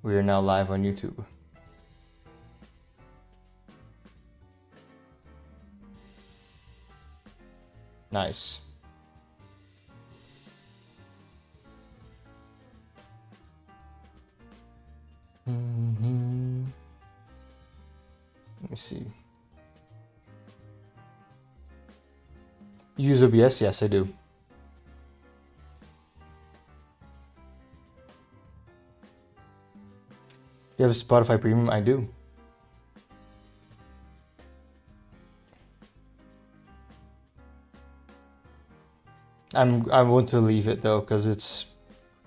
We are now live on YouTube. Nice. Let me see. You use OBS? Yes, I do. You have a Spotify Premium? I do. I want to leave it though, because it's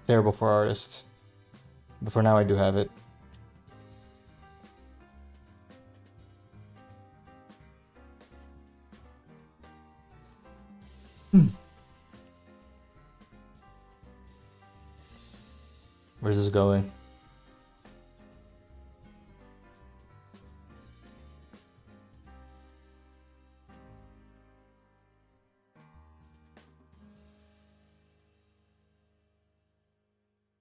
terrible for artists. But for now I do have it. Where's this going?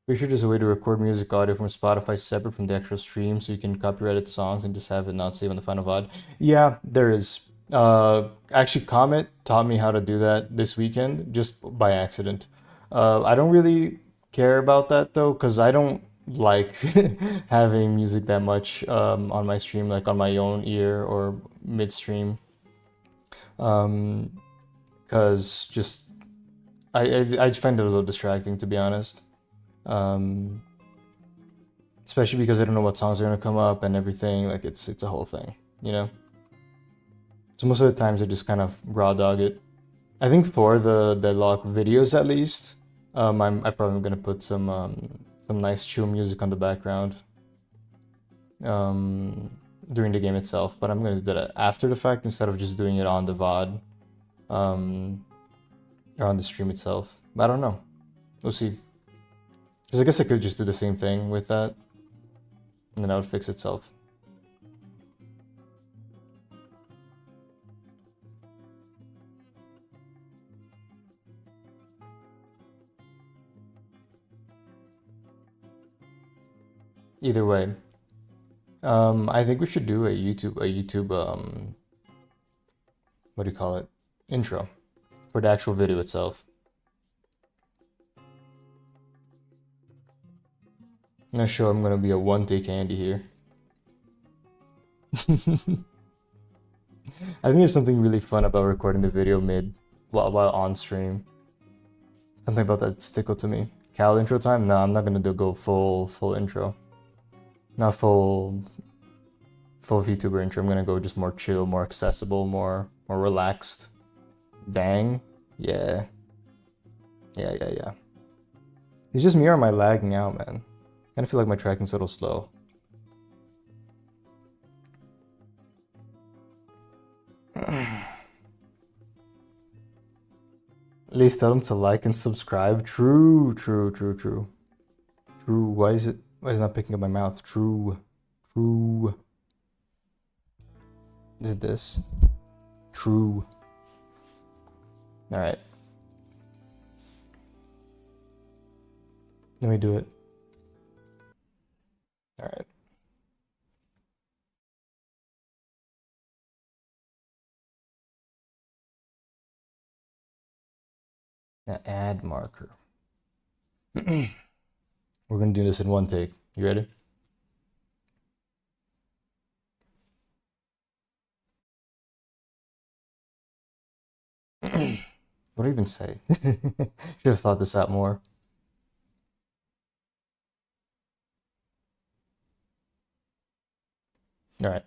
Pretty sure there's a way to record music audio from Spotify separate from the actual stream, so you can copyrighted songs and just have it not save on the final VOD. Yeah, there is. Actually, Comet taught me how to do that this weekend, just by accident. I don't really care about that though, because I don't like having music that much on my stream, like on my own ear or midstream. Because just I find it a little distracting, to be honest. Especially because I don't know what songs are gonna come up and everything. Like it's a whole thing, you know. So most of the times I just kind of raw dog it. I think for the Deadlock videos at least, I'm probably gonna put some nice chill music on the background during the game itself. But I'm gonna do that after the fact instead of just doing it on the VOD or on the stream itself. I don't know. We'll see. Because I guess I could just do the same thing with that, and then that would fix itself. Either way, I think we should do a YouTube what do you call it? Intro for the actual video itself. I'm not sure I'm gonna be a one-take Andy here. I think there's something really fun about recording the video while on stream. Something about that tickled to me. Cal intro time? No, I'm not gonna go full intro. Not full VTuber intro. I'm gonna go just more chill, more accessible, more relaxed. Dang. Yeah. Yeah. It's just me or am I lagging out, man? I feel like my tracking's a little slow. At least tell them to like and subscribe. True. Why is it not picking up my mouth? True. Is it this? True. Alright. Let me do it. All right. Now add marker. We're gonna do this in one take. You ready? What do I even say? Should have thought this out more. All right.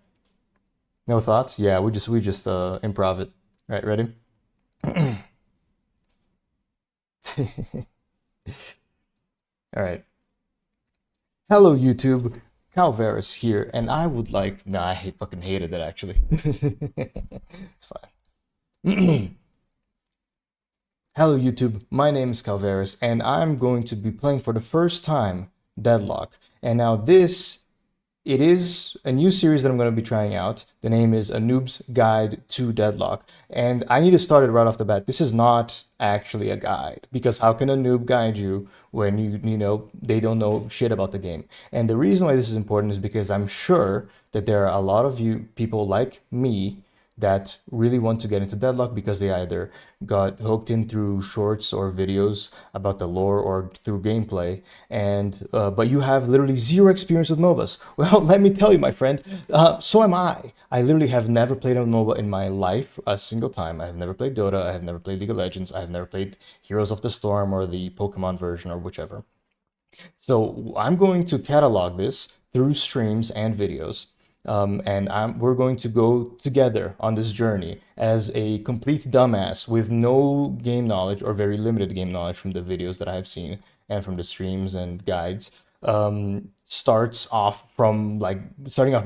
No thoughts? Yeah, we just improv it. All right, ready? All right. Hello, YouTube. Kal'Varus here, and I would like... Nah, I fucking hated that, actually. It's fine. Hello, YouTube. My name is Kal'Varus, and I'm going to be playing for the first time Deadlock. And now this it is a new series that I'm going to be trying out. The name is A Noob's Guide to Deadlock. And I need to start it right off the bat. This is not actually a guide, because how can a noob guide you when they don't know shit about the game? And the reason why this is important is because I'm sure that there are a lot of you people like me that really want to get into Deadlock because they either got hooked in through shorts or videos about the lore or through gameplay, and but you have literally zero experience with MOBAs. Well, let me tell you, my friend, so am I. I literally have never played a MOBA in my life a single time. I have never played Dota. I have never played League of Legends. I have never played Heroes of the Storm or the Pokemon version or whichever. So I'm going to catalog this through streams and videos. We're going to go together on this journey as a complete dumbass with no game knowledge or very limited game knowledge from the videos that I have seen and from the streams and guides. Starting off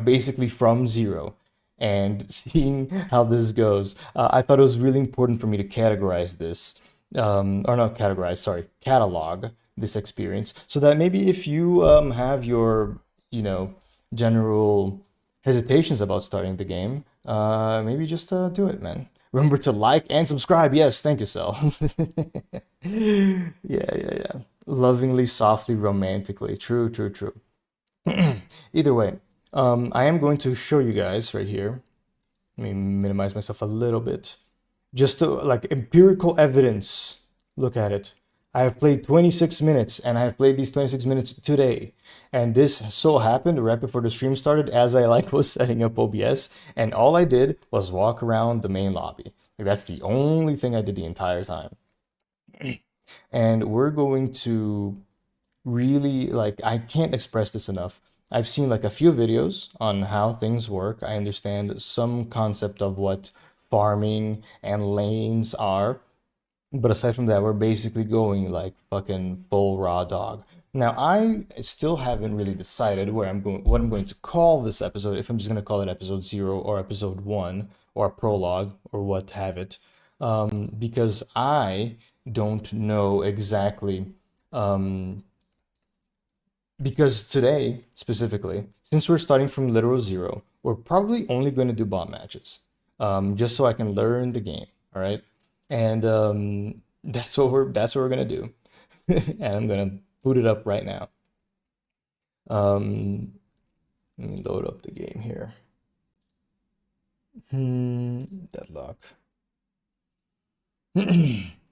basically from zero and seeing how this goes. I thought it was really important for me to categorize this, or not categorize, sorry, catalog this experience, so that maybe if you have your, general hesitations about starting the game, maybe just do it, man. Remember to like and subscribe. Yes, thank you, Sel. Yeah, yeah, yeah. Lovingly, softly, romantically. True, true, true. Either way, I am going to show you guys right here. Let me minimize myself a little bit. Just to, like, empirical evidence. Look at it. I have played 26 minutes, and I have played these 26 minutes today. And this so happened right before the stream started, as I was setting up OBS, and all I did was walk around the main lobby. Like, that's the only thing I did the entire time. And we're going to really, like, I can't express this enough. I've seen like a few videos on how things work. I understand some concept of what farming and lanes are. But aside from that, we're basically going like fucking full raw dog. Now, I still haven't really decided what I'm going to call this episode, if I'm just going to call it episode 0 or episode 1 or prologue or what have it. Because I don't know exactly. Because today, specifically, since we're starting from literal zero, we're probably only going to do bot matches, just so I can learn the game. All right, and that's what we're gonna do, and I'm gonna boot it up right now. Let me load up the game here. Deadlock.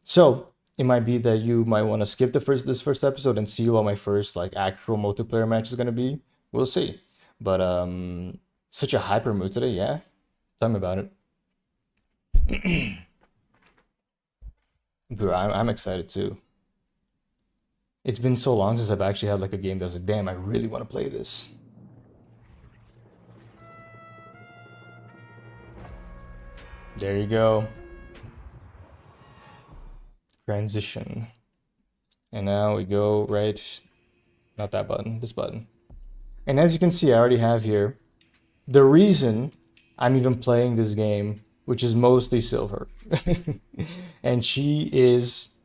So it might be that you might want to skip this first episode and see what my first like actual multiplayer match is gonna be. We'll see. But such a hyper mood today, yeah. Tell me about it. Bro, I'm excited too. It's been so long since I've actually had like a game that was like, damn, I really want to play this. There you go. Transition. And now we go right, not that button, this button. And as you can see, I already have here the reason I'm even playing this game, which is mostly Silver. And she is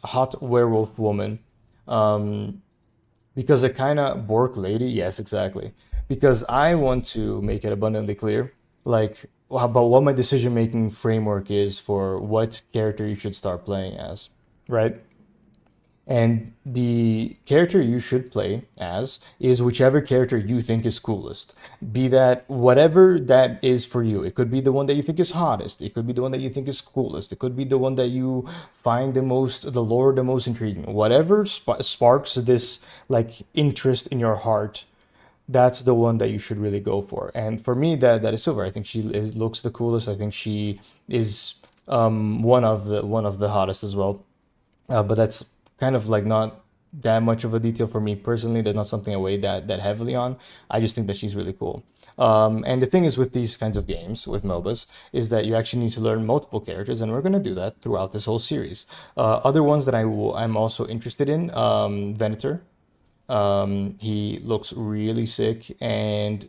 hot werewolf woman. Because a kind of Bork lady, yes, exactly. Because I want to make it abundantly clear, like, about what my decision making framework is for what character you should start playing as, right? And the character you should play as is whichever character you think is coolest. Be that whatever that is for you. It could be the one that you think is hottest. It could be the one that you think is coolest. It could be the one that you find the lore the most intriguing. Whatever sparks this like interest in your heart, that's the one that you should really go for. And for me, that is Silver. I think looks the coolest. I think she is one of the hottest as well. But that's kind of like not that much of a detail for me personally. That's not something I weigh that heavily on. I just think that she's really cool. And the thing is with these kinds of games, with MOBAs, is that you actually need to learn multiple characters, and we're going to do that throughout this whole series. Other ones that I'm also interested in, Venator. He looks really sick and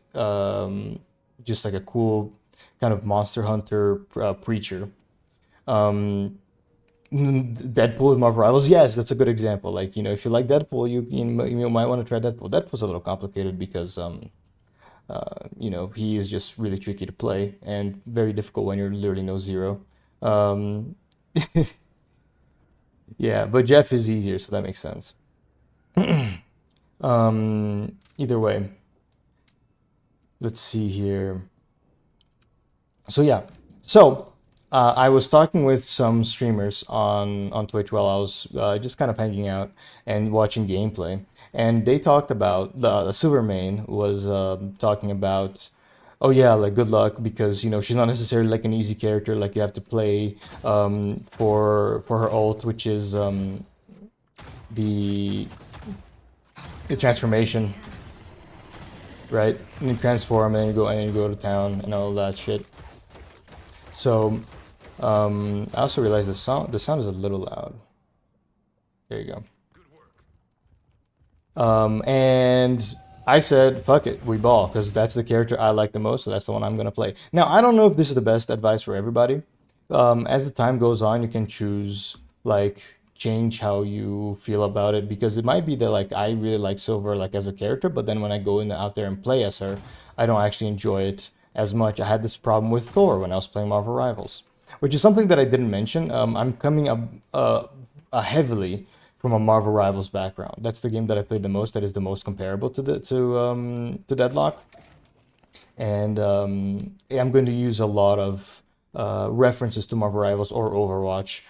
just like a cool kind of monster hunter preacher. Um, Deadpool with Marvel Rivals, yes, that's a good example. Like, you know, if you like Deadpool, you might want to try Deadpool. Deadpool's a little complicated because you know, he is just really tricky to play and very difficult when you're literally no zero. Um, yeah, but Jeff is easier, so that makes sense. Either way, let's see here. So yeah, so I was talking with some streamers on Twitch while I was just kind of hanging out and watching gameplay, and they talked about the Silver Main was talking about, oh yeah, like good luck because you know she's not necessarily like an easy character. Like you have to play for her ult, which is the the transformation, right? And you transform and then you go to town and all that shit. So I also realized the sound is a little loud. There you go. And I said, fuck it, we ball, because that's the character I like the most, so that's the one I'm gonna play. Now, I don't know if this is the best advice for everybody. As the time goes on, you can choose, like, change how you feel about it, because it might be that, like, I really like Silver, like, as a character, but then when I go in out there and play as her, I don't actually enjoy it as much. I had this problem with Thor when I was playing Marvel Rivals, which is something that I didn't mention. I'm coming up heavily from a Marvel Rivals background. That's the game that I played the most. That is the most comparable to Deadlock, and I'm going to use a lot of references to Marvel Rivals or Overwatch,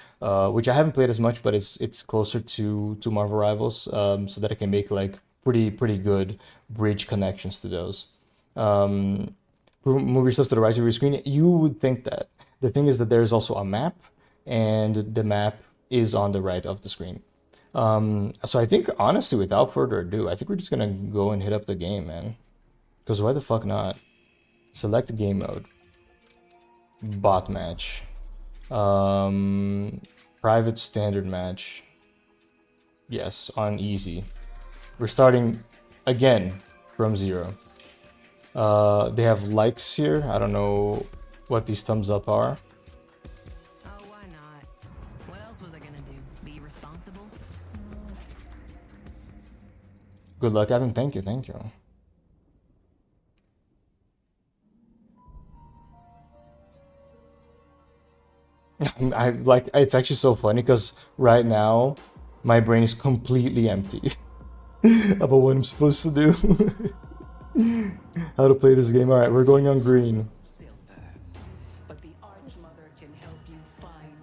which I haven't played as much, but it's closer to Marvel Rivals, so that I can make like pretty good bridge connections to those. Move yourself to the right of your screen. You would think that. The thing is that there's also a map, and the map is on the right of the screen. So I think, honestly, without further ado, I think we're just gonna go and hit up the game, man. Because why the fuck not? Select game mode. Bot match. Private standard match. Yes, on easy. We're starting again from 0. They have likes here. I don't know what these thumbs up are. Oh, why not? What else was I gonna do? Be responsible? Good luck, Evan. Thank you, thank you. I like it's actually so funny because right now my brain is completely empty about what I'm supposed to do. How to play this game. Alright, we're going on green. But the Archmother can help you find.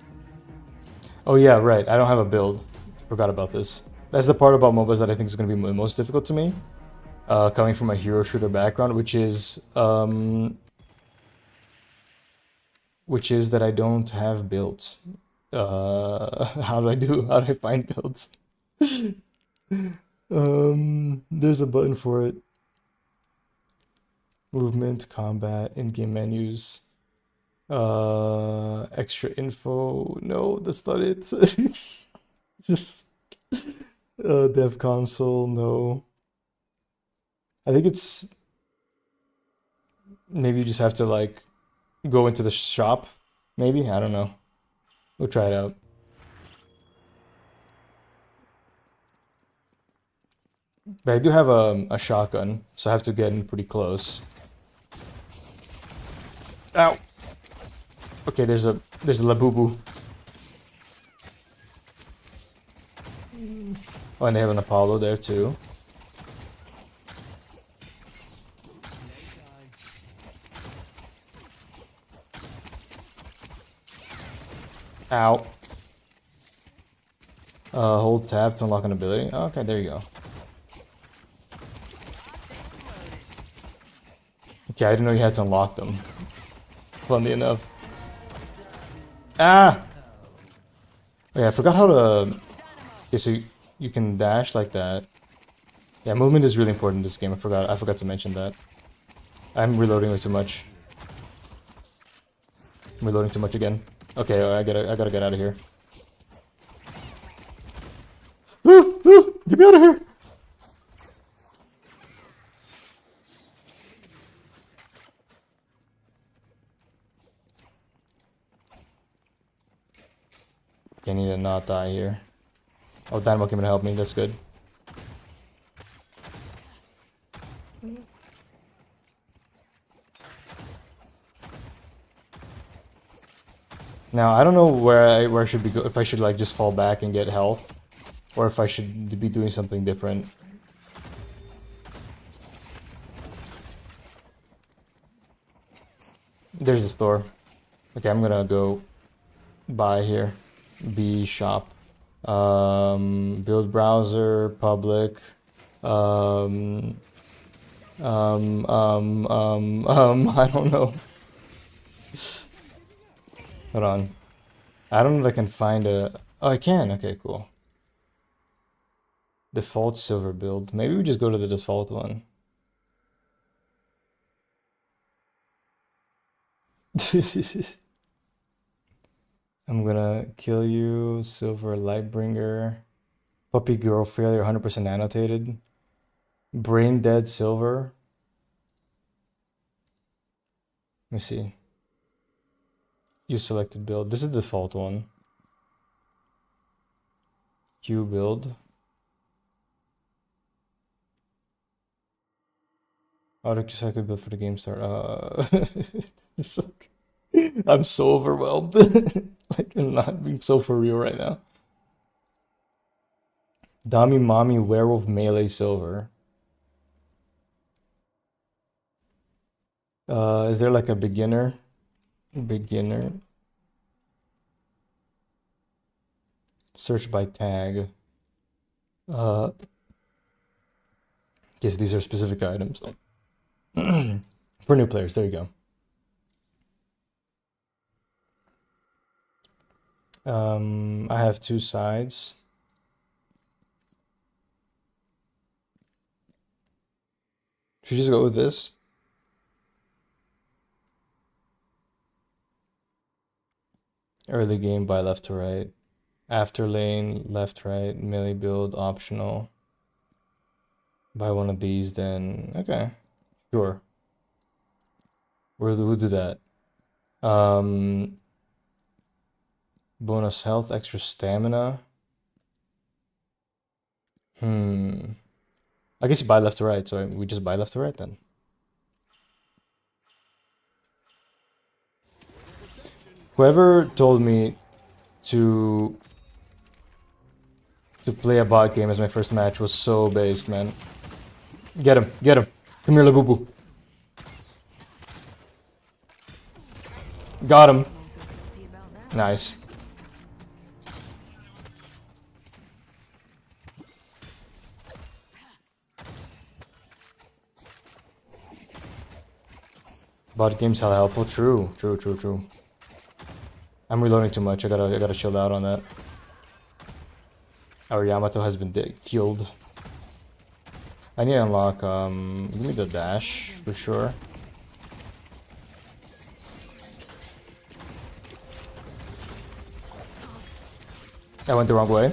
Oh yeah, right. I don't have a build. Forgot about this. That's the part about MOBAs that I think is going to be the most difficult to me. Coming from a hero shooter background, which is that I don't have builds. How do I find builds? There's a button for it. Movement, combat, in-game menus, extra info. No, that's not it. Just dev console. No, I think it's maybe you just have to like go into the shop. Maybe, I don't know. We'll try it out. But I do have a shotgun, so I have to get in pretty close. Ow. Okay, there's a Labubu. Oh, and they have an Apollo there too. Ow. Hold tab to unlock an ability. Okay, there you go. Okay, I didn't know you had to unlock them. Funny enough. Ah! Oh, yeah, I forgot how to... Okay, so you can dash like that. Yeah, movement is really important in this game. I forgot to mention that. I'm reloading way too much. I'm reloading too much again. Okay, I gotta get out of here. Get me out of here! Okay, I need not die here. Oh, Dynamo came to help me. That's good. Now I don't know where I should be if I should like just fall back and get health, or if I should be doing something different. There's the store. Okay, I'm gonna go buy here. B shop. Build browser, public. I don't know. Hold on. I don't know if I can find a... Oh, I can. Okay, cool. Default silver build. Maybe we just go to the default one. I'm gonna kill you. Silver Lightbringer. Puppy Girl Failure 100% annotated. Brain Dead Silver. Let me see. You selected build. This is the default one. Q build. Auto selected build for the game start. I'm so overwhelmed. Like, I'm not being so for real right now. Dami Mommy Werewolf Melee Silver. Is there like a beginner? Beginner. Search by tag. Yes, these are specific items. For new players, there you go. I have two sides. Should we just go with this? Early game by left to right. After lane, left, right, melee build, optional. Buy one of these, then okay. Sure. We'll do that. Bonus health, extra stamina. I guess you buy left to right, so we just buy left to right then. Whoever told me to play a bot game as my first match was so based, man. Get him, get him. Come here, Labubu. Got him. Nice. Bot games hella helpful. True, true, true, true. I'm reloading too much. I gotta chill out on that. Our Yamato has been killed. I need to unlock. Give me the dash for sure. I went the wrong way.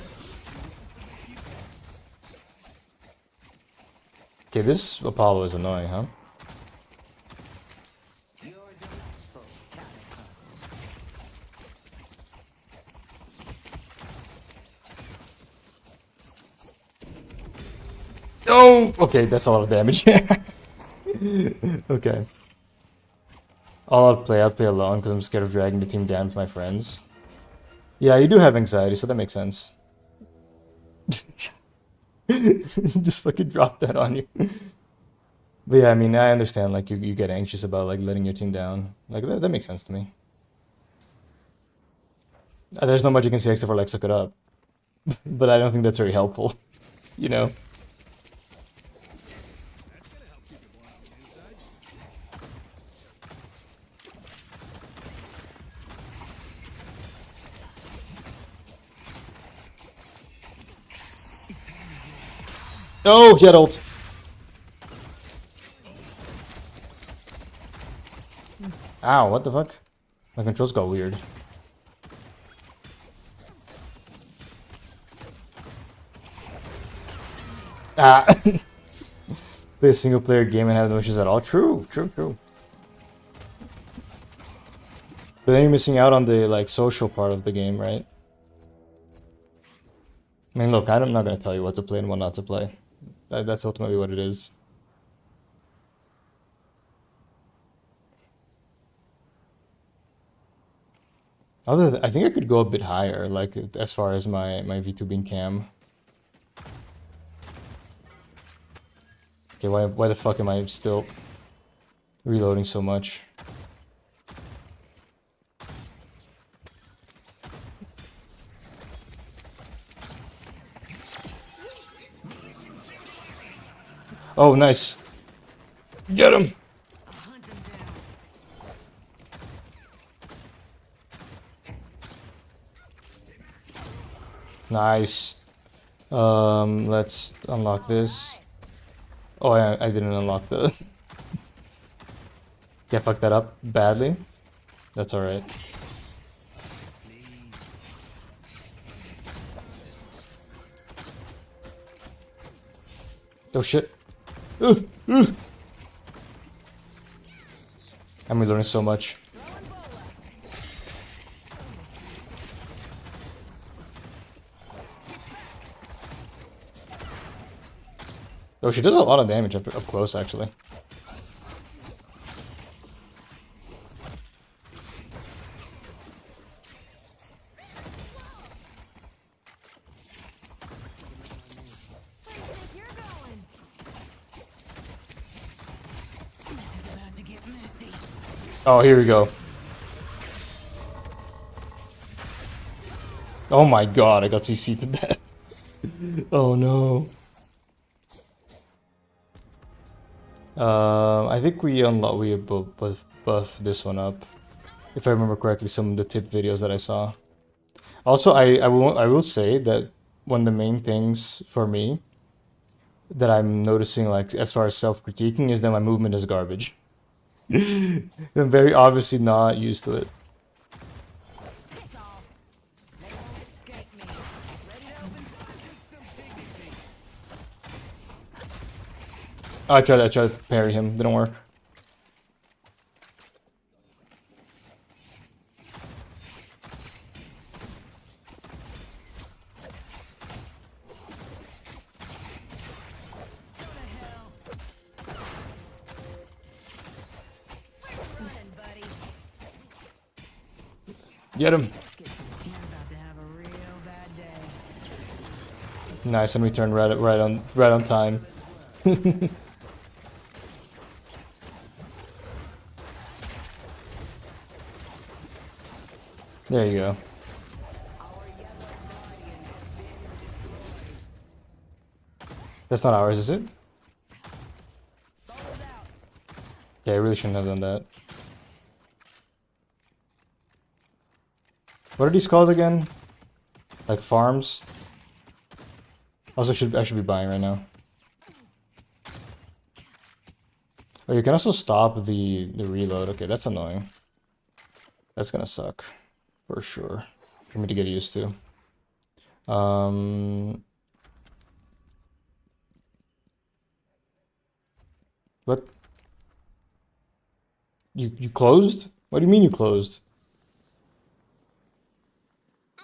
Okay, this Apollo is annoying, huh? Oh, okay, that's a lot of damage. Okay. I'll play alone because I'm scared of dragging the team down with my friends. Yeah, you do have anxiety, so that makes sense. Just fucking drop that on you. But yeah, I mean, I understand, like, you get anxious about, like, letting your team down. Like, that makes sense to me. There's not much you can say except for, like, suck it up. But I don't think that's very helpful, you know? Oh, he had ult. Ow, what the fuck? My controls got weird. Ah. Play a single player game and have no issues at all. True, true, true. But then you're missing out on the, like, social part of the game, right? I mean, look, I'm not gonna tell you what to play and what not to play. That's ultimately what it is. I think I could go a bit higher, like as far as my VTubing cam. Okay, why the fuck am I still reloading so much? Oh, nice. Get him. Hunt him down. Nice. Let's unlock this. Oh, I didn't unlock the... Yeah, fuck that up badly. That's alright. Oh shit. I'm relearning so much. Oh, she does a lot of damage up close, actually. You're going. This is about to get messy. Oh, here we go. Oh my god, I got CC to death. Oh no. I think we buff this one up. If I remember correctly, some of the tip videos that I saw. Also, I will say that one of the main things for me that I'm noticing, like as far as self-critiquing, is that my movement is garbage. I'm very obviously not used to it. Piss off. They won't escape me. Ready to open I tried to parry him, didn't work. Go to hell. We're running, buddy. Get him. You're about to have a real bad day. Nice, and we turned right on time. There you go. That's not ours, is it? Yeah, I really shouldn't have done that. What are these called again? Like farms? Also, I should be buying right now. Oh, you can also stop the reload. Okay, that's annoying. That's gonna suck. For sure. For me to get used to. What? You closed? What do you mean you closed?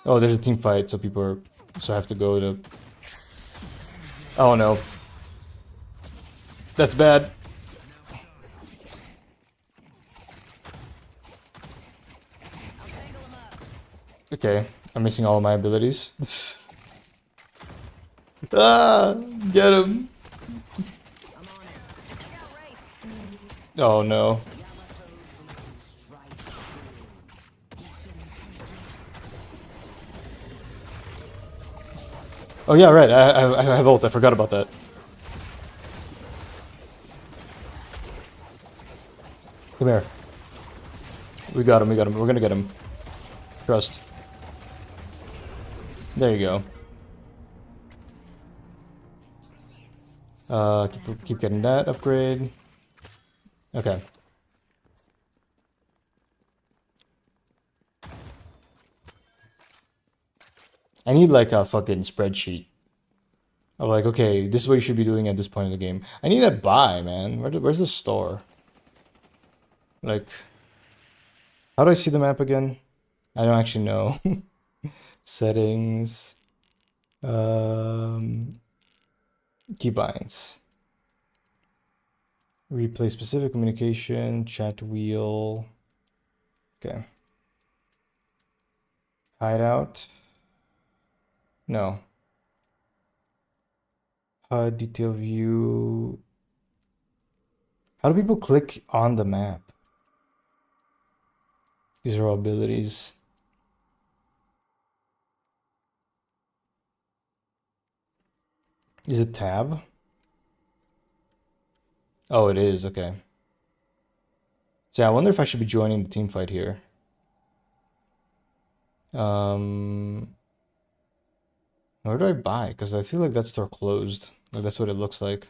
Oh, there's a team fight, so people are... So I have to go to... Oh no. That's bad. Okay, I'm missing all of my abilities. Ah, get him. Oh no. Oh yeah, right. I have ult. I forgot about that. Come here. We got him. We got him. We're gonna get him. Trust. There you go. Keep getting that upgrade. Okay. I need like a fucking spreadsheet. Of like, okay, this is what you should be doing at this point in the game. I need a buy, man. Where's the store? Like, how do I see the map again? I don't actually know. Settings. Keybinds. Replay specific communication, chat wheel. Okay. Hideout. No. HUD detail view. How do people click on the map? These are all abilities. Is it tab? Oh, it is. Okay. So yeah, I wonder if I should be joining the team fight here. Where do I buy? Because I feel like that store closed. Like that's what it looks like.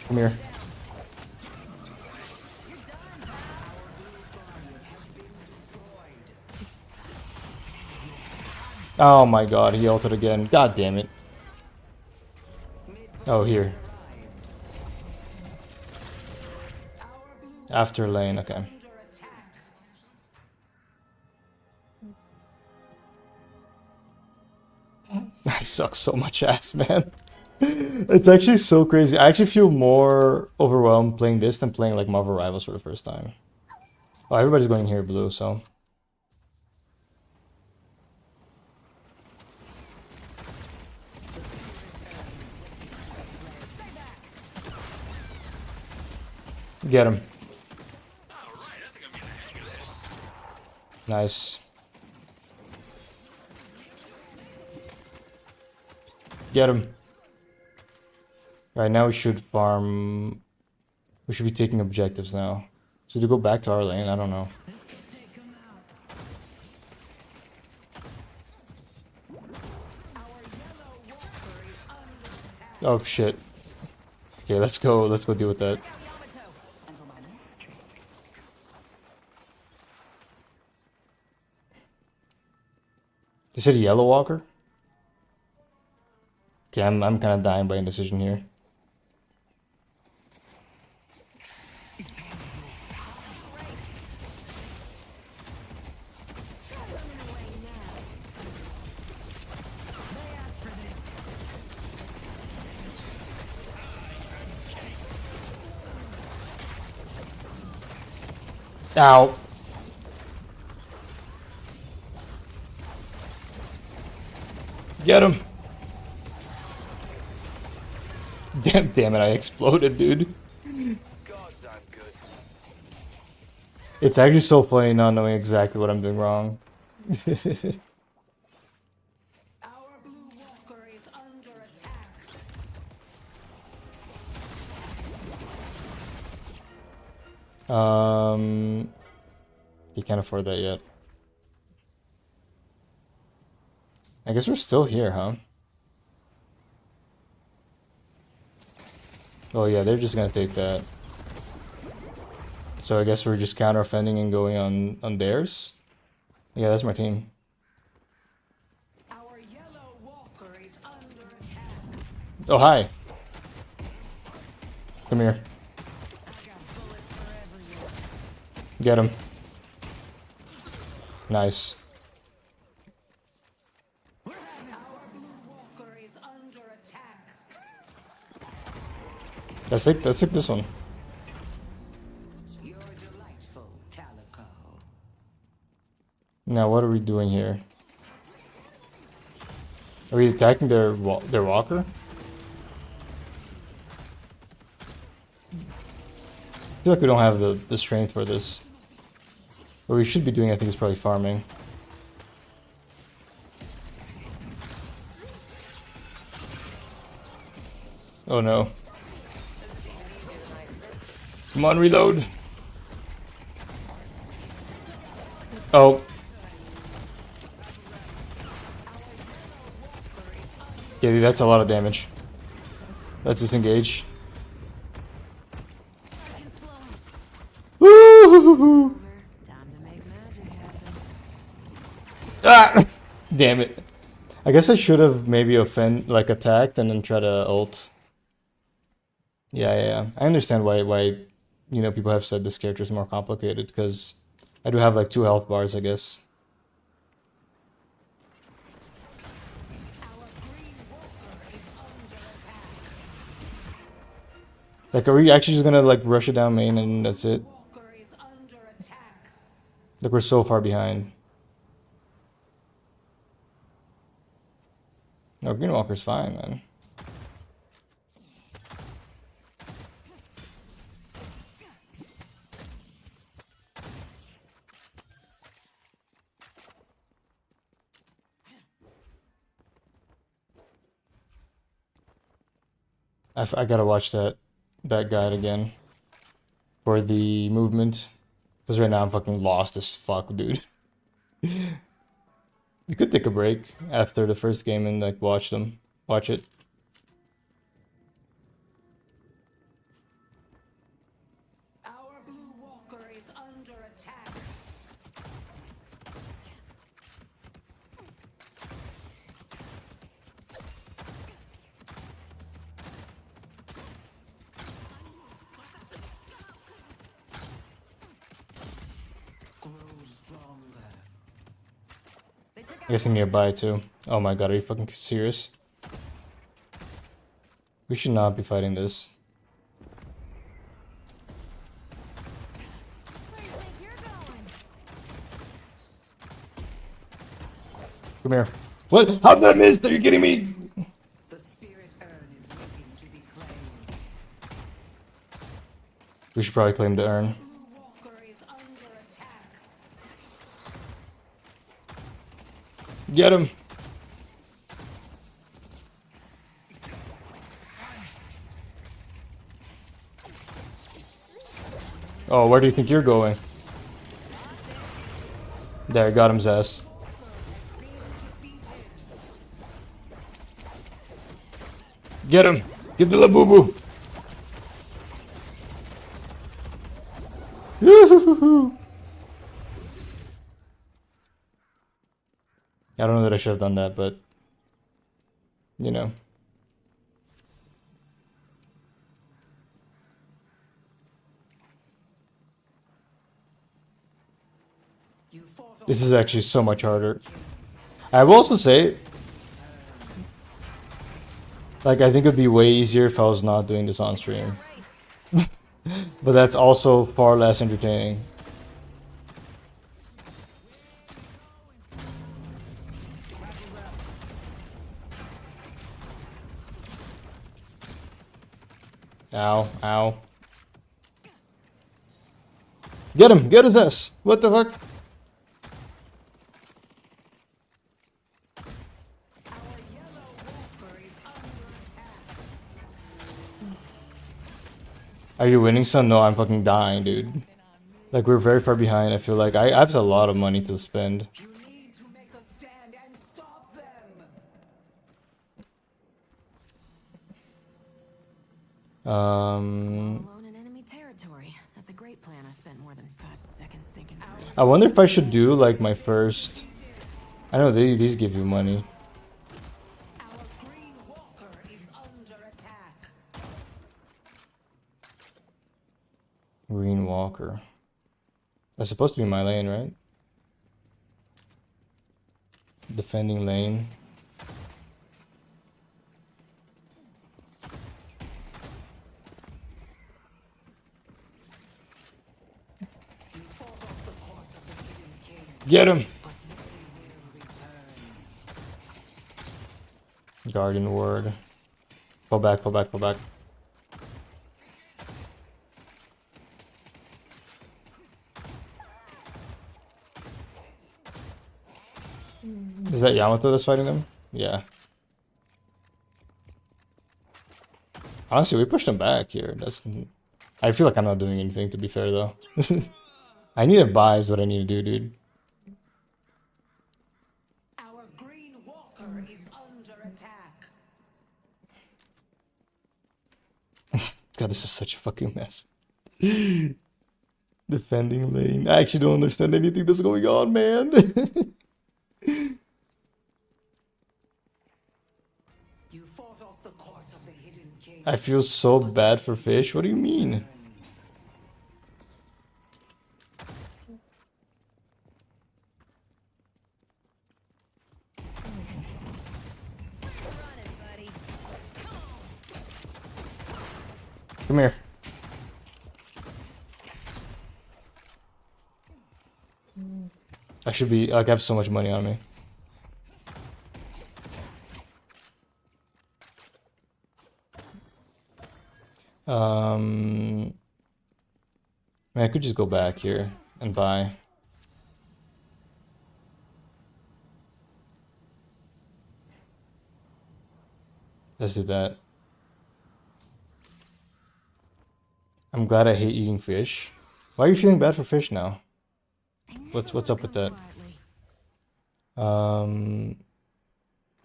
Come here. Oh my god, he ulted again. God damn it. Oh, here. After lane, okay. I suck so much ass, man. It's actually so crazy. I actually feel more overwhelmed playing this than playing like Marvel Rivals for the first time. Oh, everybody's going here blue, so. Get him. Nice. Get him. Right now we should farm. We should be taking objectives now. So to go back to our lane, I don't know. Oh shit. Okay, let's go. Let's go deal with that. They said Yellow Walker? Okay, I'm kind of dying by indecision here. Ow. Get him. Damn it, I exploded, dude. It's actually so funny not knowing exactly what I'm doing wrong. Our blue walker is under attack. You can't afford that yet. I guess we're still here, huh? Oh yeah, they're just gonna take that. So I guess we're just counter-offending and going on theirs. Yeah, that's my team. Our yellow walker is under attack. Oh hi. Come here. Get him. Nice. Our blue walker is under attack. Let's take this one. You're delightful, Calico. Now what are we doing here? Are we attacking their walker? I feel like we don't have the strength for this. What we should be doing, I think, is probably farming. Oh no. Come on, reload. Oh. Yeah, dude, that's a lot of damage. Let's disengage. Woo! Time to make magic happen. Ah! Damn it. I guess I should have maybe attacked and then try to ult. Yeah. I understand why people have said this character is more complicated because I do have like 2 health bars, I guess. Like, are we actually just gonna like rush it down main and that's it? Like, we're so far behind. No, Green Walker's fine, man. I gotta watch that guide again for the movement. Because right now I'm fucking lost as fuck, dude. You could take a break after the first game and like watch it. Our blue walker is under attack. Grow stronger. They took I out guess I need a buy too. Oh my god, are you fucking serious? We should not be fighting this. Where do you think you're going? Come here. What? How did I miss? Are you kidding me? The spirit urn is waiting to be claimed. We should probably claim the urn. Blue walker is under attack. Get him. Oh, where do you think you're going? There, got him's ass. Get him! Get the Labubu! I don't know that I should have done that, but you know. You fought This is actually so much harder. I will also say, like, I think it'd be way easier if I was not doing this on stream. But that's also far less entertaining. Ow, ow. Get him! Get his ass! What the fuck? our yellow walker is under attack. Are you winning, son? No, I'm fucking dying, dude. Like, we're very far behind. I feel like I have a lot of money to spend. You need to make a stand and stop them. Alone in enemy territory. That's a great plan. I spent more than 5 seconds thinking through it. I wonder if I should do like my first. I know these give you money. Our green walker is under attack. Green Walker. That's supposed to be my lane, right? Defending lane. You fought off the court of the hidden king, Get him! but they will return. Guardian word. Pull back, pull back, pull back. Is that Yamato that's fighting them? Yeah. Honestly, we pushed him back here. I feel like I'm not doing anything, to be fair, though. I need a buy is what I need to do, dude. Our green walker is under attack. God, this is such a fucking mess. Defending lane. I actually don't understand anything that's going on, man. I feel so bad for fish. What do you mean? Running, buddy. Come here. I should be like, I have so much money on me. Man, I could just go back here and buy. Let's do that. I'm glad I hate eating fish. Why are you feeling bad for fish now? What's up with that?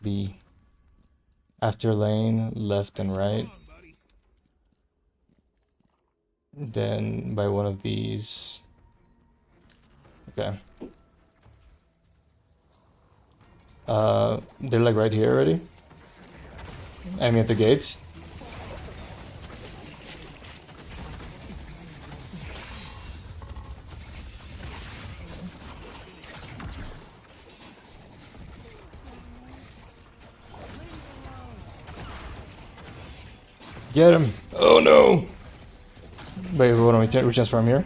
B. After lane, left and right. Then by one of these. Okay. They're like right here already. Enemy at the gates. Get him! Oh no! Wait, hold on, we transform here.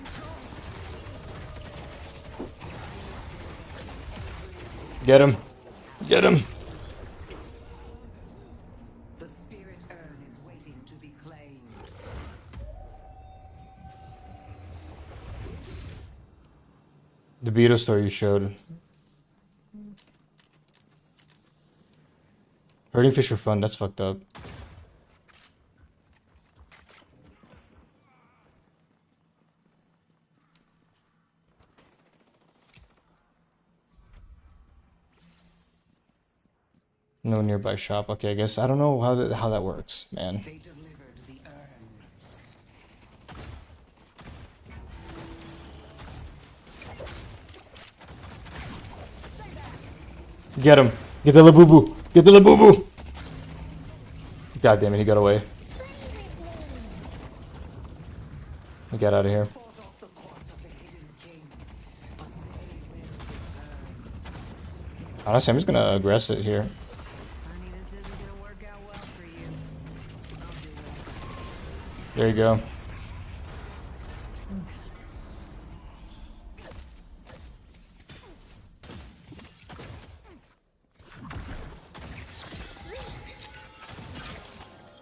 Get him! Get him! The spirit urn is waiting to be claimed. The Beetle story you showed. Hurting fish for fun, that's fucked up. No nearby shop. Okay, I guess I don't know how that works, man. They delivered the urn. Get him! Get the Labubu! Get the Labubu! God damn it, he got away. Get out of here. Fought off the court of the hidden king, but they will return. Honestly, I'm just gonna aggress it here. Honey, this isn't gonna work out well for you. I'll do it. There you go.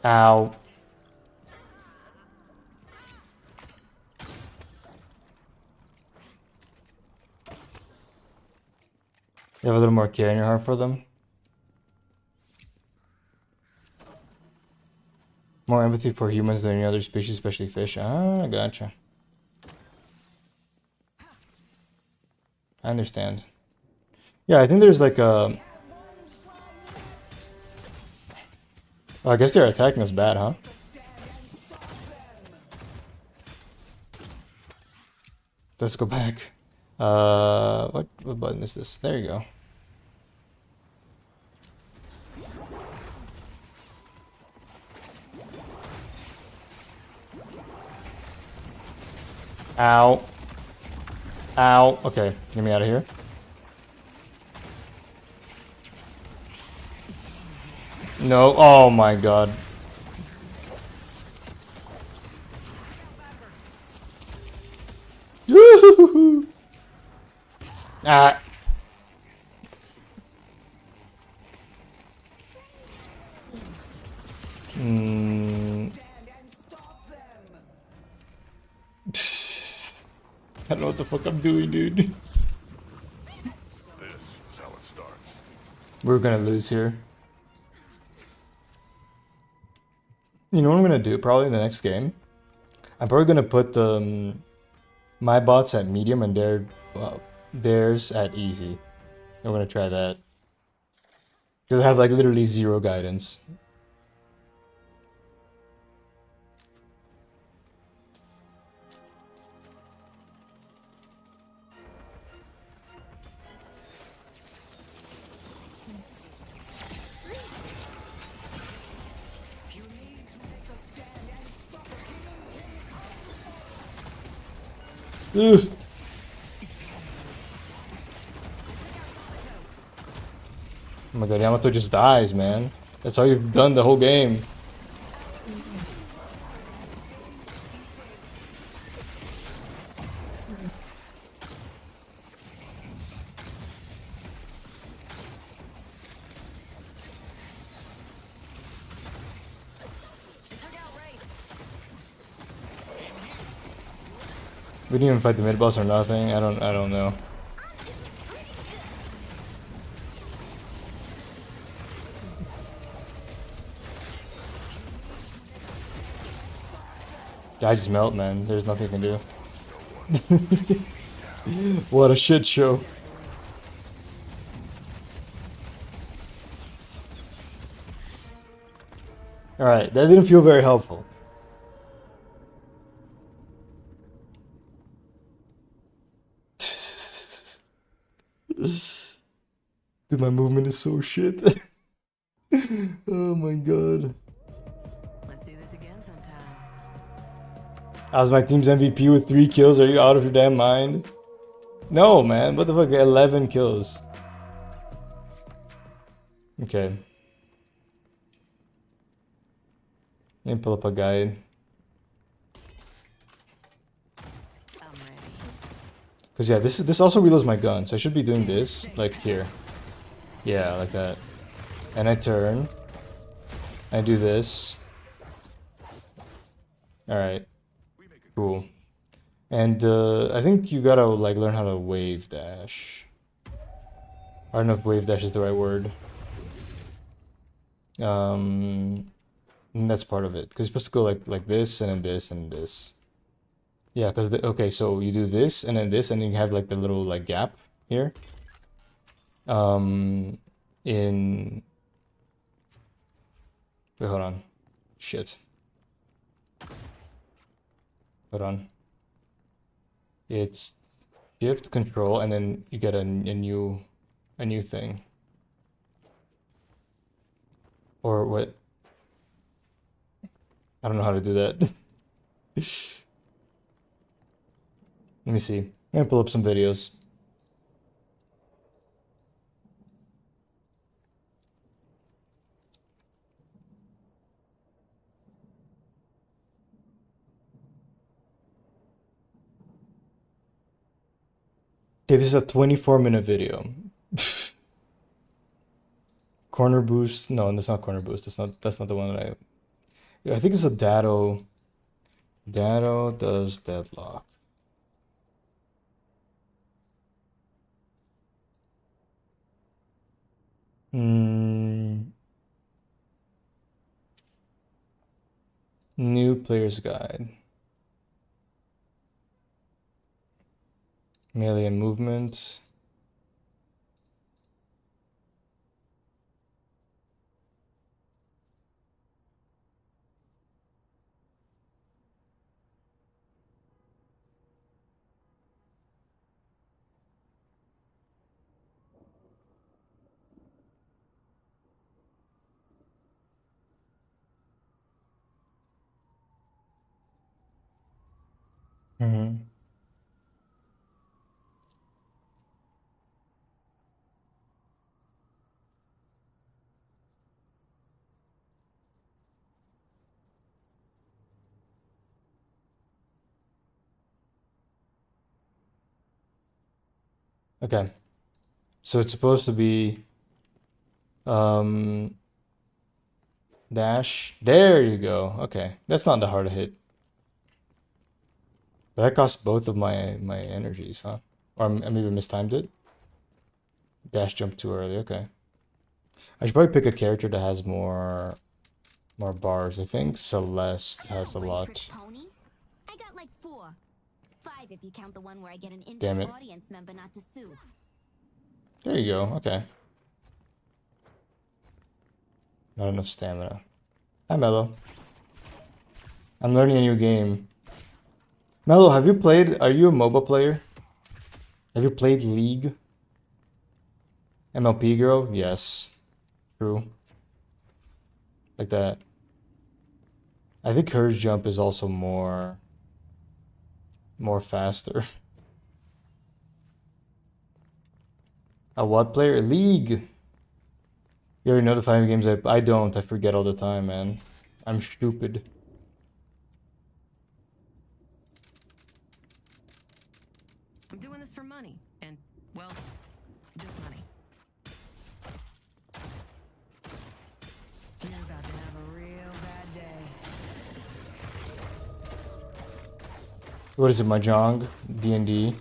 Ow. You have a little more care in your heart for them? More empathy for humans than any other species, especially fish. Ah, gotcha. I understand. Yeah, I think there's like a... Oh, I guess they're attacking us bad, huh? Let's go back. What button is this? There you go. Ow. Ow. Okay, get me out of here. No. Oh my god. Ah. I don't know what the fuck I'm doing, dude. This is how it starts. We're gonna lose here. You know what I'm gonna do probably in the next game? I'm probably gonna put my bots at medium and theirs at easy. I'm gonna try that. Because I have like literally zero guidance. You need to make a Ugh. Oh my god, Yamato just dies, man. That's all you've done the whole game. We didn't even fight the mid boss or nothing. I don't know. I just melt, man. There's nothing you can do. What a shit show. Alright, that didn't feel very helpful. Dude, my movement is so shit. Oh my god. Let's do this again sometime. I was my team's MVP with 3 kills. Are you out of your damn mind? No, man. What the fuck? 11 kills. Okay. Let me pull up a guide. I'm ready. Cause yeah, this also reloads my gun, so I should be doing this like here. Yeah, like that. And I turn. I do this. Alright. Cool. And I think you gotta like learn how to wave dash. I don't know if wave dash is the right word. And that's part of it. Cause you're supposed to go like this and then this and this. Yeah, cause okay, so you do this and then this and then you have like the little like gap here. In wait, hold on. Shit. Hold on. It's shift control and then you get a new thing. Or what? I don't know how to do that. Let me see. I'm gonna pull up some videos. Okay, this is a 24-minute video. Corner boost? No, that's not corner boost. That's not the one that I think it's a Dado. Dado does Deadlock. New player's guide. Melee and movement. Okay. So it's supposed to be dash. There you go. Okay. That's not that hard to hit. But that cost both of my energies, huh? Or I maybe mistimed it. Dash jump too early. Okay. I should probably pick a character that has more bars. I think Celeste has a lot. Pony? I got like 4. 5 if you count the one where I get an Damn it. injured audience member not to sue. There you go. Okay. Not enough stamina. Hi, Mello. I'm learning a new game. Mello, have you played? Are you a MOBA player? Have you played League? MLP girl? Yes. True. Like that. I think hers jump is also more more faster. A what player? League. You already know the 5 games I don't. I forget all the time, man. I'm stupid. I'm doing this for money. And, well, just money. You're about to have a real bad day. What is it? Mahjong, D&D,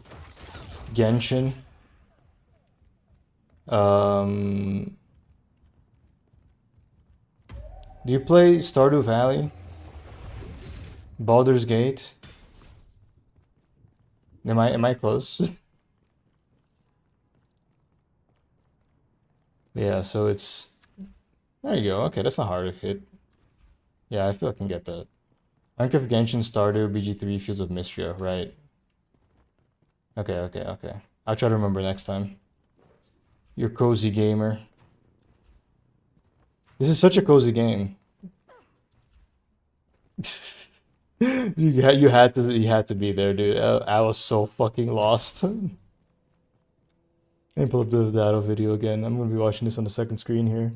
Genshin. Do you play Stardew Valley? Baldur's Gate? Am I close? Yeah, so it's there you go. Okay, that's not hard to hit. Yeah, I feel I can get that. Minecraft, Genshin, Stardew, BG3, Fields of Mistria, right? Okay. I'll try to remember next time. You're cozy gamer. This is such a cozy game. You had to be there, dude. I was so fucking lost. Let me pull up the Dado video again. I'm gonna be watching this on the second screen here.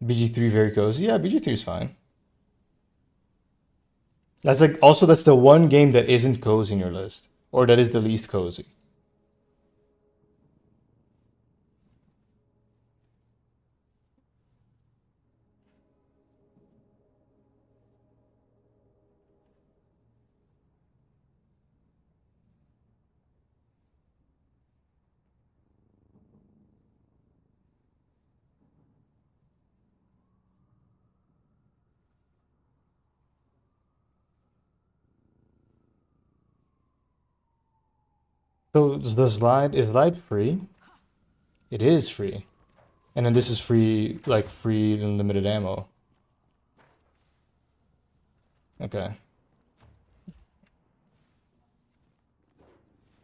BG3 very cozy. Yeah, BG3 is fine. That's like also that's the one game that isn't cozy in your list, or that is the least cozy. So the slide is slide free? It is free, and then this is free, like free unlimited ammo. Okay.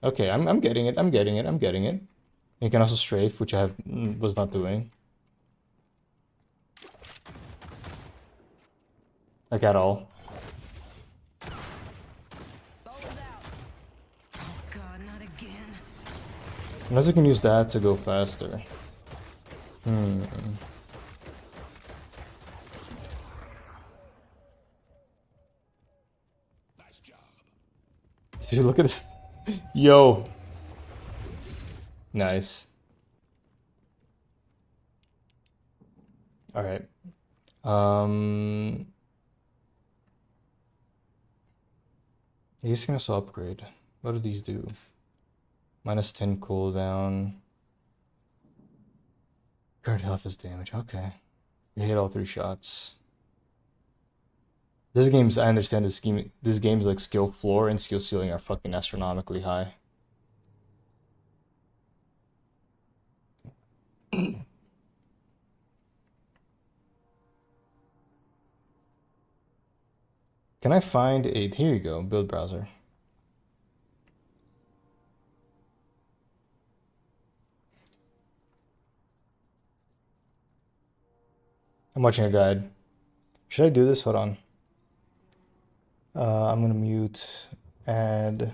Okay, I'm getting it. I'm getting it. I'm getting it. You can also strafe, which I was not doing. Like at all. Bowls out. Oh, God, not again. Unless we can use that to go faster. Dude, look at this. Yo. Nice. Alright. He's gonna also upgrade. What do these do? Minus 10 cooldown. Current health is damage. Okay. You hit all 3 shots. This game's, I understand this game's like skill floor and skill ceiling are fucking astronomically high. Can I find a, here you go, build browser. I'm watching a guide. Should I do this? Hold on. I'm gonna mute, add.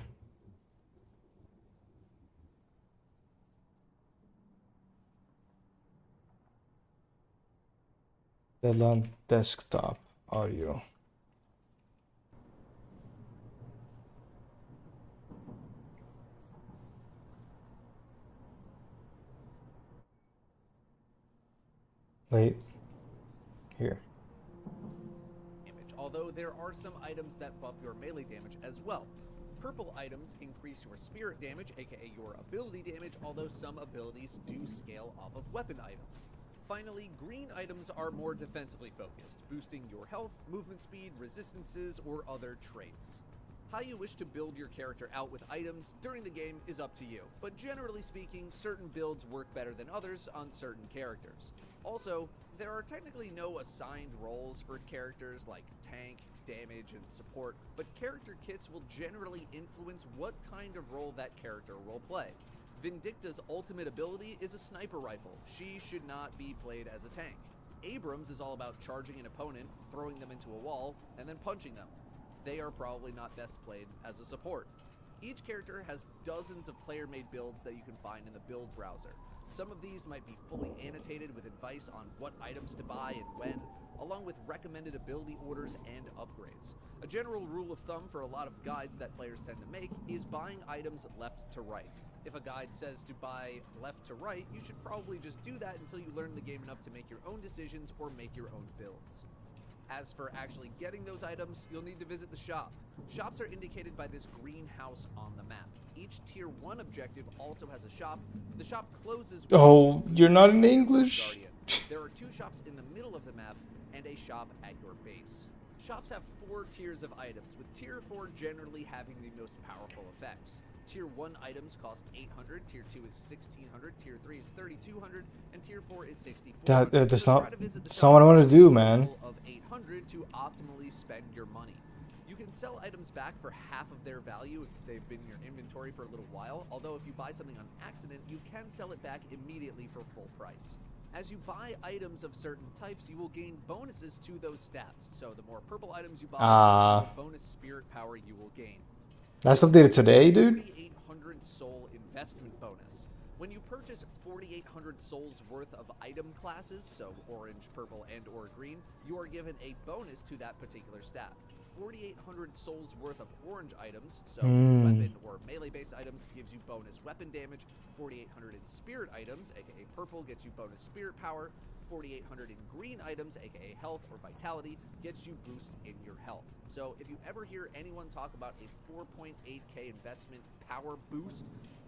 Deadlock desktop audio. Wait. Here. Although there are some items that buff your melee damage as well. Purple items increase your spirit damage, aka your ability damage, although some abilities do scale off of weapon items. Finally, green items are more defensively focused, boosting your health, movement speed, resistances, or other traits. How you wish to build your character out with items during the game is up to you, but generally speaking, certain builds work better than others on certain characters. Also, there are technically no assigned roles for characters like tank, damage, and support, but character kits will generally influence what kind of role that character will play. Vindicta's ultimate ability is a sniper rifle. She should not be played as a tank. Abrams is all about charging an opponent, throwing them into a wall, and then punching them. They are probably not best played as a support. Each character has dozens of player-made builds that you can find in the build browser. Some of these might be fully annotated with advice on what items to buy and when, along with recommended ability orders and upgrades. A general rule of thumb for a lot of guides that players tend to make is buying items left to right. If a guide says to buy left to right, you should probably just do that until you learn the game enough to make your own decisions or make your own builds. As for actually getting those items, you'll need to visit the shop. Shops are indicated by this green house on the map. Each tier 1 objective also has a shop. The shop closes when Oh, you you're not in lose English? Guardian. There are 2 shops in the middle of the map and a shop at your base. Shops have 4 tiers of items, with tier 4 generally having the most powerful effects. Tier 1 items cost 800, tier 2 is 1600, tier 3 is 3200, and tier 4 is 6400. That's So not try to visit the that's shop not what I want to with a do, man. total of 800 to optimally spend your money. You can sell items back for half of their value if they've been in your inventory for a little while, although if you buy something on accident, you can sell it back immediately for full price. As you buy items of certain types, you will gain bonuses to those stats. So the more purple items you buy, the more bonus spirit power you will gain. That's updated today, dude. 4,800 soul investment bonus. When you purchase 4,800 souls worth of item classes, so orange, purple, and or green, you are given a bonus to that particular stat. 4,800 souls worth of orange items, so weapon or melee-based items, gives you bonus weapon damage. 4,800 in spirit items, aka purple, gets you bonus spirit power. 4,800 in green items, aka health or vitality, gets you boosts in your health. So if you ever hear anyone talk about a 4.8k investment power boost,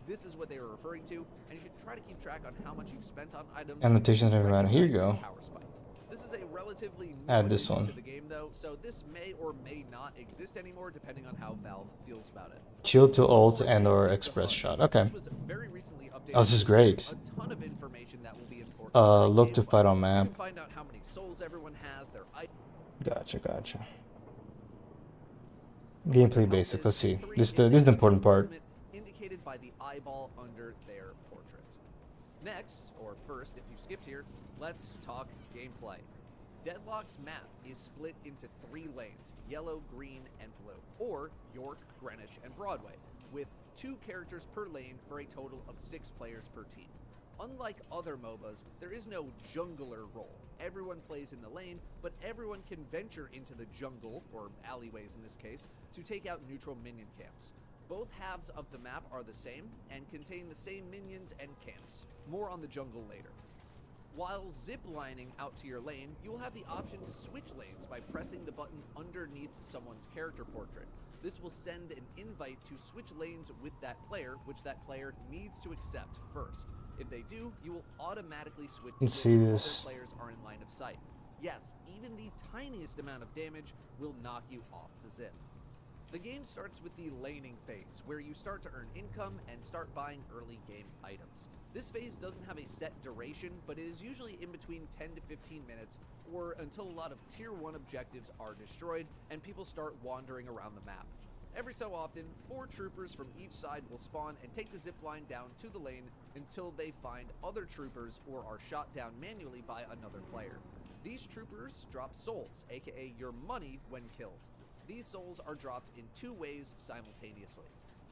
this is what they are referring to, and you should try to keep track on how much you've spent on items. Annotation and everyone. Here you go. Power spike. This is a relatively new Add this addition one. to the game, though, so this may or may not exist anymore depending on how Valve feels about it. Shield to ult and or express shot. Okay. This was very recently updated. Oh, this is great. A ton of information that will be important. Look to fight on You map. can find out how many souls everyone has, their Gotcha. Gameplay basics. Let's see. This is the important part. indicated by the eyeball under their portrait. Next, or first, if you skipped here, let's talk gameplay. Deadlock's map is split into 3 lanes, yellow, green, and blue, or York, Greenwich, and Broadway, with 2 characters per lane for a total of 6 players per team. Unlike other MOBAs, there is no jungler role. Everyone plays in the lane, but everyone can venture into the jungle, or alleyways in this case, to take out neutral minion camps. Both halves of the map are the same, and contain the same minions and camps. More on the jungle later. While ziplining out to your lane, you will have the option to switch lanes by pressing the button underneath someone's character portrait. This will send an invite to switch lanes with that player, which that player needs to accept first. If they do, you will automatically switch Let's see where this. other players are in line of sight. Yes, even the tiniest amount of damage will knock you off the zip. The game starts with the laning phase, where you start to earn income and start buying early game items. This phase doesn't have a set duration, but it is usually in between 10 to 15 minutes, or until a lot of tier 1 objectives are destroyed and people start wandering around the map. Every so often, 4 troopers from each side will spawn and take the zipline down to the lane until they find other troopers or are shot down manually by another player. These troopers drop souls, aka your money, when killed. These souls are dropped in 2 ways simultaneously.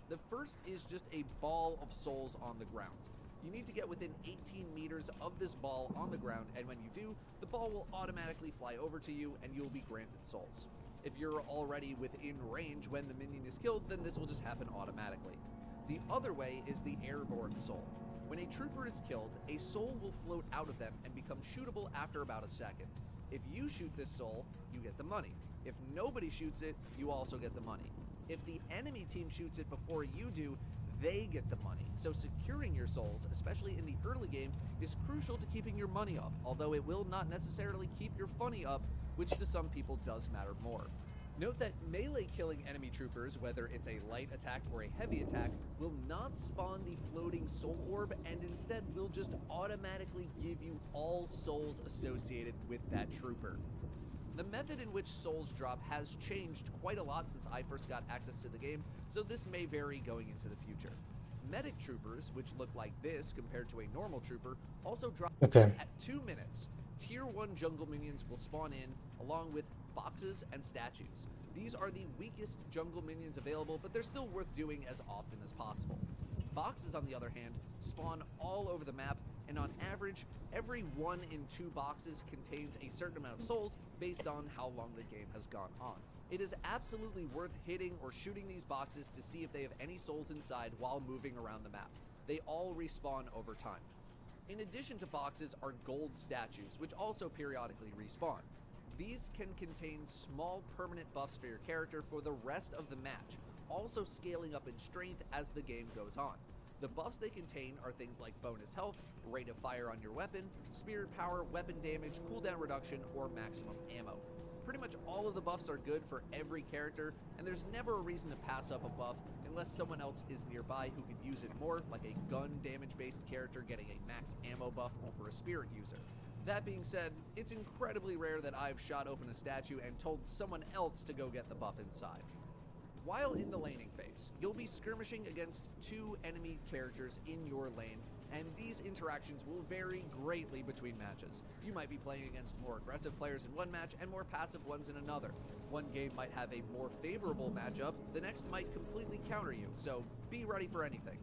The first is just a ball of souls on the ground. You need to get within 18 meters of this ball on the ground, and when you do, the ball will automatically fly over to you and you'll be granted souls. If you're already within range when the minion is killed, then this will just happen automatically. The other way is the airborne soul. When a trooper is killed, a soul will float out of them and become shootable after about a second. If you shoot this soul, you get the money. If nobody shoots it, you also get the money. If the enemy team shoots it before you do, they get the money. So securing your souls, especially in the early game, is crucial to keeping your money up, although it will not necessarily keep your funny up, which to some people does matter more. Note that melee killing enemy troopers, whether it's a light attack or a heavy attack, will not spawn the floating soul orb and instead will just automatically give you all souls associated with that trooper. The method in which souls drop has changed quite a lot since I first got access to the game, so this may vary going into the future. Medic troopers, which look like this compared to a normal trooper, also drop Okay. at 2 minutes. Tier 1 jungle minions will spawn in, along with boxes and statues. These are the weakest jungle minions available, but they're still worth doing as often as possible. Boxes, on the other hand, spawn all over the map, and on average, every 1 in 2 boxes contains a certain amount of souls based on how long the game has gone on. It is absolutely worth hitting or shooting these boxes to see if they have any souls inside while moving around the map. They all respawn over time. In addition to boxes are gold statues, which also periodically respawn. These can contain small permanent buffs for your character for the rest of the match, also scaling up in strength as the game goes on. The buffs they contain are things like bonus health, rate of fire on your weapon, spirit power, weapon damage, cooldown reduction, or maximum ammo. Pretty much all of the buffs are good for every character, and there's never a reason to pass up a buff unless someone else is nearby who could use it more, like a gun damage-based character getting a max ammo buff over a spirit user. That being said, it's incredibly rare that I've shot open a statue and told someone else to go get the buff inside. While in the laning phase, you'll be skirmishing against 2 enemy characters in your lane, and these interactions will vary greatly between matches. You might be playing against more aggressive players in one match and more passive ones in another. One game might have a more favorable matchup, the next might completely counter you, so be ready for anything.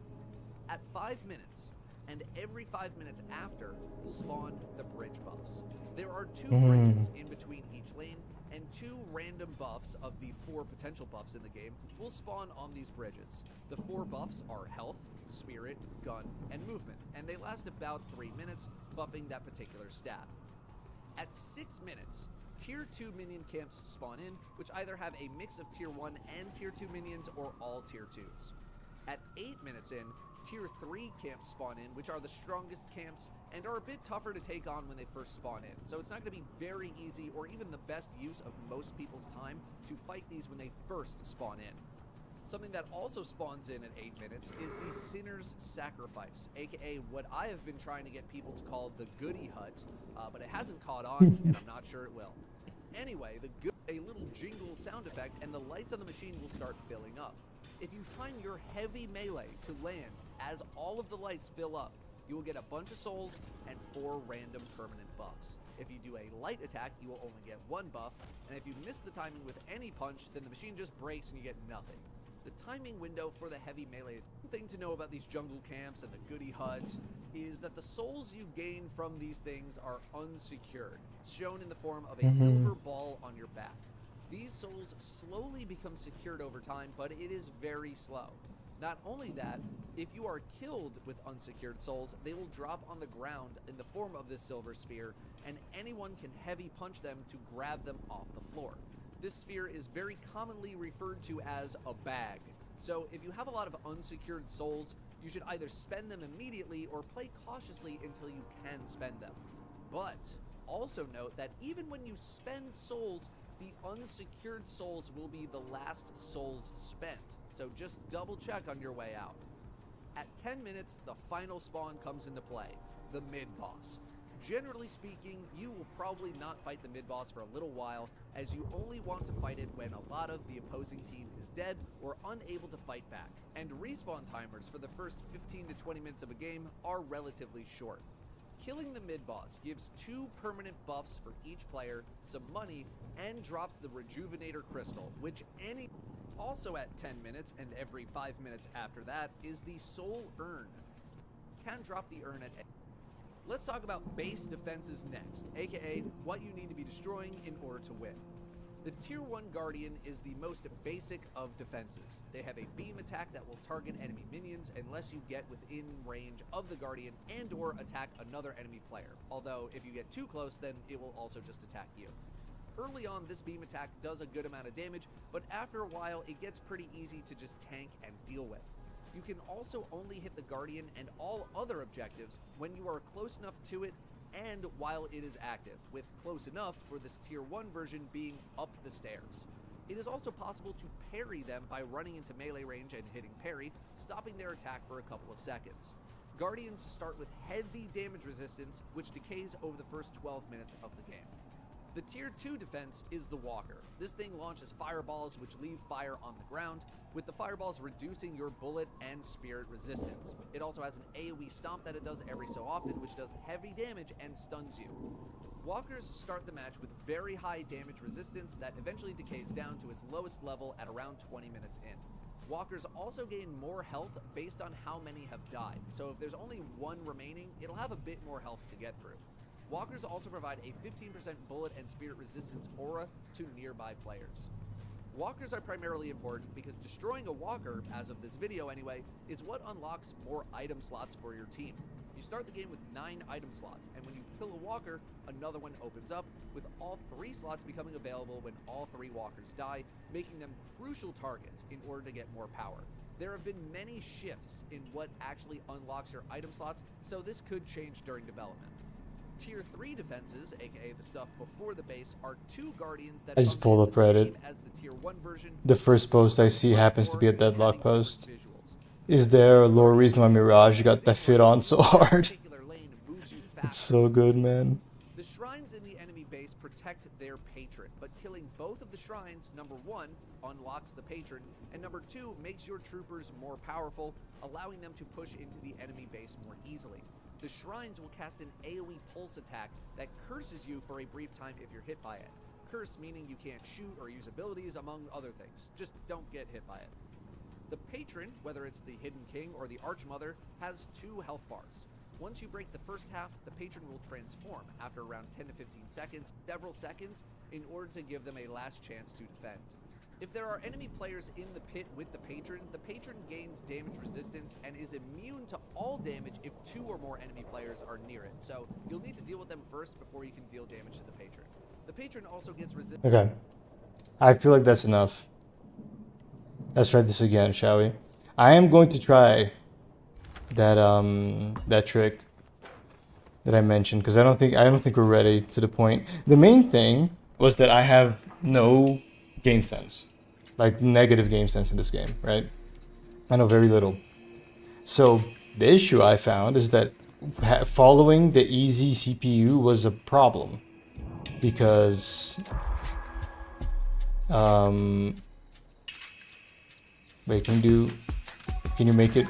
At 5 minutes, and every 5 minutes after, will spawn the bridge buffs. There are 2 bridges in between each lane, and 2 random buffs of the 4 potential buffs in the game will spawn on these bridges. The 4 buffs are health, spirit, gun, and movement, and they last about 3 minutes, buffing that particular stat. At 6 minutes, Tier 2 minion camps spawn in, which either have a mix of Tier 1 and Tier 2 minions or all Tier 2s. At 8 minutes in, Tier 3 camps spawn in, which are the strongest camps and are a bit tougher to take on when they first spawn in, so it's not going to be very easy or even the best use of most people's time to fight these when they first spawn in. Something that also spawns in at 8 minutes is the Sinner's Sacrifice, aka what I have been trying to get people to call the Goody Hut, but it hasn't caught on, and I'm not sure it will. Anyway, a little jingle sound effect and the lights on the machine will start filling up. If you time your heavy melee to land as all of the lights fill up, you will get a bunch of souls and 4 random permanent buffs. If you do a light attack, you will only get 1 buff, and if you miss the timing with any punch, then the machine just breaks and you get nothing. The timing window for the heavy melee thing to know about these jungle camps and the goody huts is that the souls you gain from these things are unsecured, shown in the form of a silver ball on your back. These souls slowly become secured over time, but it is very slow. Not only that, if you are killed with unsecured souls, they will drop on the ground in the form of this silver sphere, and anyone can heavy punch them to grab them off the floor. This sphere is very commonly referred to as a bag. So if you have a lot of unsecured souls, you should either spend them immediately or play cautiously until you can spend them. But also note that even when you spend souls, the unsecured souls will be the last souls spent, so just double check on your way out. At 10 minutes, the final spawn comes into play, the mid-boss. Generally speaking, you will probably not fight the mid-boss for a little while, as you only want to fight it when a lot of the opposing team is dead or unable to fight back, and respawn timers for the first 15 to 20 minutes of a game are relatively short. Killing the mid-boss gives 2 permanent buffs for each player, some money, and drops the Rejuvenator Crystal, which also at 10 minutes and every 5 minutes after that is the Soul Urn. Can drop the urn at Let's talk about base defenses next, aka what you need to be destroying in order to win. The Tier 1 Guardian is the most basic of defenses. They have a beam attack that will target enemy minions unless you get within range of the Guardian and or attack another enemy player, although if you get too close then it will also just attack you. Early on, this beam attack does a good amount of damage, but after a while it gets pretty easy to just tank and deal with. You can also only hit the Guardian and all other objectives when you are close enough to it and while it is active, with close enough for this Tier 1 version being up the stairs. It is also possible to parry them by running into melee range and hitting parry, stopping their attack for a couple of seconds. Guardians start with heavy damage resistance, which decays over the first 12 minutes of the game. The tier 2 defense is the Walker. This thing launches fireballs which leave fire on the ground, with the fireballs reducing your bullet and spirit resistance. It also has an AoE stomp that it does every so often, which does heavy damage and stuns you. Walkers start the match with very high damage resistance that eventually decays down to its lowest level at around 20 minutes in. Walkers also gain more health based on how many have died, so if there's only one remaining, it'll have a bit more health to get through. Walkers also provide a 15% bullet and spirit resistance aura to nearby players. Walkers are primarily important because destroying a walker, as of this video anyway, is what unlocks more item slots for your team. You start the game with 9 item slots, and when you kill a walker, another one opens up, with all 3 slots becoming available when all 3 walkers die, making them crucial targets in order to get more power. There have been many shifts in what actually unlocks your item slots, so this could change during development. Tier 3 defenses, aka the stuff before the base, are 2 guardians that I just pulled up Reddit. as the tier 1 version. The first post I see happens to be a Deadlock post. Is there a lore reason why Mirage got that fit on so hard? It's so good, man. The shrines in the enemy base protect their patron, but killing both of the shrines, number 1, unlocks the patron, and number 2, makes your troopers more powerful, allowing them to push into the enemy base more easily. The shrines will cast an AoE pulse attack that curses you for a brief time if you're hit by it. Curse meaning you can't shoot or use abilities, among other things. Just don't get hit by it. The patron, whether it's the Hidden King or the Archmother, has 2 health bars. Once you break the first half, the patron will transform after around 10 to 15 seconds, several seconds, in order to give them a last chance to defend. If there are enemy players in the pit with the patron gains damage resistance and is immune to all damage if 2 or more enemy players are near it. So you'll need to deal with them first before you can deal damage to the patron. The patron also gets resistance. Okay. I feel like that's enough. Let's try this again, shall we? I am going to try that trick that I mentioned because I don't think we're ready to the point. The main thing was that I have no game sense, like negative game sense in this game, right? I know very little. So the issue I found is that following the easy CPU was a problem because wait, can you make it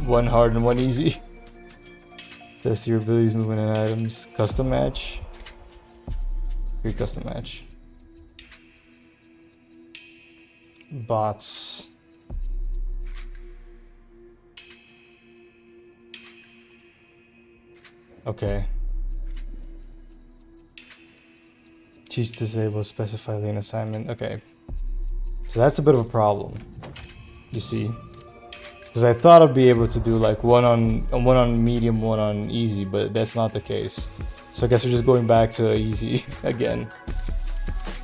one hard and one easy? Test your abilities, movement, and items. Custom match. Free custom match. Bots. Okay. Teach disable, specify lane assignment. Okay. So that's a bit of a problem. You see? Because I thought I'd be able to do like one on medium, one on easy, but that's not the case. So I guess we're just going back to easy again.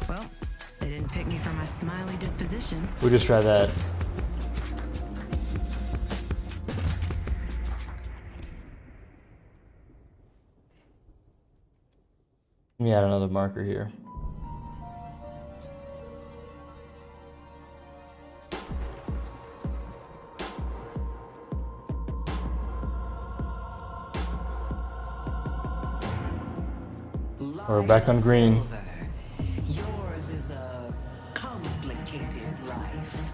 Well, they didn't pick me for my smiley disposition. We'll just try that. Let me add another marker here. We're back on green. Yours is a complicated life.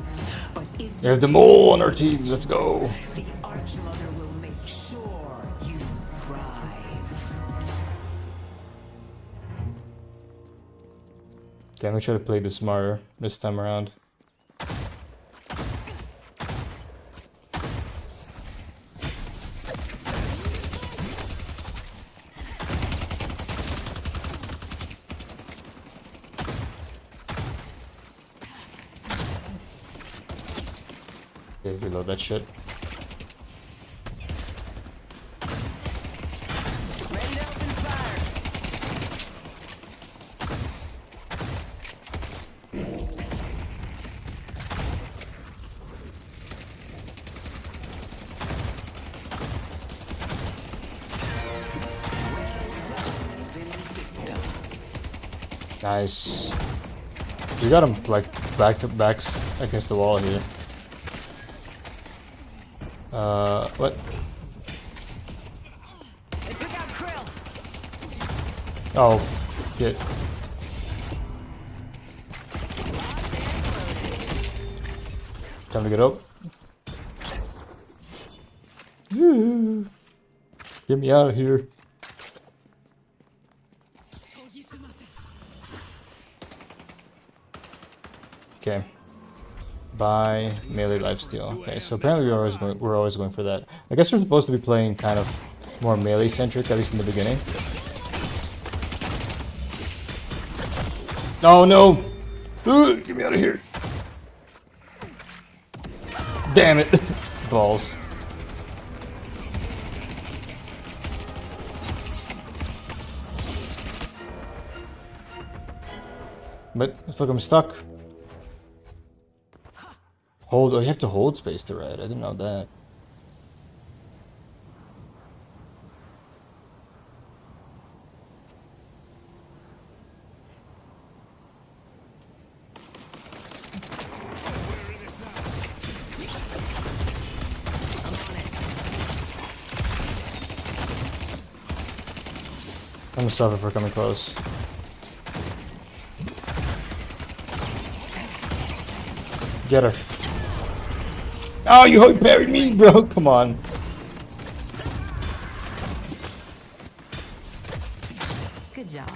But if There's the mole on our team. Let's go. the Archmother will make sure you thrive. Okay, I'm gonna try to play this smarter this time around. Okay, reload that shit. Ready to open fire. Nice. We got him like back to backs against the wall here. What? They took out Krill. Oh, shit. Time to get up. Get me out of here. Okay. Buy melee lifesteal. Okay, so apparently we're always going for that. I guess we're supposed to be playing kind of more melee centric, at least in the beginning. Oh no! Get me out of here! Damn it! Balls. But I feel like I'm stuck. Hold. Oh, you have to hold space to ride. I didn't know that. I'm gonna suffer for coming close. Get her. Oh, you buried me, bro. Come on. Good job.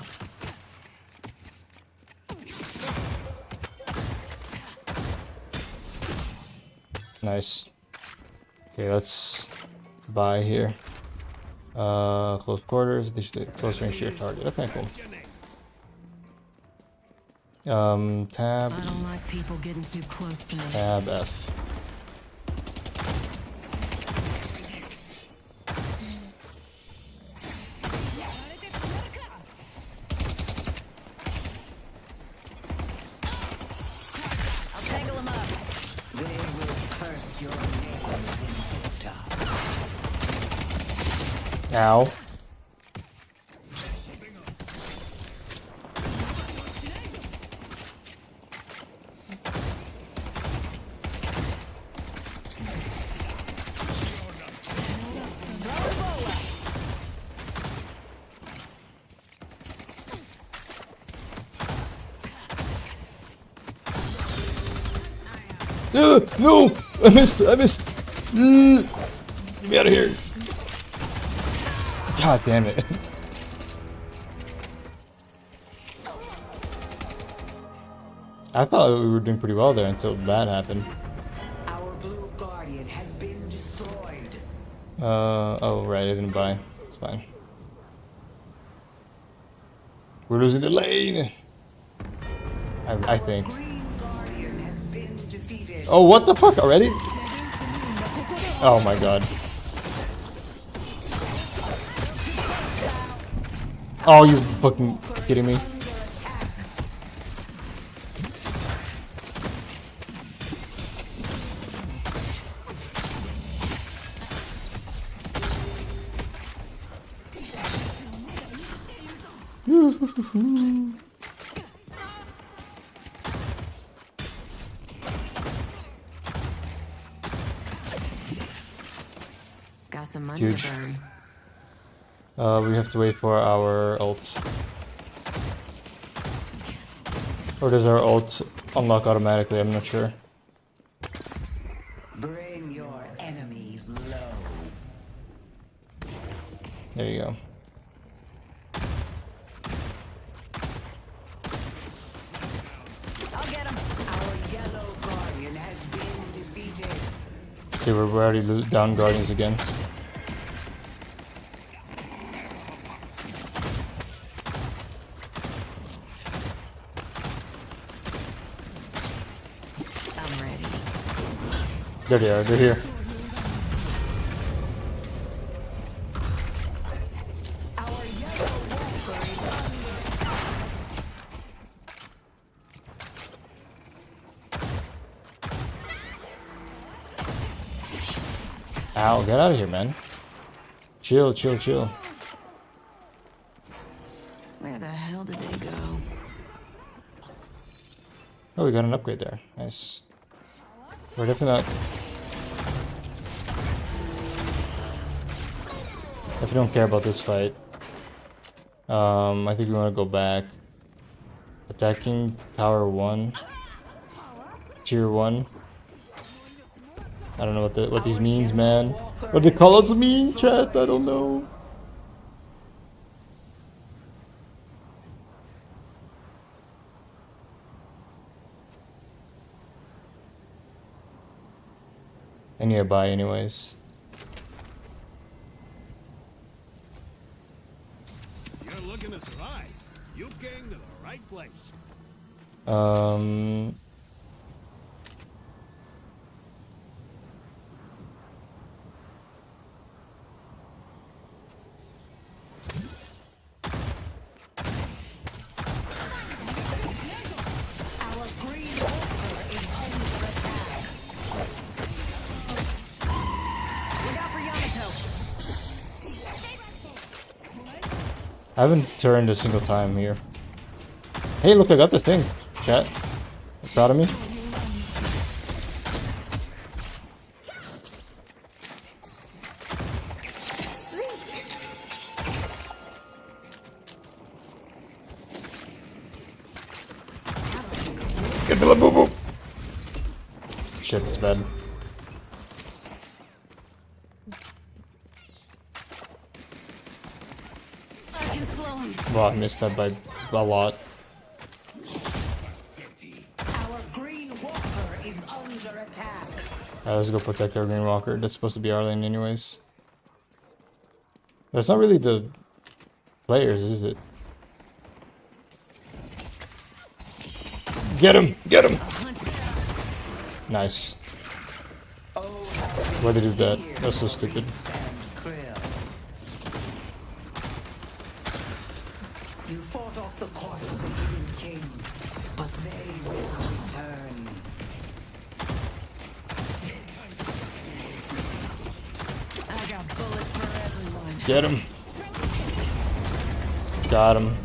Nice. Okay, let's buy here. Close quarters, close range to your target. Okay, cool. Tab. I don't like people getting too close to me. Tab F. I'll tangle him up. They will curse your name, Vendetta. Ow. No! I missed! I missed! Get me out of here! God damn it. I thought we were doing pretty well there until that happened. Our blue guardian has been destroyed. Oh right, I didn't buy. It's fine. We're losing the lane! I think. Green guardian has been defeated. Oh, what the fuck, already? Oh my god. Oh, you fucking kidding me? Got some money Huge. to burn. We have to wait for our ult. Or does our ult unlock automatically? I'm not sure. Bring your enemies low. There you go. I'll get him. Our yellow guardian has been defeated. Okay, we're already down Guardians again. I'm ready. There they are, they're here. Our yellow walker is Ow, get out of here, man. Chill, chill, chill. Where the hell did they go? Oh, we got an upgrade there. Nice. We're definitely not. If we don't care about this fight, I think we want to go back. Attacking Tower 1. Tier 1. I don't know what these means, man. What do the callouts mean, chat? I don't know. I need to buy anyways. You're looking to survive. You came to the right place. Our green altar is under attack. Look out for Yamato. I haven't turned a single time here. Hey, look, I got this thing. Chat. You proud of me? Get the boo boo. Shit, it's bad. I can slow him. Wow, I missed that by a lot. Our green walker is under attack. Alright, let's go protect our green walker. That's supposed to be our lane anyways. That's not really the players, is it? Get him! Get him! Nice. Why did they do that? That's so stupid. You fought off the court of the Hidden King, but they will return. I got bullets for everyone. Get him. Got him.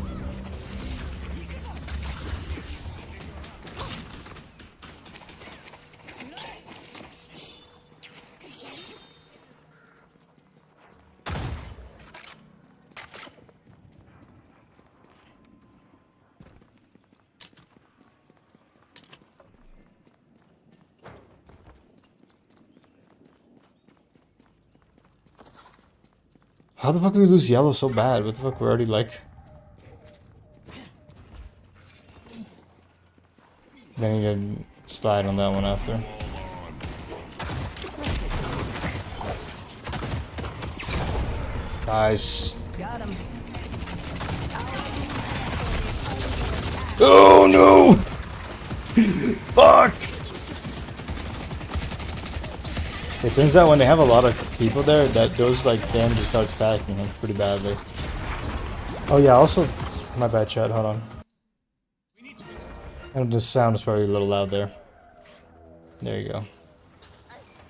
How the fuck did we lose yellow so bad? What the fuck, we're already like... Then you can slide on that one after. Nice. Got him. Oh no! Fuck! It turns out when they have a lot of people there, that those like damages start stacking him pretty badly. Oh yeah, also, my bad chat, hold on. And the sound is probably a little loud there. There you go.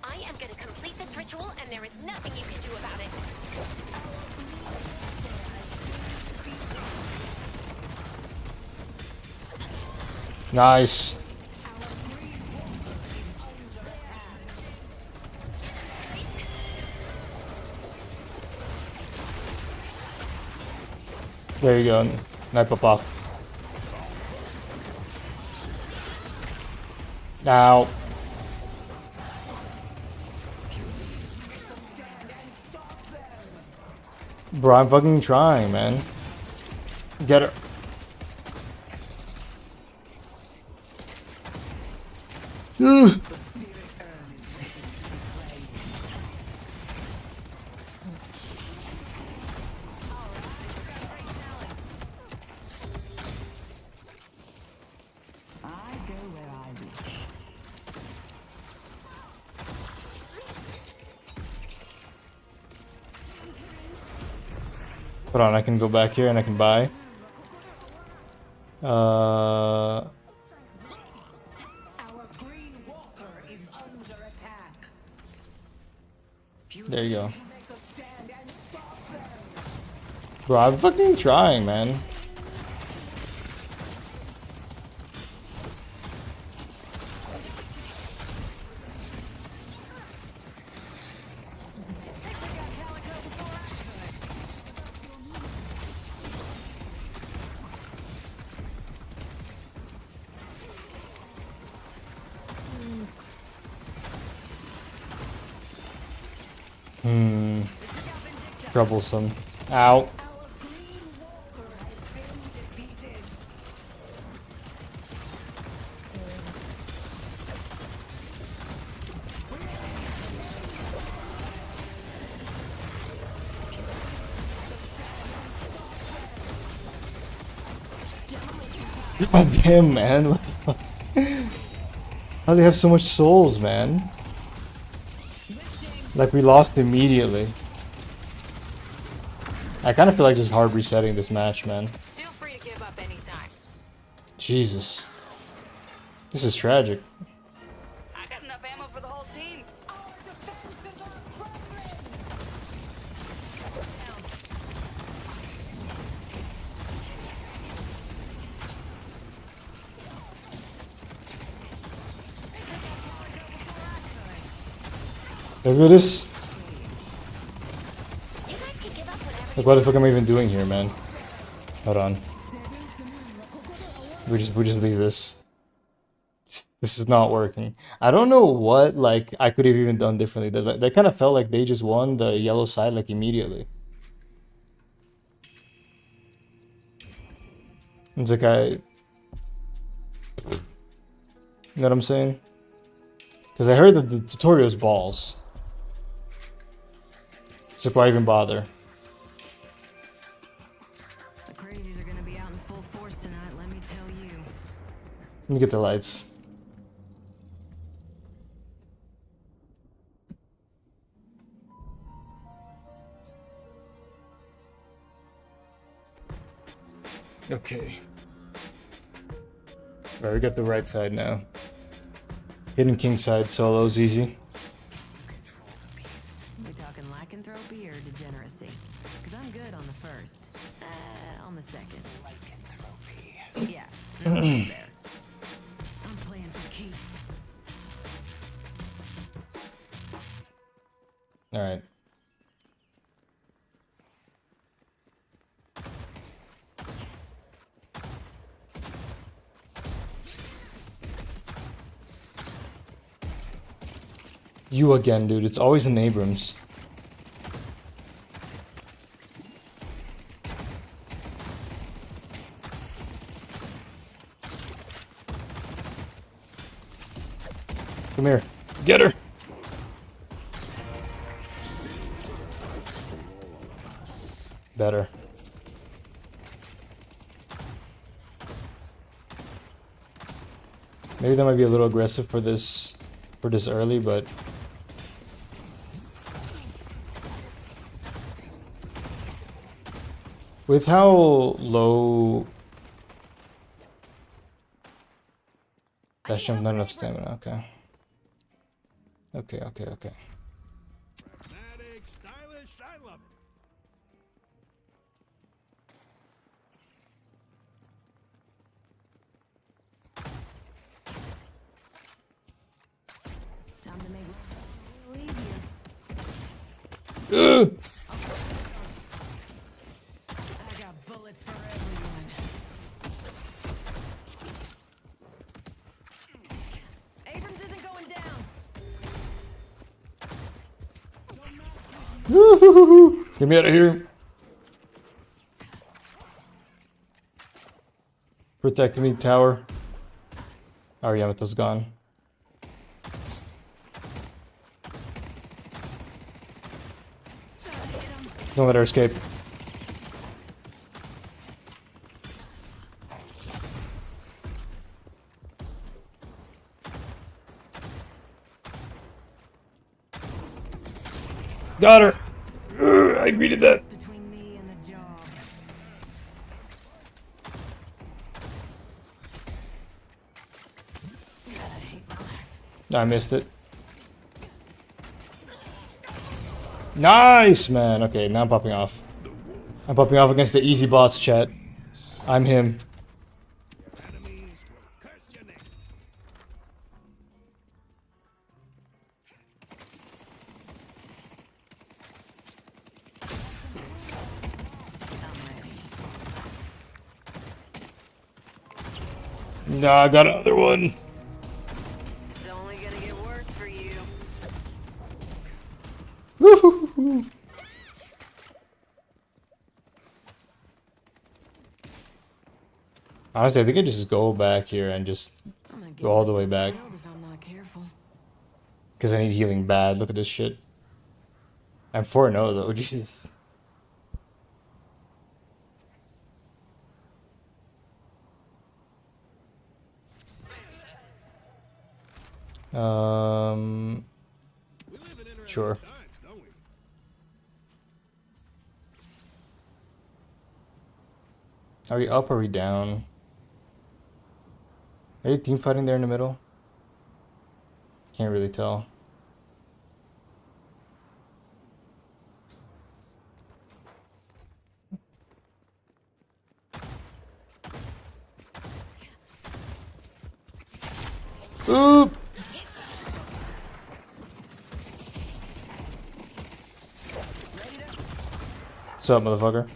I am going to complete this ritual, and there is nothing you can do about it. Nice. There you go. Knife pop off. Ow. Bro, I'm fucking trying, man. Get her. Ugh. I go where I wish. Hold on, I can go back here and I can buy. Our green walker is under attack. There you go. Make a stand and stop them. Bro, I'm fucking trying, man. Troublesome. Ow. God damn, man. What the fuck? How do they have so much souls, man? Like, we lost immediately. I kind of feel like just hard resetting this match, man. Feel free to give up anytime. Jesus. This is tragic. I got enough ammo for the whole team. Let's do this. You guys can give up whenever. Like, what the fuck am I even doing here, man? Hold on. We just leave this. This is not working. I don't know what, like, I could have even done differently. They kind of felt like they just won the yellow side, like, immediately. It's like you know what I'm saying? Because I heard that the tutorial's balls. So why even bother? The crazies are gonna be out in full force tonight, let me tell you. Let me get the lights. Okay. Alright, we got the right side now. Hidden king side, solo's easy. We talking lycanthropy or degeneracy? Because I'm good on the first. On the second. Lycanthropy. Yeah, no one's there. I'm playing for keeps. Alright. You again, dude. It's always in Abrams. Come here. Get her. Better. Maybe that might be a little aggressive for this early, but with how low dash jump, not enough stamina. Okay. Okay. Pragmatic, stylish, I love it. Time to make it a little easier. Ugh. I got bullets for everyone. Abrams isn't going down. Woo-hoo-hoo-hoo. Get me out of here. Protect me, tower. Oh, Yamato's gone. Don't let her escape. Got her. Ugh, I greeted that. Between me and the job. God, I hate my life. I missed it. Nice, man. Okay, now I'm popping off. I'm popping off against the easy bots, chat. I'm him. Enemies will curse your name. Nah, I got another one. It's only gonna get worse for you. Woo-hoo-hoo. Honestly, I think I just go back here and just I'm gonna get go all the way myself back. killed if I'm not careful. Because I need healing bad. Look at this shit. I'm 4-0 though, Jesus. We live in interesting Sure. times, don't we? Are we up or are we down? Are you team fighting there in the middle? Can't really tell. Oop! What's up, motherfucker?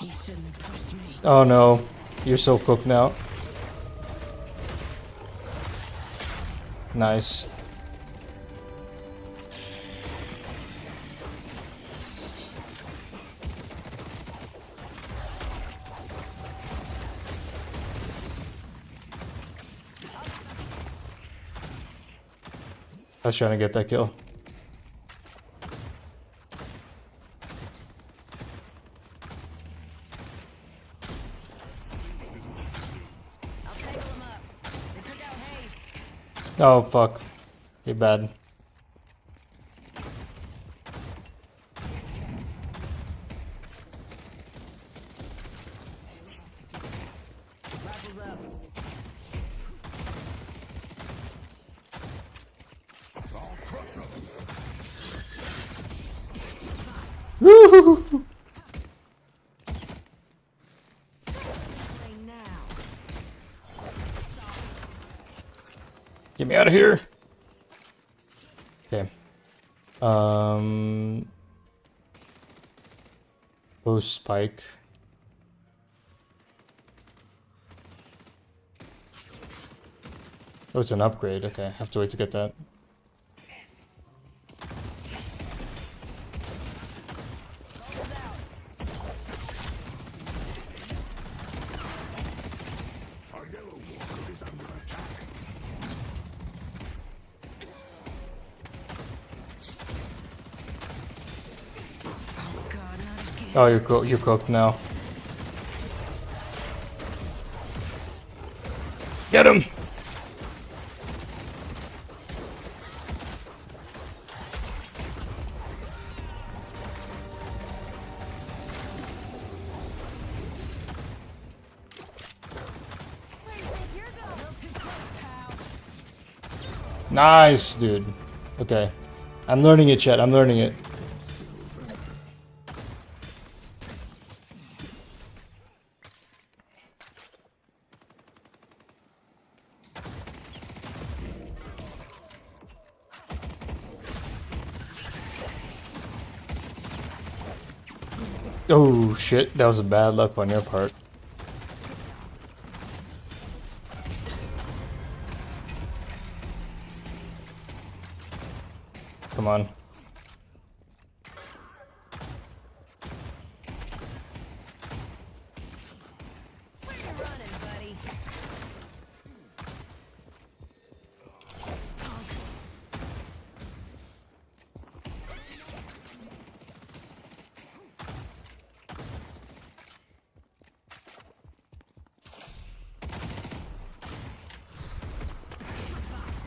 You shouldn't have pushed me. Oh no, you're so cooked now. Nice. I was trying to get that kill. I'll tangle him up. They took out Hayes. Oh fuck. You're bad. Rifles up. Woo! Play now. Get me out of here. Okay. Bow spike. Oh, it's an upgrade. Okay, have to wait to get that. Our yellow walker is under attack. Oh god, not again. Oh, you're cooked now. Get him! Nice, dude. Okay. I'm learning it, chat. I'm learning it. Oh shit, that was a bad luck on your part. Come on. Where you running, buddy?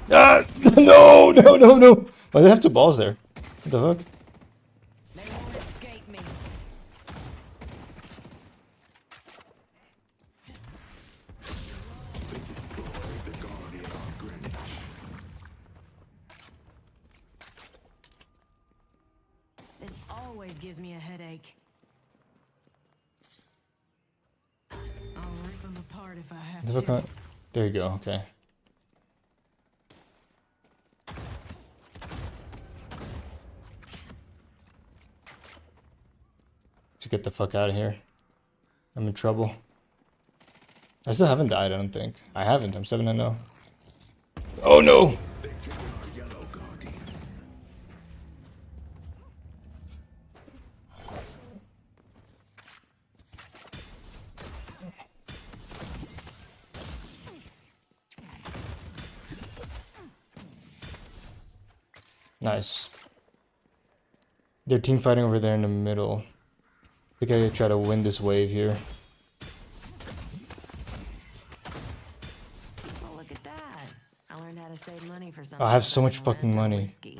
Ah! No, no, no, no! Why do they have two balls there? What the fuck? They won't escape me. This always gives me a headache. I'll rip them apart if I have The fuck to. There you go, okay. to get the fuck out of here. I'm in trouble. I still haven't died, I don't think. I haven't. I'm 7-0. Oh no! Nice. They're team fighting over there in the middle. I think I gotta try to win this wave here. Oh, look at that. I learned how to save money for something. I have so other much than fucking rent or money. whiskey.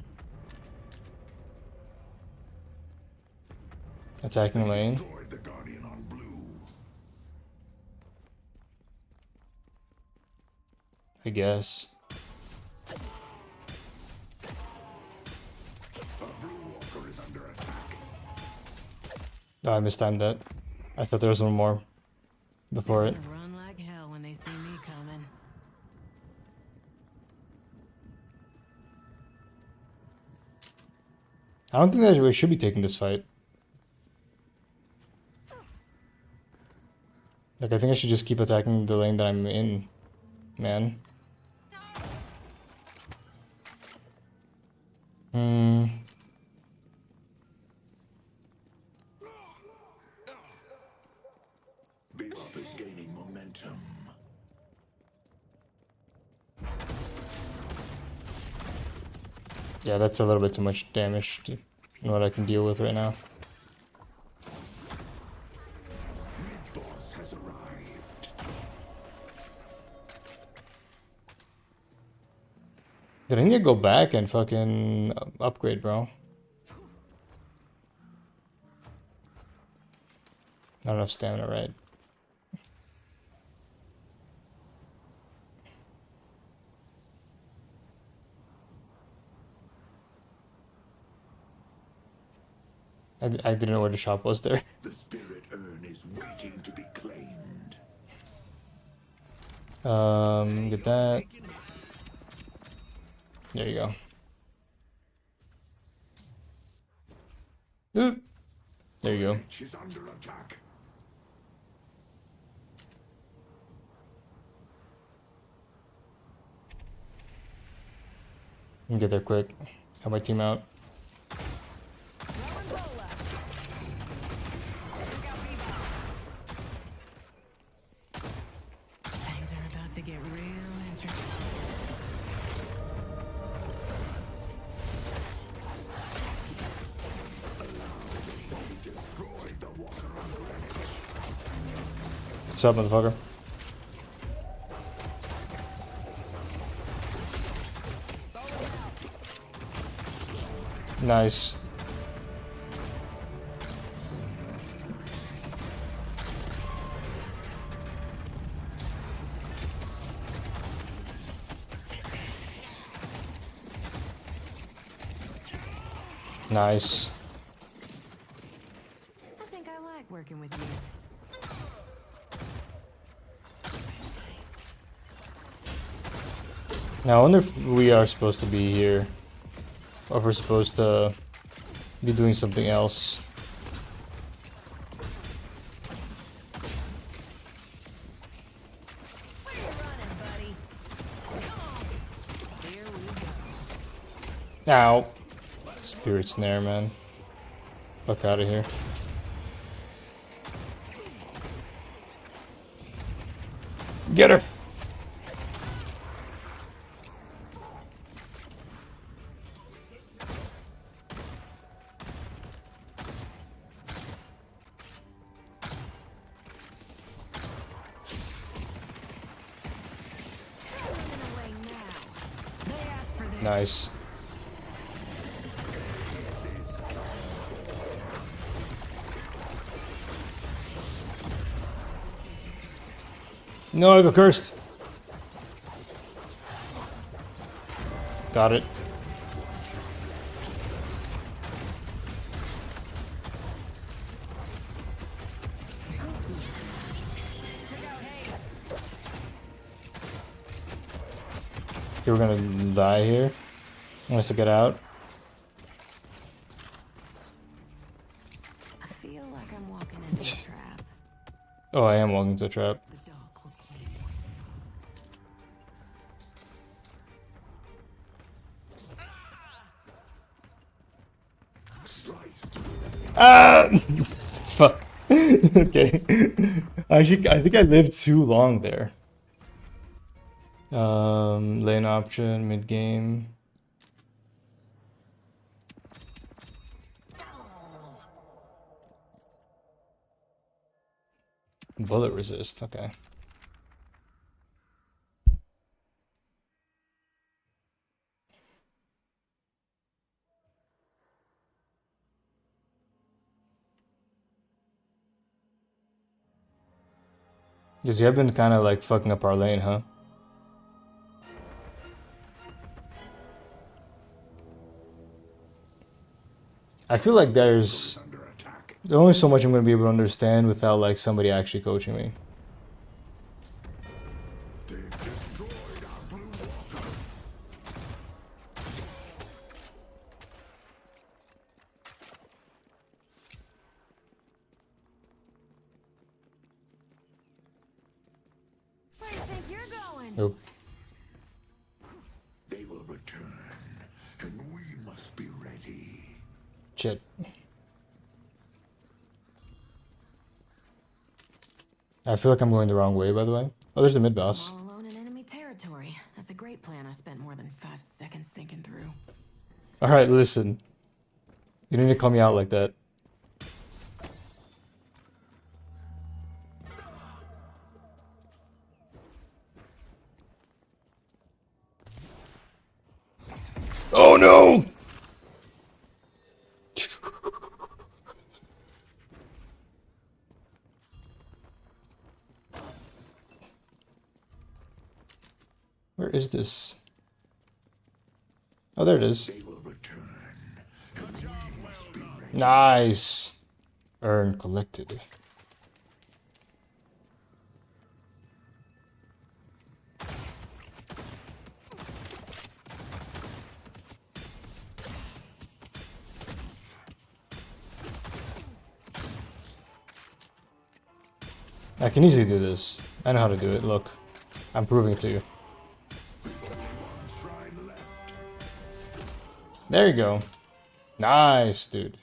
Attacking lane. Destroyed the Guardian on blue. I guess. A blue walker is under attack. Oh, I mistimed that. I thought there was one more before it. Gonna run like hell when they see me coming. I don't think that we should be taking this fight. Like, I think I should just keep attacking the lane that I'm in, man. Bebop is gaining momentum. Yeah, that's a little bit too much damage to what I can deal with right now. Boss has arrived. Did I need to go back and fucking upgrade, bro? Not enough stamina, right? I didn't know where the shop was there. The spirit urn is waiting to be claimed. Get that. There you go. Oop. There you go. Which is under attack. And get there quick. Help my team out. Things are about to get real interesting. Destroyed the walker on granite. What's up, motherfucker? Nice. Nice. I think I like working with you. Now I wonder if we are supposed to be here. Or if we're supposed to be doing something else. Where you running, buddy? Come on. Here we go. Ow. Spirit snare, man. Fuck out of here. Get her! Running away now. They asked for this. Nice. No, I got cursed. Got it. Okay, we're gonna die here. Unless to get out. I feel like I'm walking Oh, I am walking to a trap. The dog will claim. Ah! Fuck. Okay. Actually, I think I lived too long there. Lane option, mid game. Bullet resist, okay. Because you have been kind of like fucking up our lane, huh? I feel like there's only so much I'm going to be able to understand without like somebody actually coaching me. Where do you think you're going? Nope. They will return, and we must be ready. Shit. I feel like I'm going the wrong way, by the way. Oh, there's the mid boss. All alone in enemy territory. That's a great plan I spent more than 5 seconds thinking through. Alright, listen. You need to call me out like that. Oh no! Where is this? Oh, there it is. They will return, and we must be ready. Nice. Earn collected. I can easily do this. I know how to do it. Look, I'm proving it to you. Shrine left. There you go. Nice, dude.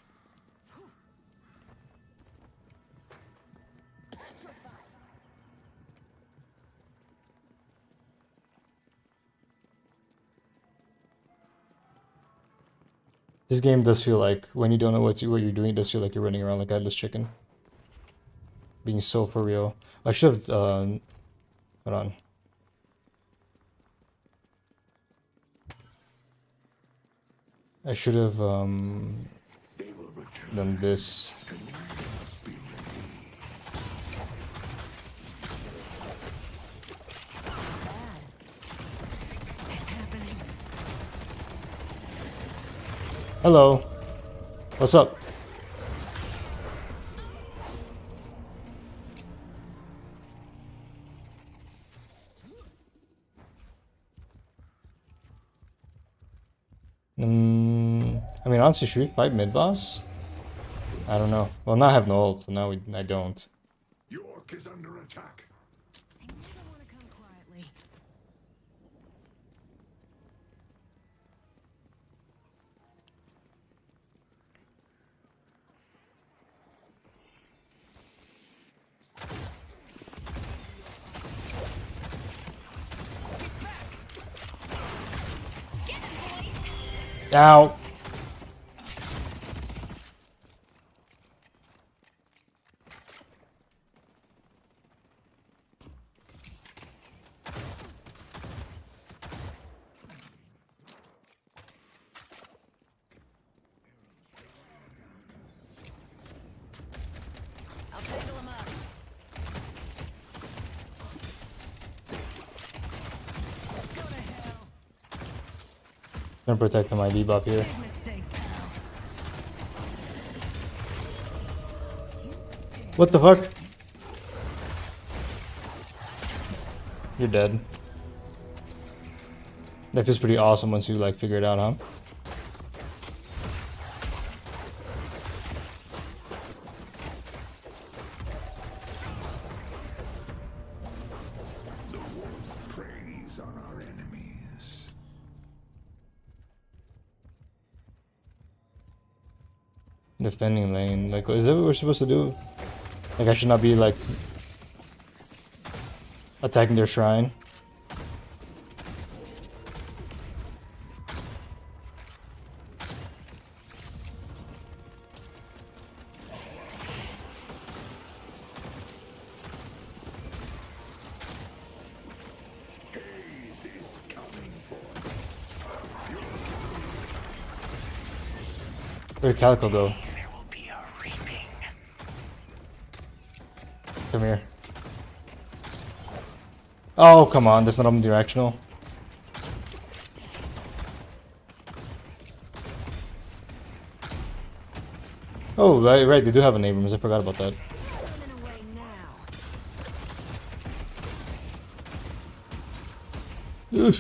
This game does feel like, when you don't know what you're doing, it does feel like you're running around like a headless chicken. Being so for real. I should have, hold on. I should have, done this. It's happening. Hello. What's up? I mean, honestly, should we fight mid-boss? I don't know. Well, now I have no ult, so now I don't. York is under attack. I never want to come quietly. Ow! I'll tangle him up. Go to hell. Gonna protect my debuff here. Big mistake, pal. What the fuck? You're dead. That feels pretty awesome once you like figure it out, huh? eyes on our enemies. Defending lane. Like, is that what we're supposed to do? Like, I should not be, like, attacking their shrine. Haze is coming for Where'd Calico go? There will be a reaping. Come here. Oh, come on. That's not omnidirectional. Oh, right. They do have an Abrams. I forgot about that. Running away now. Ugh.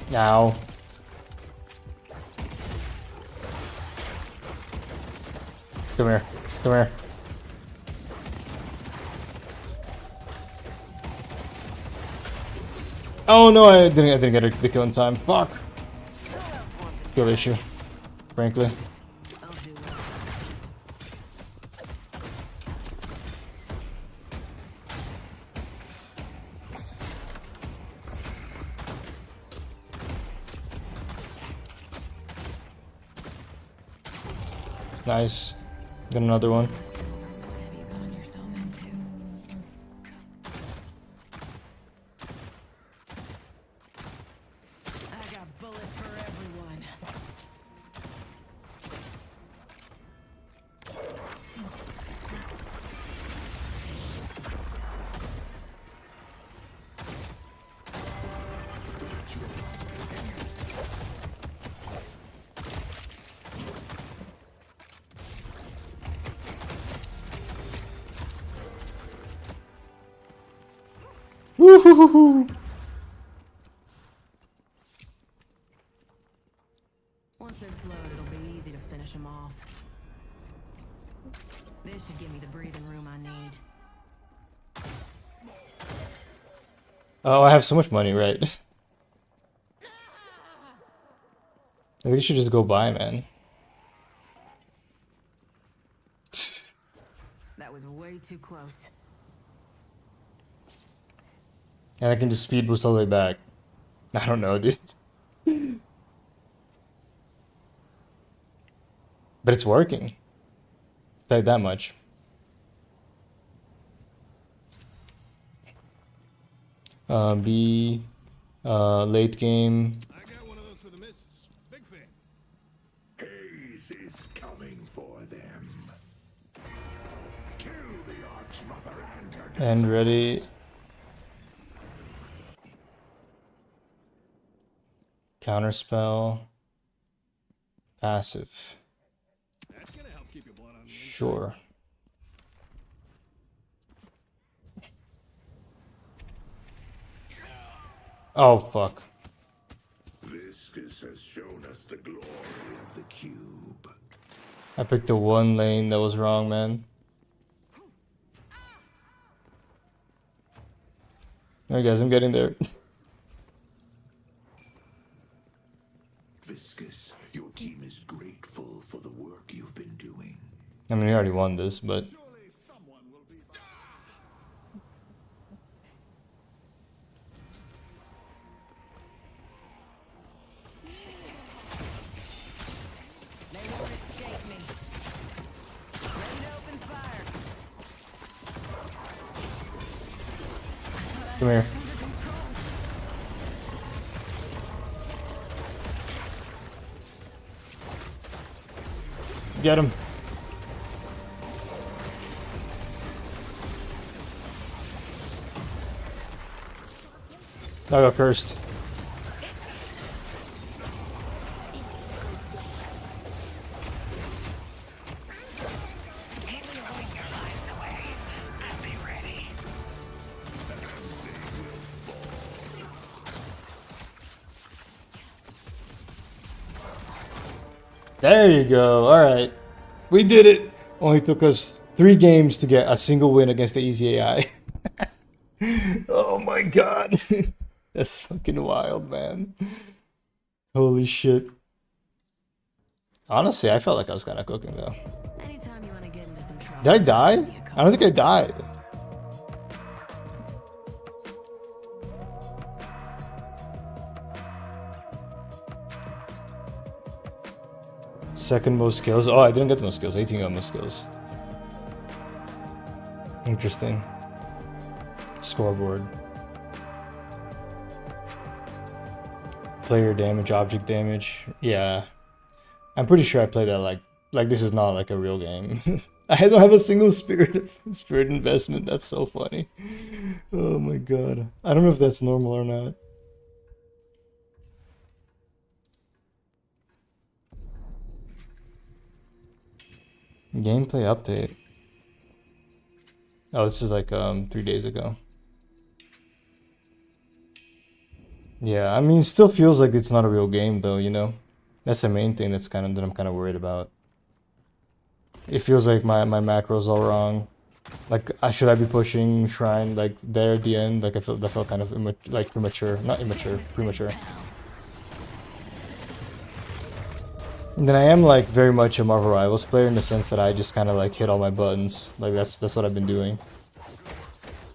Now. Come here. Come here. Oh no, I didn't get the kill in time. Fuck. Skill issue. Frankly. I'll do it. Nice. Got another one. Silver, what have you gotten yourself into? I got bullets for everyone. Woohoo! Once they're slowed, it'll be easy to finish them off. This should give me the breathing room I need. Oh, I have so much money, right? I think you should just go buy, man. That was way too close. And I can just speed boost all the way back. I don't know, dude. But it's working. Tell you that much. B, late game. I got one of those for the missus. Big fan. Haze is coming for them. Kill the Archmother and her And ready. Counterspell. Passive. That's gonna help keep your blood on the inside. Sure. Oh, fuck. Viscous has shown us the glory of the cube. I picked the one lane that was wrong, man. Alright, guys, I'm getting there. Viscous, your team is grateful for the work you've been doing. I mean, we already won this, but Surely someone will be. They won't escape me. Ready to open fire. come here. Get him. I got cursed. There you go. All right. We did it. Only took us 3 games to get a single win against the easy AI. Oh my god. That's fucking wild, man. Holy shit. Honestly, I felt like I was kind of cooking though. Anytime you want to get into some trouble. Did I die? I don't think I died. Second most skills. Oh, I didn't get the most skills. 18 got most skills. Interesting. Scoreboard. Player damage, object damage. Yeah. I'm pretty sure I played that like this is not like a real game. I don't have a single spirit investment. That's so funny. Oh my god. I don't know if that's normal or not. Gameplay update. Oh, this is like 3 days ago. Yeah, I mean, it still feels like it's not a real game though, you know? That's the main thing that I'm kind of worried about. It feels like my macro's all wrong. Like, should I be pushing Shrine like there at the end? Like, that felt kind of premature. Not immature, premature. And then I am like very much a Marvel Rivals player in the sense that I just kind of like hit all my buttons. Like that's what I've been doing.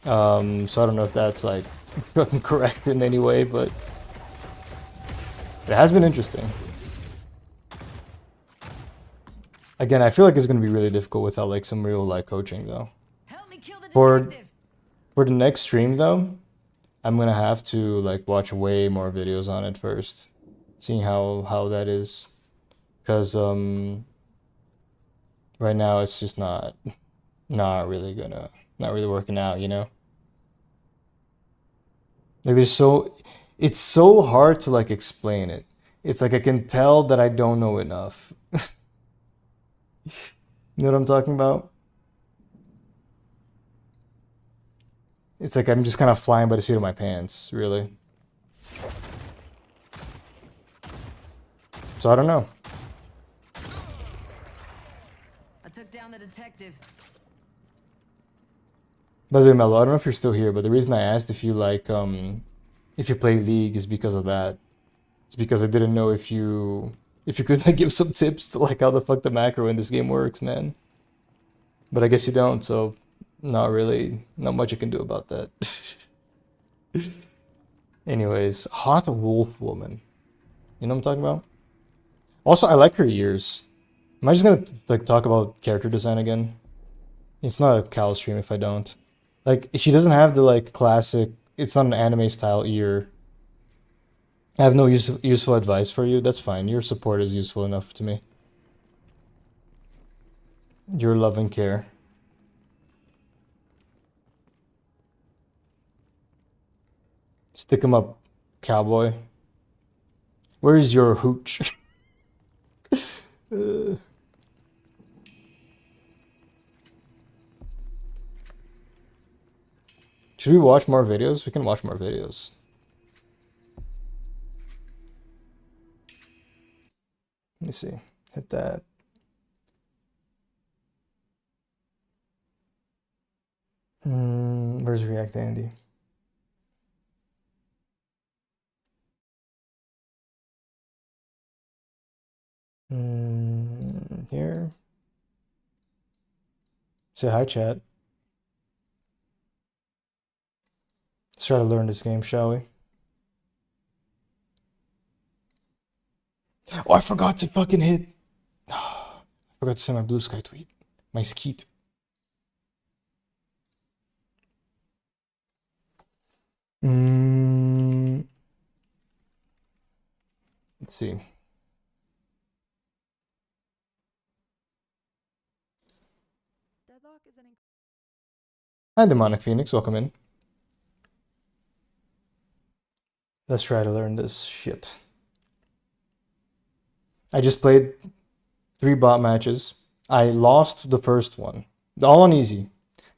So I don't know if that's like correct in any way, but it has been interesting. Again, I feel like it's gonna be really difficult without like some real like coaching though. Help me kill the For detective. the next stream though, I'm gonna have to like watch way more videos on it first, seeing how that is. Because right now it's just not really working out, you know? Like it's so hard to like explain it. It's like I can tell that I don't know enough. You know what I'm talking about? It's like I'm just kind of flying by the seat of my pants, really. So I don't know. I took down the detective. By the way, Mello, I don't know if you're still here, but the reason I asked if you like if you play League is because of that. It's because I didn't know if you could like give some tips to like how the fuck the macro in this game works, man. But I guess you don't, so not much I can do about that. Anyways, hot wolf woman. You know what I'm talking about? Also, I like her ears. Am I just gonna like talk about character design again? It's not a Cal stream if I don't. Like, she doesn't have the like classic. It's not an anime style ear. I have no useful advice for you. That's fine. Your support is useful enough to me. Your love and care. Stick 'em up, cowboy. Where's your hooch? Should we watch more videos? We can watch more videos. Let me see. Hit that. Where's React Andy? Here. Say hi, chat. Let's try to learn this game, shall we? Oh, I forgot to fucking hit. I forgot to send my blue sky tweet. My skeet. Let's see. Deadlock is an Hi, Demonic Phoenix. Welcome in. Let's try to learn this shit. I just played 3 bot matches. I lost the first one. All on easy.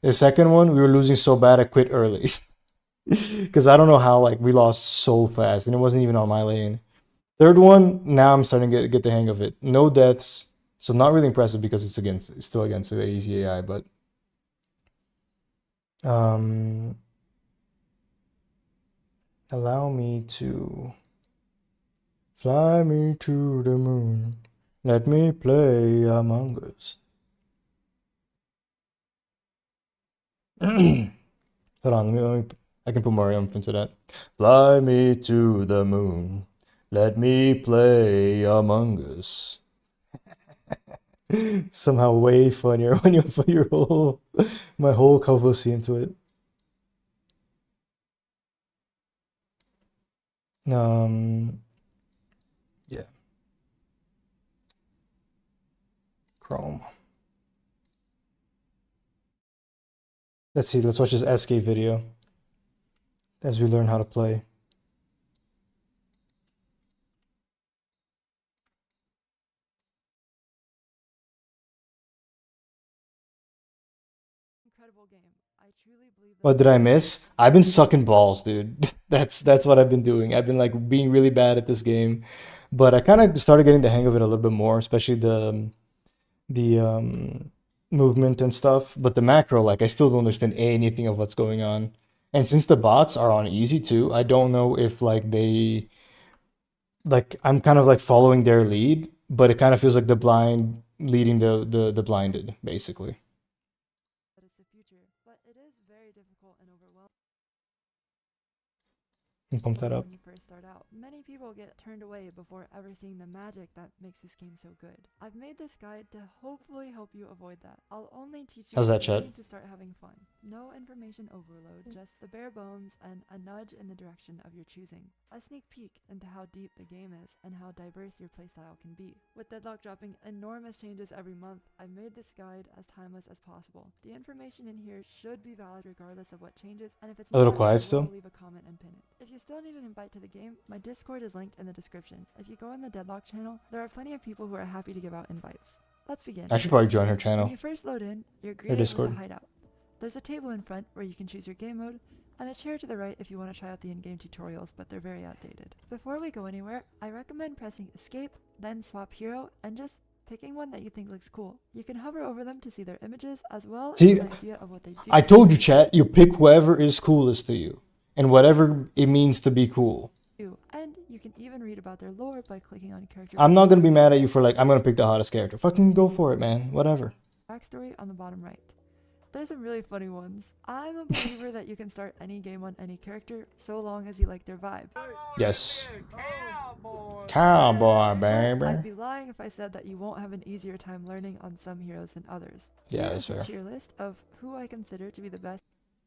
The second one, we were losing so bad I quit early. Because I don't know how like we lost so fast and it wasn't even on my lane. Third one, now I'm starting to get the hang of it. No deaths, So not really impressive because it's still against the easy AI, but allow me to fly me to the moon. Let me play Among Us. Hold on, let me I can put Mario into that. Fly me to the moon. Let me play Among Us. Somehow way funnier when you put your whole my whole Kal'Varus into it. Yeah. Chrome. Let's see, let's watch this SK video as we learn how to play. Incredible game. I truly believe that. What did I miss? I've been sucking balls, dude. That's what I've been doing. I've been like being really bad at this game, but I kind of started getting the hang of it a little bit more, especially the movement and stuff. But the macro, like I still don't understand anything of what's going on. And since the bots are on easy too, I don't know if like they like I'm kind of like following their lead, but it kind of feels like the blind leading the blinded, basically. That is the future, but it is very difficult and overwhelming. Pump that up. When you first start out, many people get turned away before ever seeing the magic that makes this game so good. I've made this guide to hopefully help you avoid that. I'll only teach you How's that, what chat? you need to start having fun. No information overload, just the bare bones and a nudge in the direction of your choosing. A sneak peek into how deep the game is and how diverse your playstyle can be. With Deadlock dropping enormous changes every month, I've made this guide as timeless as possible. The information in here should be valid regardless of what changes, and if it's A little not, quiet I will still? leave a comment and pin it. If you still need an invite to the game, my Discord is linked in the description. If you go in the Deadlock channel, there are plenty of people who are happy to give out invites. Let's begin. I should probably join her When channel. you first load in, you're greeted with a Discord. hideout. There's a table in front where you can choose your game mode, and a chair to the right if you want to try out the in-game tutorials, but they're very outdated. Before we go anywhere, I recommend pressing escape, then swap hero, and just picking one that you think looks cool. You can hover over them to see their images as well See, as an idea of what they do. I told you, chat, you pick whoever is coolest to you and whatever it means to be cool. And you can even read about their lore by clicking on character I'm not gonna be mad at you for like I'm gonna pick the hottest character. Fucking go for it, man. Whatever. backstory on the bottom right. There's some really funny ones. I'm a believer that you can start any game on any character so long as you like their vibe. Yes. Cowboy, I'd baby. be lying if I said that you won't have an easier time learning on some heroes than others. Yeah, Here that's is a fair. tier list of who I consider to be the best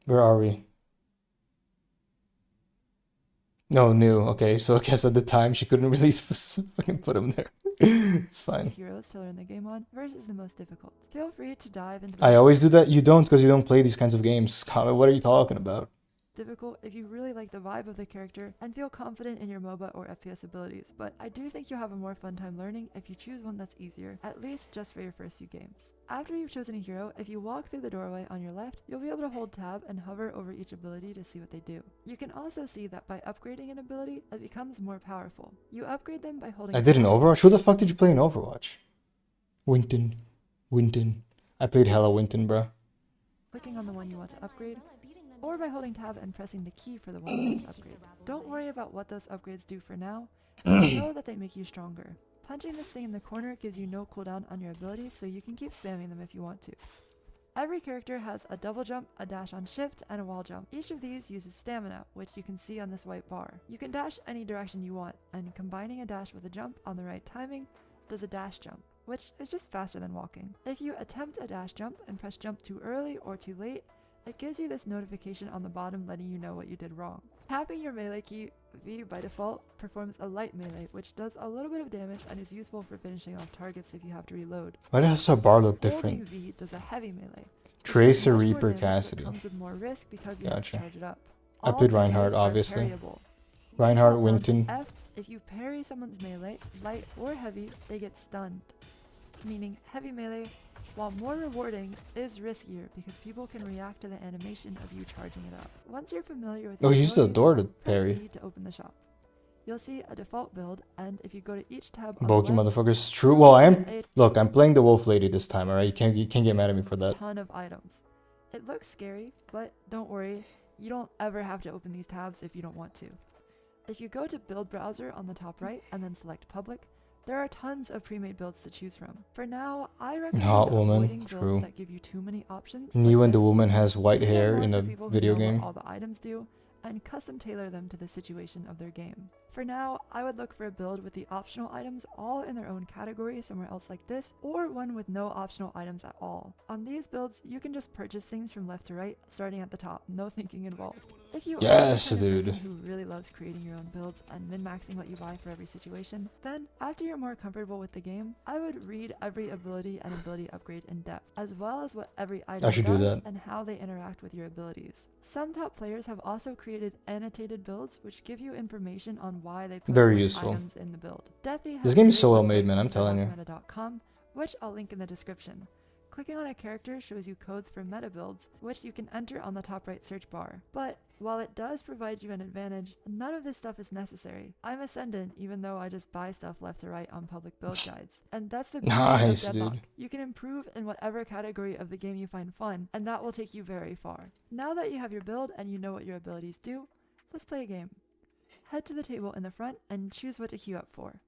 Where are we? No, new. Okay, so I guess at the time she couldn't release. Fucking put him there. It's fine. heroes to learn the game on versus the most difficult. Feel free to dive into I the always do that. You don't because you don't play these kinds of games. What are you talking about? difficult if you really like the vibe of the character and feel confident in your MOBA or FPS abilities, but I do think you'll have a more fun time learning if you choose one that's easier, at least just for your first few games. After you've chosen a hero, if you walk through the doorway on your left, you'll be able to hold tab and hover over each ability to see what they do. You can also see that by upgrading an ability, it becomes more powerful. You upgrade them by holding I did in tab. Overwatch? Who the fuck did you play in Overwatch? Winton. I played hella Winton, bro. Clicking on the one you want to upgrade, or by holding tab and pressing the key for the one you want to upgrade. Don't worry about what those upgrades do for now, just know that they make you stronger. Punching this thing in the corner gives you no cooldown on your abilities, so you can keep spamming them if you want to. Every character has a double jump, a dash on shift, and a wall jump. Each of these uses stamina, which you can see on this white bar. You can dash any direction you want, and combining a dash with a jump on the right timing does a dash jump, which is just faster than walking. If you attempt a dash jump and press jump too early or too late, it gives you this notification on the bottom letting you know what you did wrong. Tapping your melee key, V by default, performs a light melee, which does a little bit of damage and is useful for finishing off targets if you have to reload. Why does our bar look Holding different? V does a heavy melee. Tracer, Much more Reaper, damage, but Cassidy. comes with more risk because you have to Gotcha. charge it up. I All played melees Reinhardt, are obviously. parryable. Reinhardt, Hold down to Winton. F, if you parry someone's melee, light or heavy, they get stunned. Meaning heavy melee, while more rewarding, is riskier because people can react to the animation of you charging it up. Once you're familiar with Oh, the he used the ability, door to press parry. B to open the shop. you'll see a default build, and if you go to each tab on Bulky the left, motherfuckers. True. Well, I am. a Look, I'm playing the Wolf Lady this time. All right, you can't get mad at me for that. ton of items. It looks scary, but don't worry, you don't ever have to open these tabs if you don't want to. If you go to Build Browser on the top right and then select Public, there are tons of pre-made builds to choose from. For now, I recommend Hot woman, avoiding true. builds that give you too many options. You like and the this. woman has white These are hair more in for a people who video know what game. all the items do, and custom tailor them to the situation of their game. For now, I would look for a build with the optional items all in their own category somewhere else like this, or one with no optional items at all. On these builds, you can just purchase things from left to right, starting at the top, no thinking involved. If you Yes, are the kind of dude. person who really loves creating your own builds and min-maxing what you buy for every situation, then after you're more comfortable with the game, I would read every ability and ability upgrade in depth, as well as what every item should do does that. and how they interact with your abilities. Some top players have also created annotated builds which give you information on why they put Very which useful. items in the build. Deathy has This game is a so well website made, man, I'm named telling you. deadlockmeta.com, which I'll link in the description. Clicking on a character shows you codes for meta builds, which you can enter on the top right search bar. But while it does provide you an advantage, none of this stuff is necessary. I'm Ascendant even though I just buy stuff left to right on public build guides. And that's the beauty Nice, of Deadlock. dude. You can improve in whatever category of the game you find fun, and that will take you very far. Now that you have your build and you know what your abilities do, let's play a game. Head to the table in the front and choose what to queue up for.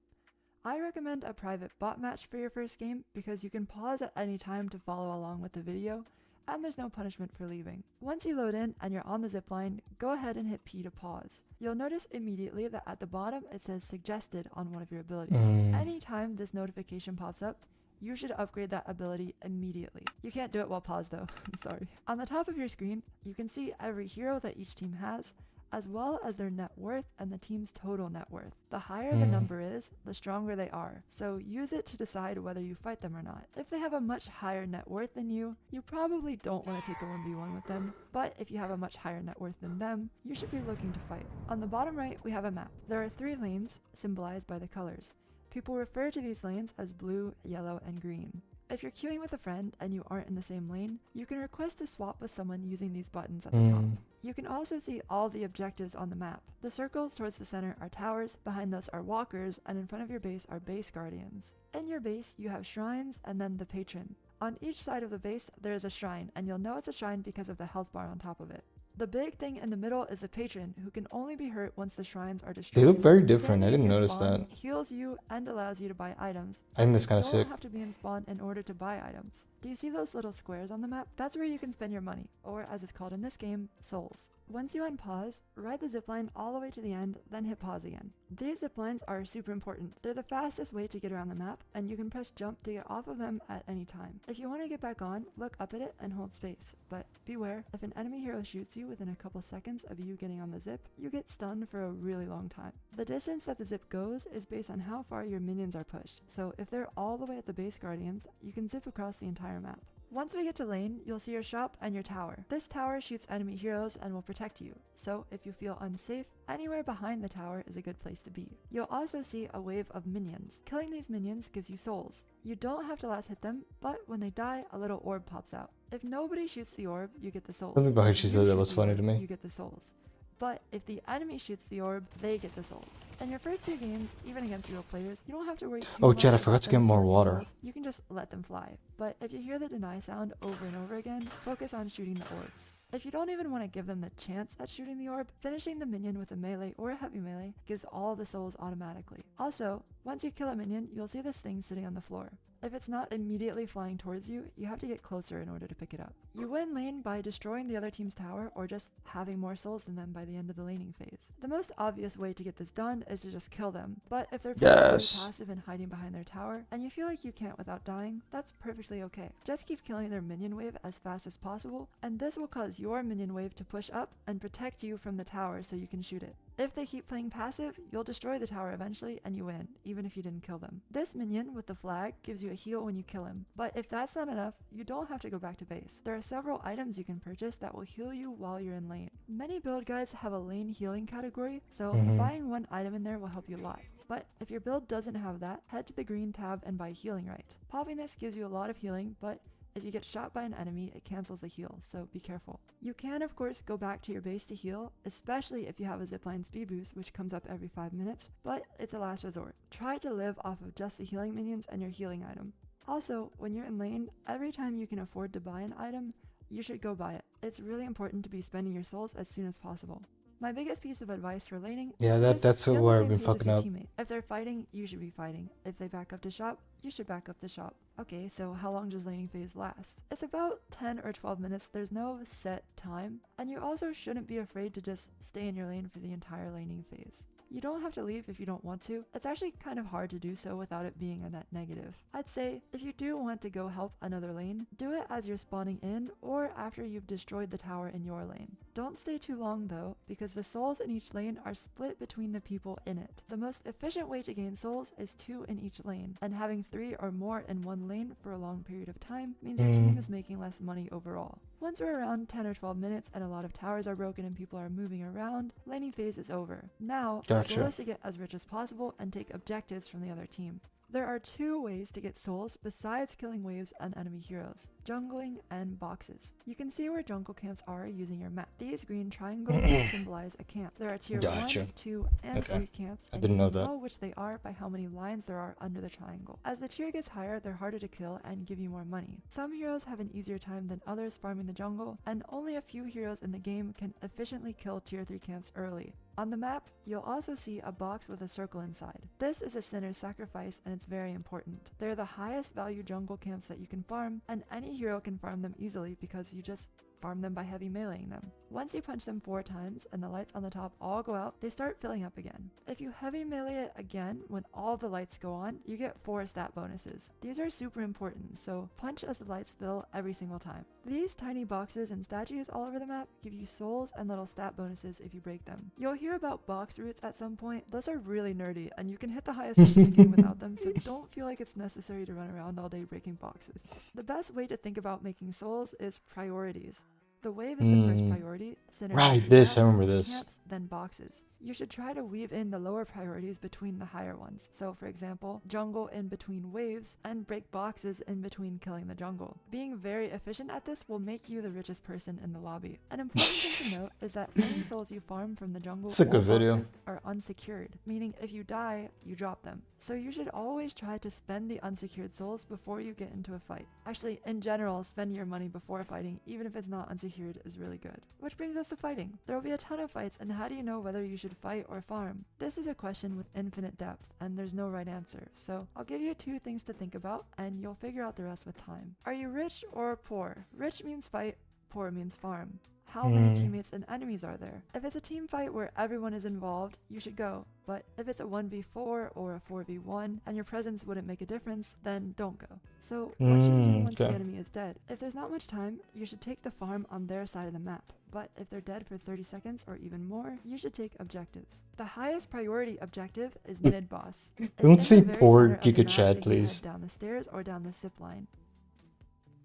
I recommend a private bot match for your first game because you can pause at any time to follow along with the video, and there's no punishment for leaving. Once you load in and you're on the zipline, go ahead and hit P to pause. You'll notice immediately that at the bottom it says suggested on one of your abilities. Anytime this notification pops up, you should upgrade that ability immediately. You can't do it while paused though, sorry. On the top of your screen, you can see every hero that each team has, as well as their net worth and the team's total net worth. The higher the number is, the stronger they are, so use it to decide whether you fight them or not. If they have a much higher net worth than you probably don't want to take a 1v1 with them, but if you have a much higher net worth than them, you should be looking to fight. On the bottom right, we have a map. There are 3 lanes, symbolized by the colors. People refer to these lanes as blue, yellow, and green. If you're queuing with a friend and you aren't in the same lane, you can request to swap with someone using these buttons at the top. You can also see all the objectives on the map. The circles towards the center are towers, behind those are walkers, and in front of your base are base guardians. In your base, you have shrines and then the patron. On each side of the base, there is a shrine, and you'll know it's a shrine because of the health bar on top of it. The big thing in the middle is the patron, who can only be hurt once the shrines are destroyed. They look very different. I Standing didn't in your notice spawn that. heals you and allows you to buy items. I think that's You kind of sick. don't have to be in spawn in order to buy items. Do you see those little squares on the map? That's where you can spend your money, or as it's called in this game, souls. Once you unpause, ride the zipline all the way to the end, then hit pause again. These ziplines are super important. They're the fastest way to get around the map, and you can press jump to get off of them at any time. If you want to get back on, look up at it and hold space. But beware, if an enemy hero shoots you within a couple seconds of you getting on the zip, you get stunned for a really long time. The distance that the zip goes is based on how far your minions are pushed, so if they're all the way at the base guardians, you can zip across the entire map. Once we get to lane, you'll see your shop and your tower. This tower shoots enemy heroes and will protect you, so if you feel unsafe, anywhere behind the tower is a good place to be. You'll also see a wave of minions. Killing these minions gives you souls. You don't have to last hit them, but when they die, a little orb pops out. If nobody shoots the orb, you get the souls. Something about how If she you said that shoot was the funny orb, to me. You get the souls. But if the enemy shoots the orb, they get the souls. In your first few games, even against real players, you don't have to worry too Oh, much Jed, I about forgot to them get more stealing your water. souls. You can just let them fly. But if you hear the deny sound over and over again, focus on shooting the orbs. If you don't even want to give them the chance at shooting the orb, finishing the minion with a melee or a heavy melee gives all the souls automatically. Also, once you kill a minion, you'll see this thing sitting on the floor. If it's not immediately flying towards you, you have to get closer in order to pick it up. You win lane by destroying the other team's tower or just having more souls than them by the end of the laning phase. The most obvious way to get this done is to just kill them, but if they're really passive and hiding behind their tower, and you feel like you can't without dying, that's perfectly okay. Just keep killing their minion wave as fast as possible, and this will cause your minion wave to push up and protect you from the tower so you can shoot it. If they keep playing passive, you'll destroy the tower eventually and you win, even if you didn't kill them. This minion with the flag gives you a heal when you kill him, but if that's not enough, you don't have to go back to base. There are several items you can purchase that will heal you while you're in lane. Many build guides have a lane healing category, so buying one item in there will help you a lot. But if your build doesn't have that, head to the green tab and buy Healing Right. Popping this gives you a lot of healing, but If you get shot by an enemy, it cancels the heal, so be careful. You can of course go back to your base to heal, especially if you have a zipline speed boost which comes up every 5 minutes, but it's a last resort. Try to live off of just the healing minions and your healing item. Also, when you're in lane, every time you can afford to buy an item, you should go buy it. It's really important to be spending your souls as soon as possible. My biggest piece of advice for laning Yeah, is to just that's be on the where same I've been page as fucking your up. teammate. If they're fighting, you should be fighting. If they back up to shop, you should back up to shop. Okay, so how long does laning phase last? It's about 10 or 12 minutes. There's no set time. And you also shouldn't be afraid to just stay in your lane for the entire laning phase. You don't have to leave if you don't want to. It's actually kind of hard to do so without it being a net negative. I'd say if you do want to go help another lane, do it as you're spawning in or after you've destroyed the tower in your lane. Don't stay too long though, because the souls in each lane are split between the people in it. The most efficient way to gain souls is 2 in each lane, and having 3 or more in one lane for a long period of time means your team is making less money overall. Once we're around 10 or 12 minutes and a lot of towers are broken and people are moving around, laning phase is over. Now, the goal is to get as rich as possible and take objectives from the other team. There are 2 ways to get souls besides killing waves and enemy heroes: jungling and boxes. You can see where jungle camps are using your map. These green triangles symbolize a camp. There are tier 1, 2, and 3 camps, and didn't you know can that. tell which they are by how many lines there are under the triangle. As the tier gets higher, they're harder to kill and give you more money. Some heroes have an easier time than others farming the jungle, and only a few heroes in the game can efficiently kill tier 3 camps early. On the map, you'll also see a box with a circle inside. This is a sinner's sacrifice and it's very important. They're the highest value jungle camps that you can farm, and any hero can farm them easily because you just farm them by heavy meleeing them. Once you punch them 4 times and the lights on the top all go out, they start filling up again. If you heavy melee it again when all the lights go on, you get 4 stat bonuses. These are super important, so punch as the lights fill every single time. These tiny boxes and statues all over the map give you souls and little stat bonuses if you break them. You'll hear about box roots at some point. Those are really nerdy and you can hit the highest rank in the game without them, so don't feel like it's necessary to run around all day breaking boxes. The best way to think about making souls is priorities. The wave is the first priority, center Right, after this, that, I remember this. camps, then boxes. You should try to weave in the lower priorities between the higher ones. So for example, jungle in between waves and break boxes in between killing the jungle. Being very efficient at this will make you the richest person in the lobby. An important thing to note is that any souls you farm from the jungle It's a or good video. boxes are unsecured, meaning if you die, you drop them. So you should always try to spend the unsecured souls before you get into a fight. Actually, in general, spending your money before fighting, even if it's not unsecured, is really good. Which brings us to fighting. There will be a ton of fights, and how do you know whether you should fight or farm? This is a question with infinite depth, and there's no right answer. So I'll give you 2 things to think about, and you'll figure out the rest with time. Are you rich or poor? Rich means fight, poor means farm. How many teammates and enemies are there? If it's a team fight where everyone is involved, you should go. But if it's a 1v4 or a 4v1 and your presence wouldn't make a difference, then don't go. So what should you do once the enemy is dead? If there's not much time, you should take the farm on their side of the map. But if they're dead for 30 seconds or even more, you should take objectives. The highest priority objective is mid-boss. Don't say poor Giga Giga Chad, please. Down the stairs or down the zip line.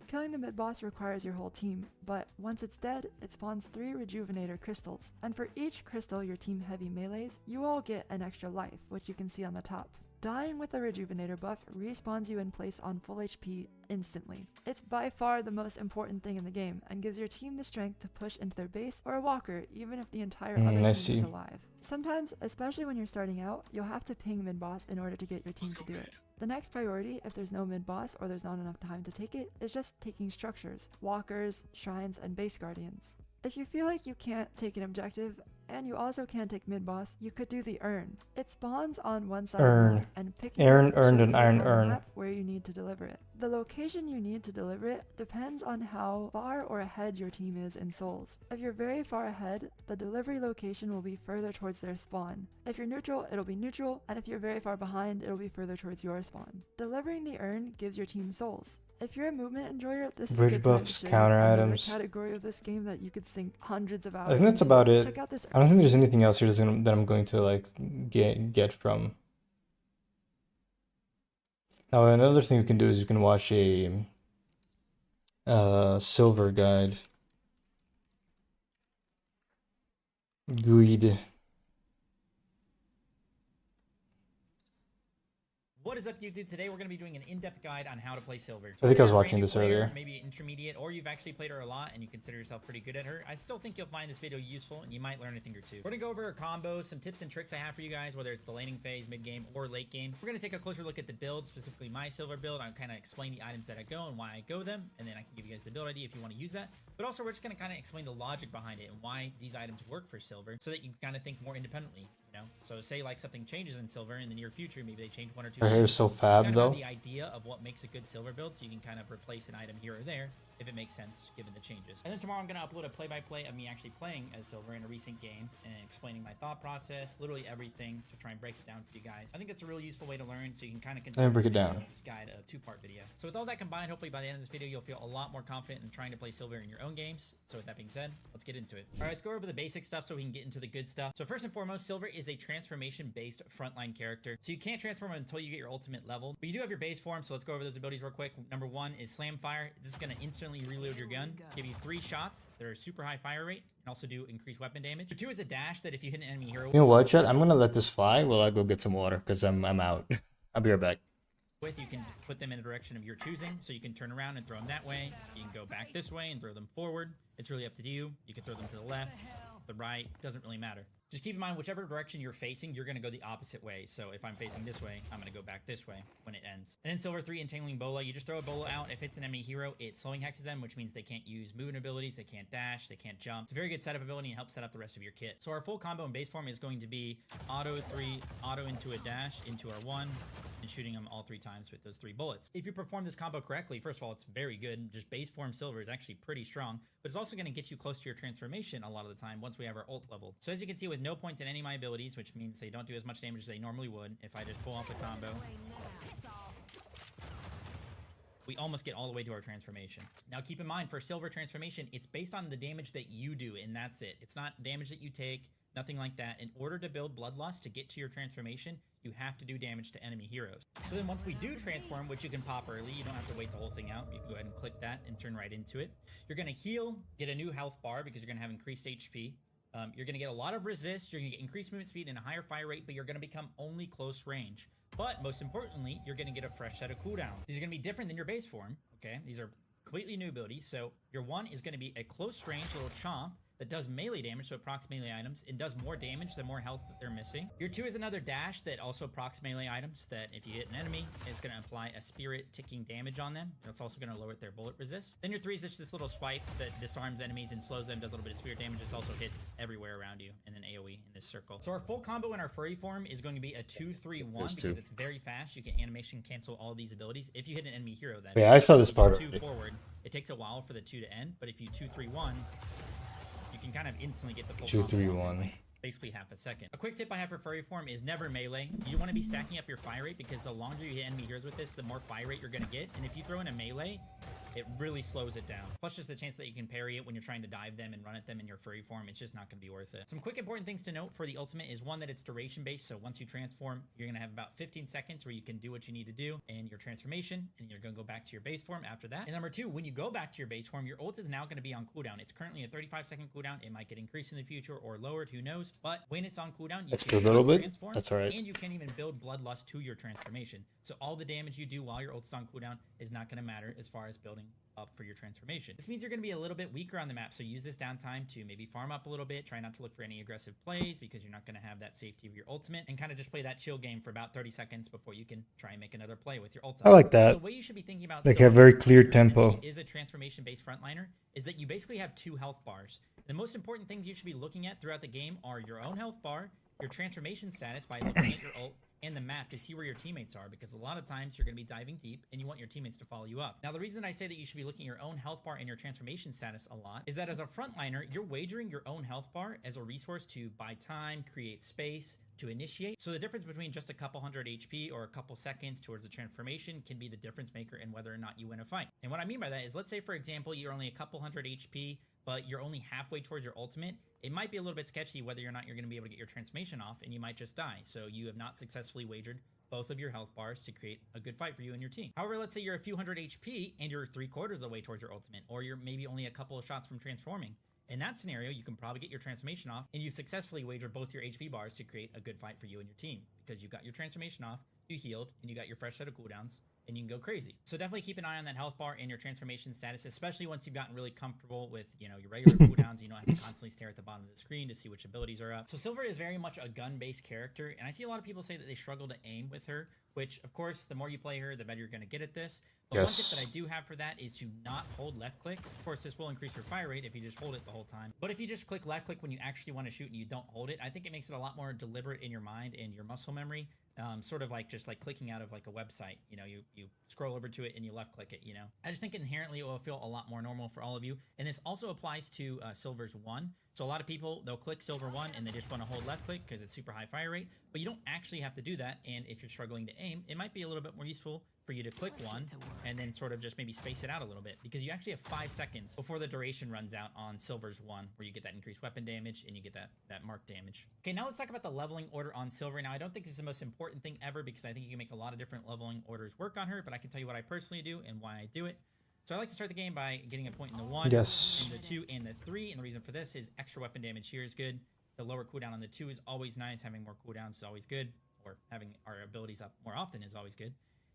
Killing the mid-boss requires your whole team, but once it's dead, it spawns 3 rejuvenator crystals, and for each crystal your team heavy melees, you all get an extra life, which you can see on the top. Dying with a rejuvenator buff respawns you in place on full HP instantly. It's by far the most important thing in the game, and gives your team the strength to push into their base or a walker even if the entire other team is alive. Sometimes, especially when you're starting out, you'll have to ping mid-boss in order to get your team to do it. The next priority, if there's no mid-boss or there's not enough time to take it, is just taking structures, walkers, shrines, and base guardians. If you feel like you can't take an objective, and you also can't take mid-boss, you could do the urn. It spawns on one side of the map, and picking Aaron it earned shows an you iron on the urn. map where you need to deliver it. The location you need to deliver it depends on how far or ahead your team is in souls. If you're very far ahead, the delivery location will be further towards their spawn. If you're neutral, it'll be neutral, and if you're very far behind, it'll be further towards your spawn. Delivering the urn gives your team souls. If you're a movement enjoyer, this is a Bridge good time to buffs, show you counter another items. category of this game that you could sink hundreds of hours I think that's into. about it. Check out this I don't think there's anything else here that I'm going to like get from. Now another thing we can do is you can watch a silver guide. Guide. What is up, YouTube? Today we're going to be doing an in-depth guide on how to play Silver. I think I was If you're a watching brand new this player, earlier. Maybe intermediate, or you've actually played her a lot and you consider yourself pretty good at her, I still think you'll find this video useful and you might learn a thing or two. We're going to go over her combos, some tips and tricks I have for you guys, whether it's the laning phase, mid-game, or late game. We're going to take a closer look at the build, specifically my Silver build. I'll kind of explain the items that I go and why I go them, and then I can give you guys the build ID if you want to use that. But also, we're just going to kind of explain the logic behind it and why these items work for Silver so that you can kind of think more independently. So say like something changes in Silver in the near future, maybe they change 1 or 2 Her hair is so fab though. the idea of what makes a good Silver build, so you can kind of replace an item here or there if it makes sense given the changes. And then tomorrow I'm going to upload a play-by-play of me actually playing as Silver in a recent game and explaining my thought process, literally everything, to try and break it down for you guys. I think it's a really useful way to learn, so you can kind of consider break it down. this guide a 2-part video. So with all that combined, hopefully by the end of this video you'll feel a lot more confident in trying to play Silver in your own games. So with that being said, let's get into it. All right, let's go over the basic stuff so we can get into the good stuff. So first and foremost, Silver is a transformation-based frontline character. So you can't transform until you get your ultimate level, but you do have your base form, so let's go over those abilities real quick. Number 1 is Slam Fire. This is going to instantly reload your gun, give you 3 shots that are super high fire rate, and also do increased weapon damage. Number 2 is a dash that if you hit an enemy hero You know what, chat? I'm gonna let this fly while I go get some water because I'm out. I'll be right back. with, you can put them in the direction of your choosing, so you can turn around and throw them that way. You can go back this way and throw them forward. It's really up to you. You can throw them to the left, the right, doesn't really matter. Just keep in mind, whichever direction you're facing, you're going to go the opposite way. So if I'm facing this way, I'm going to go back this way when it ends. And then Silver 3, Entangling Bola. You just throw a Bola out. If it's an enemy hero, it slowing hexes them, which means they can't use movement abilities, they can't dash, they can't jump. It's a very good setup ability and helps set up the rest of your kit. So our full combo in base form is going to be auto 3, auto into a dash, into our 1, and shooting them all 3 times with those 3 bullets. If you perform this combo correctly, first of all, it's very good. Just base form Silver is actually pretty strong, but it's also going to get you close to your transformation a lot of the time once we have our ult level. So as you can see, with no points in any of my abilities, which means they don't do as much damage as they normally would, if I just pull off a combo, we almost get all the way to our transformation. Now keep in mind, for Silver transformation, it's based on the damage that you do, and that's it. It's not damage that you take, nothing like that. In order to build Bloodlust to get to your transformation, you have to do damage to enemy heroes. So then once we do transform, which you can pop early, you don't have to wait the whole thing out. You can go ahead and click that and turn right into it. You're going to heal, get a new health bar because you're going to have increased HP. You're going to get a lot of resist, you're going to get increased movement speed and a higher fire rate, but you're going to become only close range. But most importantly, you're going to get a fresh set of cooldowns. These are going to be different than your base form, okay? These are completely new abilities. So your 1 is going to be a close range little chomp that does melee damage, so it procs melee items. It does more damage the more health that they're missing. Your 2 is another dash that also procs melee items, that if you hit an enemy, it's going to apply a spirit ticking damage on them. That's also going to lower their bullet resist. Then your 3 is just this little swipe that disarms enemies and slows them, does a little bit of spirit damage. This also hits everywhere around you in an AoE in this circle. So our full combo in our furry form is going to be a 2-3-1 because it's very fast. You can animation cancel all these abilities. If you hit an enemy hero, that yeah, I saw this part. 2 forward, it takes a while for the 2 to end, but if you 2-3-1, you can kind of instantly get the full 2-3-1. Basically half a second. A quick tip I have for furry form is never melee. You want to be stacking up your fire rate because the longer you hit enemy heroes with this, the more fire rate you're going to get. And if you throw in a melee, it really slows it down. Plus just the chance that you can parry it when you're trying to dive them and run at them in your furry form, it's just not going to be worth it. Some quick important things to note for the ultimate is 1, that it's duration based. So once you transform, you're going to have about 15 seconds where you can do what you need to do in your transformation, and you're going to go back to your base form after that. And number 2, when you go back to your base form, your ult is now going to be on cooldown. It's currently a 35-second cooldown. It might get increased in the future or lowered, who knows? But when it's on cooldown, you can a little bit. transform, that's all right. and you can even build Bloodlust to your transformation. So all the damage you do while your ult is on cooldown is not going to matter as far as building up for your transformation. This means you're going to be a little bit weaker on the map, so use this downtime to maybe farm up a little bit. Try not to look for any aggressive plays because you're not going to have that safety of your ultimate, and kind of just play that chill game for about 30 seconds before you can try and make another play with your ultimate. I like that. So the way you should be thinking about like a very clear tempo. Is a transformation-based frontliner is that you basically have 2 health bars. The most important things you should be looking at throughout the game are your own health bar, your transformation status by looking at your ult, and the map to see where your teammates are, because a lot of times you're going to be diving deep and you want your teammates to follow you up. Now, the reason that I say that you should be looking at your own health bar and your transformation status a lot is that as a frontliner, you're wagering your own health bar as a resource to buy time, create space, to initiate. So the difference between just a couple hundred HP or a couple seconds towards the transformation can be the difference maker in whether or not you win a fight. And what I mean by that is, let's say, for example, you're only a couple hundred HP, but you're only halfway towards your ultimate. It might be a little bit sketchy whether or not you're going to be able to get your transformation off, and you might just die. So you have not successfully wagered both of your health bars to create a good fight for you and your team. However, let's say you're a few hundred HP and you're 3/4 of the way towards your ultimate, or you're maybe only a couple of shots from transforming. In that scenario, you can probably get your transformation off, and you've successfully wagered both your HP bars to create a good fight for you and your team, because you've got your transformation off, you healed, and you got your fresh set of cooldowns, and you can go crazy. So definitely keep an eye on that health bar and your transformation status, especially once you've gotten really comfortable with, you know, your regular cooldowns. You don't have to constantly stare at the bottom of the screen to see which abilities are up. So Silver is very much a gun-based character, and I see a lot of people say that they struggle to aim with her, which, of course, the more you play her, the better you're going to get at this. But one tip that I do have for that is to not hold left click. Of course, this will increase your fire rate if you just hold it the whole time. But if you just click left click when you actually want to shoot and you don't hold it, I think it makes it a lot more deliberate in your mind and your muscle memory. Sort of like just like clicking out of like a website, you know, you scroll over to it and you left click it, you know. I just think inherently it will feel a lot more normal for all of you. And this also applies to Silver's 1. So a lot of people, they'll click Silver 1 and they just want to hold left click because it's super high fire rate, but you don't actually have to do that. And if you're struggling to aim, it might be a little bit more useful for you to click 1 and then sort of just maybe space it out a little bit, because you actually have 5 seconds before the duration runs out on Silver's 1, where you get that increased weapon damage and you get that mark damage. Okay, now let's talk about the leveling order on Silver. Now, I don't think this is the most important thing ever, because I think you can make a lot of different leveling orders work on her, but I can tell you what I personally do and why I do it. So I like to start the game by getting a point in the 1, Yes. in the 2, and the 3, and the reason for this is extra weapon damage here is good. The lower cooldown on the 2 is always nice. Having more cooldowns is always good, or having our abilities up more often is always good.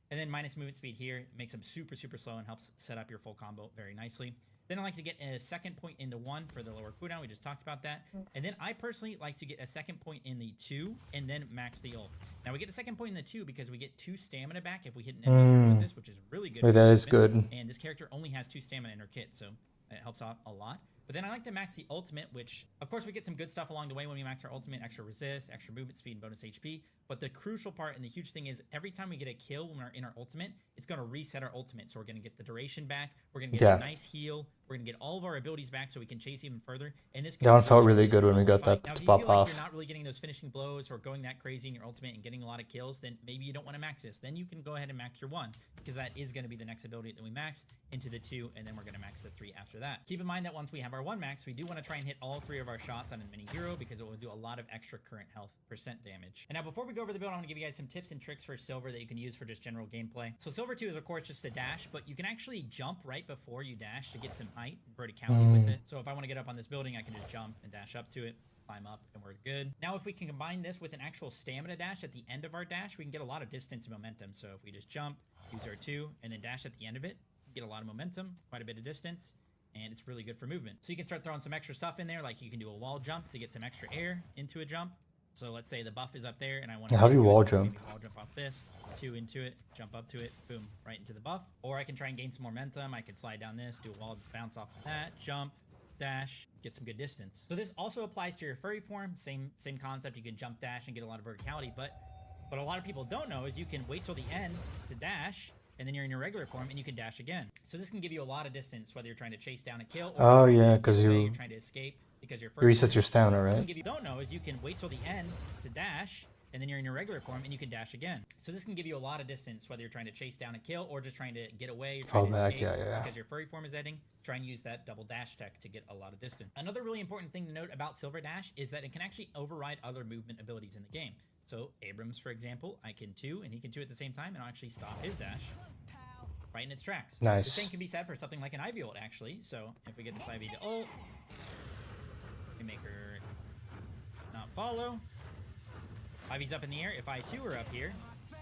And then minus movement speed here makes them super, super slow and helps set up your full combo very nicely. Then I like to get a second point in the 1 for the lower cooldown. We just talked about that. And then I personally like to get a second point in the 2 and then max the ult. Now we get the second point in the 2 because we get 2 stamina back if we hit an enemy with this, which is really good. Wait, that is good. And this character only has 2 stamina in her kit, so it helps out a lot. But then I like to max the ultimate, which, of course, we get some good stuff along the way when we max our ultimate, extra resist, extra movement speed, and bonus HP. But the crucial part and the huge thing is every time we get a kill when we're in our ultimate, it's going to reset our ultimate. So we're going to get the duration back. We're going to get a nice heal. We're going to get all of our abilities back so we can chase even further. And this That one felt really good when we got that now, to if you pop feel like off. you're not really getting those finishing blows or going that crazy in your ultimate and getting a lot of kills, then maybe you don't want to max this. Then you can go ahead and max your 1, because that is going to be the next ability that we max into the 2, and then we're going to max the 3 after that. Keep in mind that once we have our 1 max, we do want to try and hit all 3 of our shots on a mini hero, because it will do a lot of extra current health % damage. And now before we go over the build, I'm going to give you guys some tips and tricks for Silver that you can use for just general gameplay. So Silver 2 is of course just a dash, but you can actually jump right before you dash to get some height and verticality with it. So if I want to get up on this building, I can just jump and dash up to it, climb up, and we're good. Now if we can combine this with an actual stamina dash at the end of our dash, we can get a lot of distance and momentum. So if we just jump, use our 2, and then dash at the end of it, get a lot of momentum, quite a bit of distance, and it's really good for movement. So you can start throwing some extra stuff in there, like you can do a wall jump to get some extra air into a jump. So let's say the buff is up there and I want to... How do you wall jump? Wall jump off this, 2 into it, jump up to it, boom, right into the buff. Or I can try and gain some momentum. I can slide down this, do a wall bounce off of that, jump, dash, get some good distance. So this also applies to your furry form. Same concept. You can jump, dash, and get a lot of verticality. But what a lot of people don't know is you can wait till the end to dash, and then you're in your regular form and you can dash again. So this can give you a lot of distance, whether you're trying to chase down a kill or Oh yeah, because you're you trying to escape because you're it resets your stamina, right? What you don't know is you can wait till the end to dash, and then you're in your regular form and you can dash again. So this can give you a lot of distance, whether you're trying to chase down a kill or just trying to get away, Fall trying to back, escape, yeah. because your furry form is ending. Try and use that double dash tech to get a lot of distance. Another really important thing to note about Silver Dash is that it can actually override other movement abilities in the game. So Abrams, for example, I can 2 and he can 2 at the same time, and I'll actually stop his dash right in its tracks. Nice. The same can be said for something like an Ivy ult, actually. So if we get this Ivy to ult, we make her not follow. Ivy's up in the air. If I 2 her up here,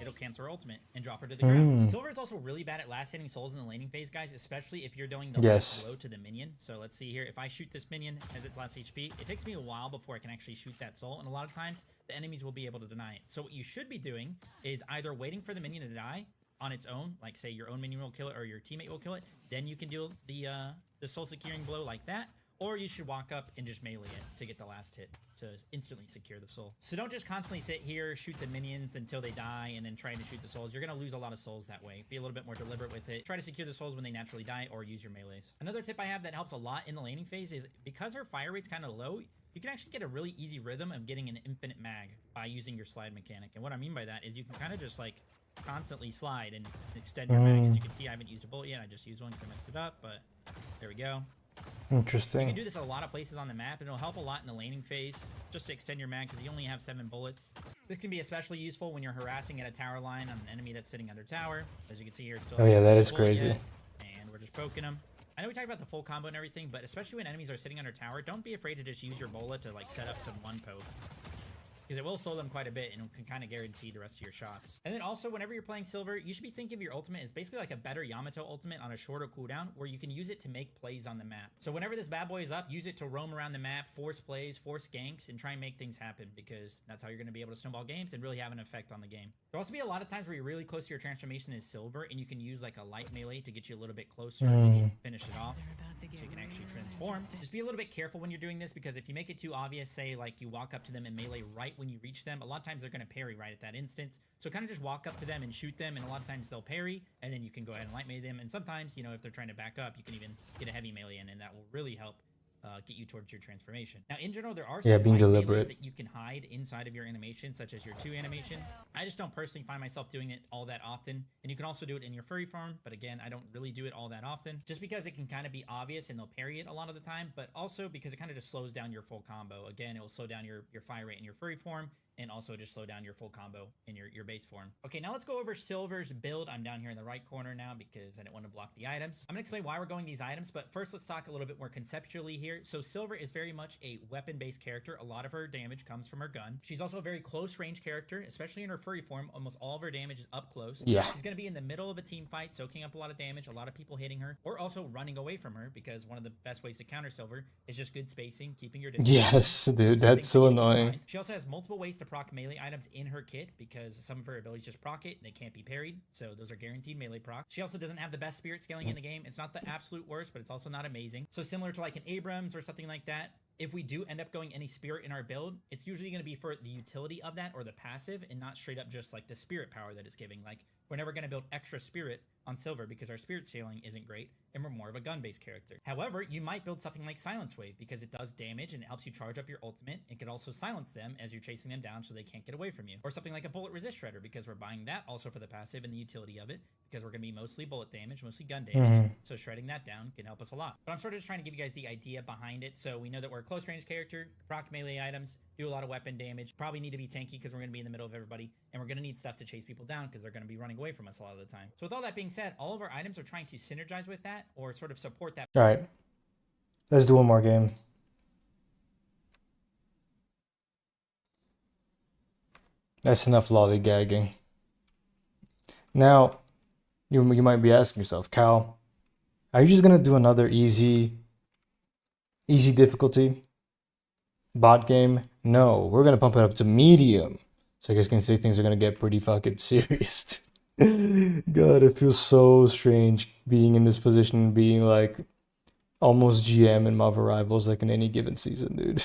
it'll cancel her ultimate and drop her to the ground. Silver is also really bad at last hitting souls in the laning phase, guys, especially if you're doing the last blow to the minion. So let's see here. If I shoot this minion as its last HP, it takes me a while before I can actually shoot that soul, and a lot of times the enemies will be able to deny it. So what you should be doing is either waiting for the minion to die on its own, like say your own minion will kill it or your teammate will kill it, then you can do the soul securing blow like that. Or you should walk up and just melee it to get the last hit to instantly secure the soul. So don't just constantly sit here, shoot the minions until they die, and then trying to shoot the souls. You're going to lose a lot of souls that way. Be a little bit more deliberate with it. Try to secure the souls when they naturally die, or use your melees. Another tip I have that helps a lot in the laning phase is because her fire rate's kind of low, you can actually get a really easy rhythm of getting an infinite mag by using your slide mechanic. And what I mean by that is you can kind of just like constantly slide and extend your mag. As you can see, I haven't used a bullet yet. I just used one because I messed it up, but there we go. Interesting. You can do this a lot of places on the map, and it'll help a lot in the laning phase, just to extend your mag, because you only have 7 bullets. This can be especially useful when you're harassing at a tower line on an enemy that's sitting under tower. As you can see here, it's still... Oh yeah, that is crazy. And we're just poking them. I know we talked about the full combo and everything, but especially when enemies are sitting under tower, don't be afraid to just use your bola to like set up some one poke. because it will slow them quite a bit and can kind of guarantee the rest of your shots. And then also, whenever you're playing silver, you should be thinking of your ultimate as basically like a better Yamato ultimate on a shorter cooldown, where you can use it to make plays on the map. So whenever this bad boy is up, use it to roam around the map, force plays, force ganks, and try and make things happen, because that's how you're going to be able to snowball games and really have an effect on the game. There'll also be a lot of times where you're really close to your transformation as silver, and you can use like a light melee to get you a little bit closer and maybe finish it off, so you can actually transform. Just be a little bit careful when you're doing this, because if you make it too obvious, say like you walk up to them and melee right when you reach them, a lot of times they're going to parry right at that instance. So kind of just walk up to them and shoot them, and a lot of times they'll parry, and then you can go ahead and light melee them. And sometimes, you know, if they're trying to back up, you can even get a heavy melee in, and that will really help get you towards your transformation. Now, in general, there are some being light melees deliberate. that you can hide inside of your animation, such as your 2 animation. I just don't personally find myself doing it all that often, and you can also do it in your furry form, but again, I don't really do it all that often, just because it can kind of be obvious and they'll parry it a lot of the time, but also because it kind of just slows down your full combo. Again, it will slow down your fire rate in your furry form, and also just slow down your full combo in your base form. Okay, now let's go over Silver's build. I'm down here in the right corner now because I didn't want to block the items. I'm gonna explain why we're going these items, but first let's talk a little bit more conceptually here. So Silver is very much a weapon-based character. A lot of her damage comes from her gun. She's also a very close range character, especially in her furry form. Almost all of her damage is up close. Yeah. She's gonna be in the middle of a team fight, soaking up a lot of damage, a lot of people hitting her, or also running away from her, because one of the best ways to counter Silver is just good spacing, keeping your distance. Yes, dude, that's so annoying. She also has multiple ways to proc melee items in her kit, because some of her abilities just proc it and they can't be parried, so those are guaranteed melee proc. She also doesn't have the best spirit scaling in the game. It's not the absolute worst, but it's also not amazing. So similar to like an Abrams or something like that, if we do end up going any spirit in our build, it's usually going to be for the utility of that or the passive, and not straight up just like the spirit power that it's giving. Like, we're never going to build extra spirit on Silver because our spirit scaling isn't great and we're more of a gun-based character. However, you might build something like Silence Wave, because it does damage and it helps you charge up your ultimate. It can also silence them as you're chasing them down so they can't get away from you. Or something like a Bullet Resist Shredder, because we're buying that also for the passive and the utility of it, because we're going to be mostly bullet damage, mostly gun damage. So shredding that down can help us a lot. But I'm sort of just trying to give you guys the idea behind it. So we know that we're a close range character, proc melee items, do a lot of weapon damage, probably need to be tanky because we're going to be in the middle of everybody, and we're going to need stuff to chase people down because they're going to be running away from us a lot of the time. So with all that being said, all of our items are trying to synergize with that, or sort of support that. All right, let's do one more game. That's enough lollygagging. Now, you might be asking yourself, Cal, are you just gonna do another easy difficulty bot game? No, we're gonna pump it up to medium, so I guess can say things are gonna get pretty fucking serious. God, it feels so strange being in this position and being like almost GM in MOBA Rivals like in any given season, dude.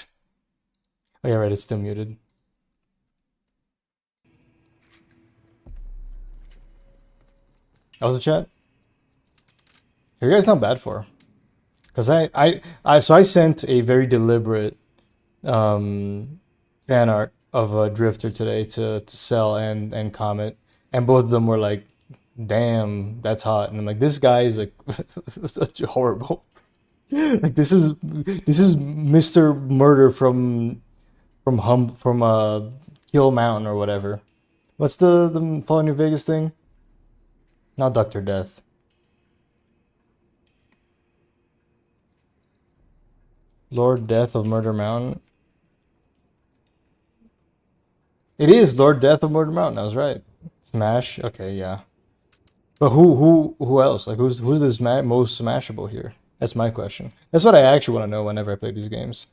Oh yeah, right, it's still muted. That was the chat. Are you guys not bad for? Because I sent a very deliberate fan art of a drifter today to sell and comment, and both of them were like, damn, that's hot. And I'm like, this guy is like such horrible. Like this is Mr. Murder from Kill Mountain or whatever. What's the Fallout New Vegas thing? Not Dr. Death. Lord Death of Murder Mountain. It is Lord Death of Murder Mountain. I was right. Smash. Okay, yeah. But who else? Like who's this most smashable here? That's my question. That's what I actually want to know whenever I play these games.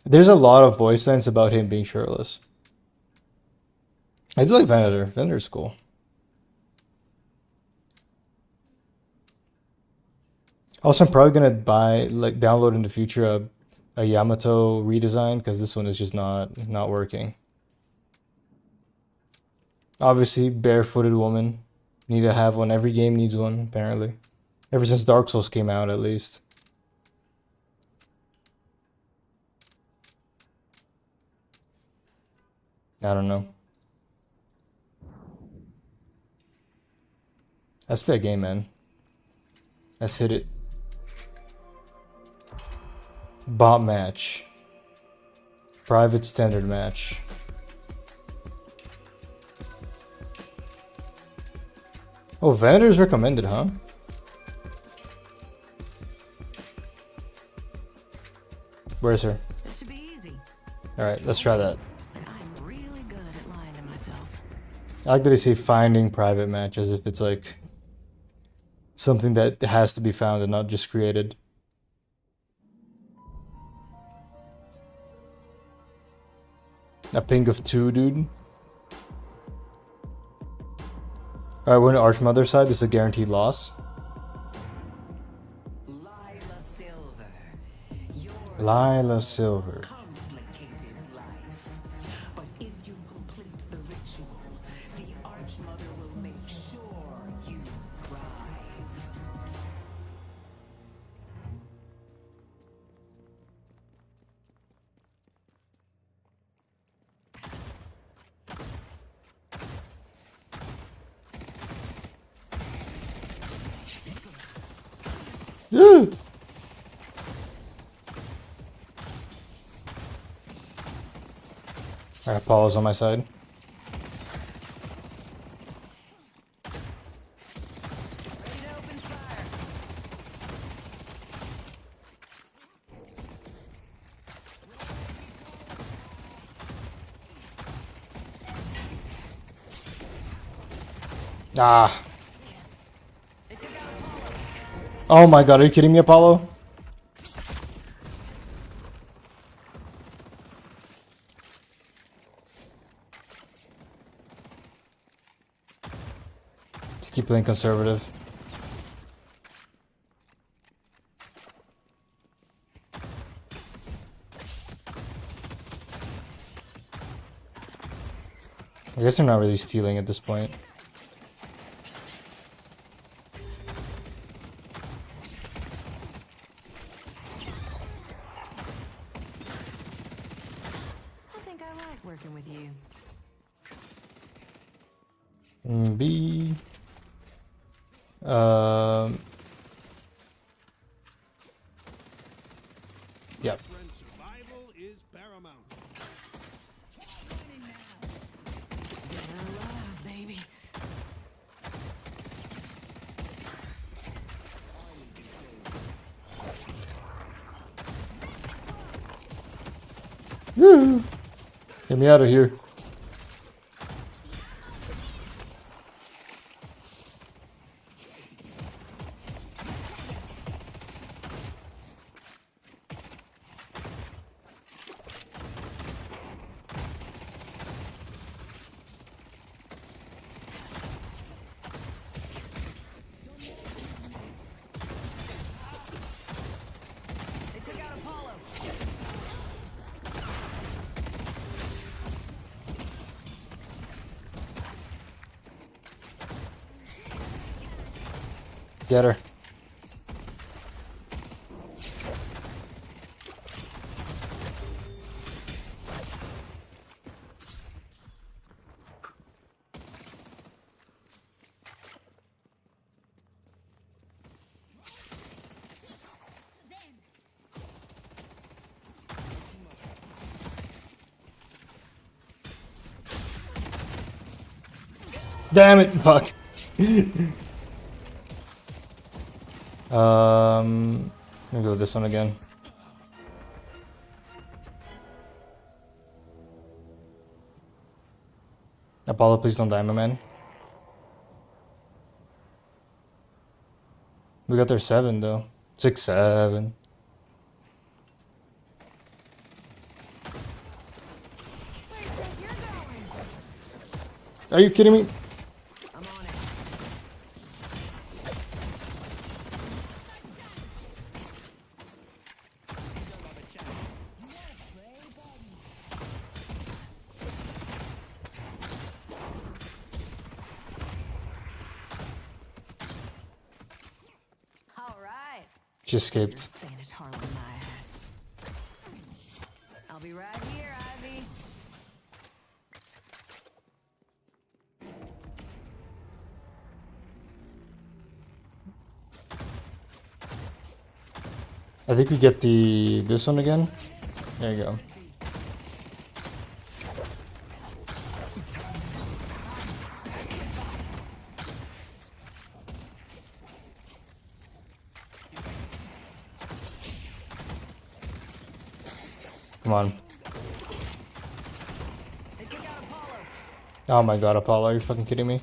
There's a lot of voice sense about him being shirtless. I do like Venator. Venator's cool. Also, I'm probably gonna download in the future a Yamato redesign, because this one is just not working. Obviously, barefooted woman. Need to have one. Every game needs one, apparently. Ever since Dark Souls came out, at least. I don't know. Let's play a game, man. Let's hit it. Bot match. Private standard match. Oh, vendors recommended, huh? Where's her? This should be easy. Alright, let's try that. But I'm really good at lying to myself. I like that they say finding private match as if it's like something that has to be found and not just created. A ping of 2, dude. Alright, we're on Archmother side. This is a guaranteed loss. Lila Silver. Your Lila Silver. complicated life. But if you complete the ritual, the Archmother will make sure you thrive. Yeah. Alright, Apollo's on my side. Ready to open fire. Ah. They took out Apollo. Oh my god, are you kidding me, Apollo? Just keep playing conservative. I guess they're not really stealing at this point. I think I like working with you. B. Yep. Friend, survival is paramount. Better love, baby. Woo! Get me out of here. They took out Apollo. Get her. Damn it, fuck. Let me go with this one again. Apollo, please don't die, my man. We got their 7 though. 6, 7. Are you kidding me? I'm on it. All right. She escaped. Spanish Harlem my ass. I'll be right here, Ivy. I think we get this one again. There you go. Come on. Oh my god, Apollo, are you fucking kidding me?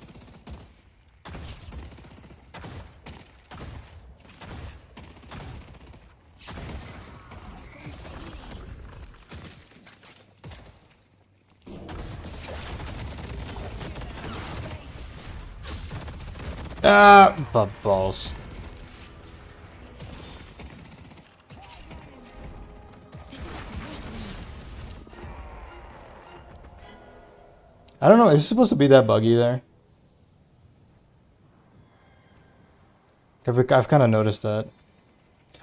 Ah, butt balls. I don't know, is it supposed to be that buggy there? I've kind of noticed that.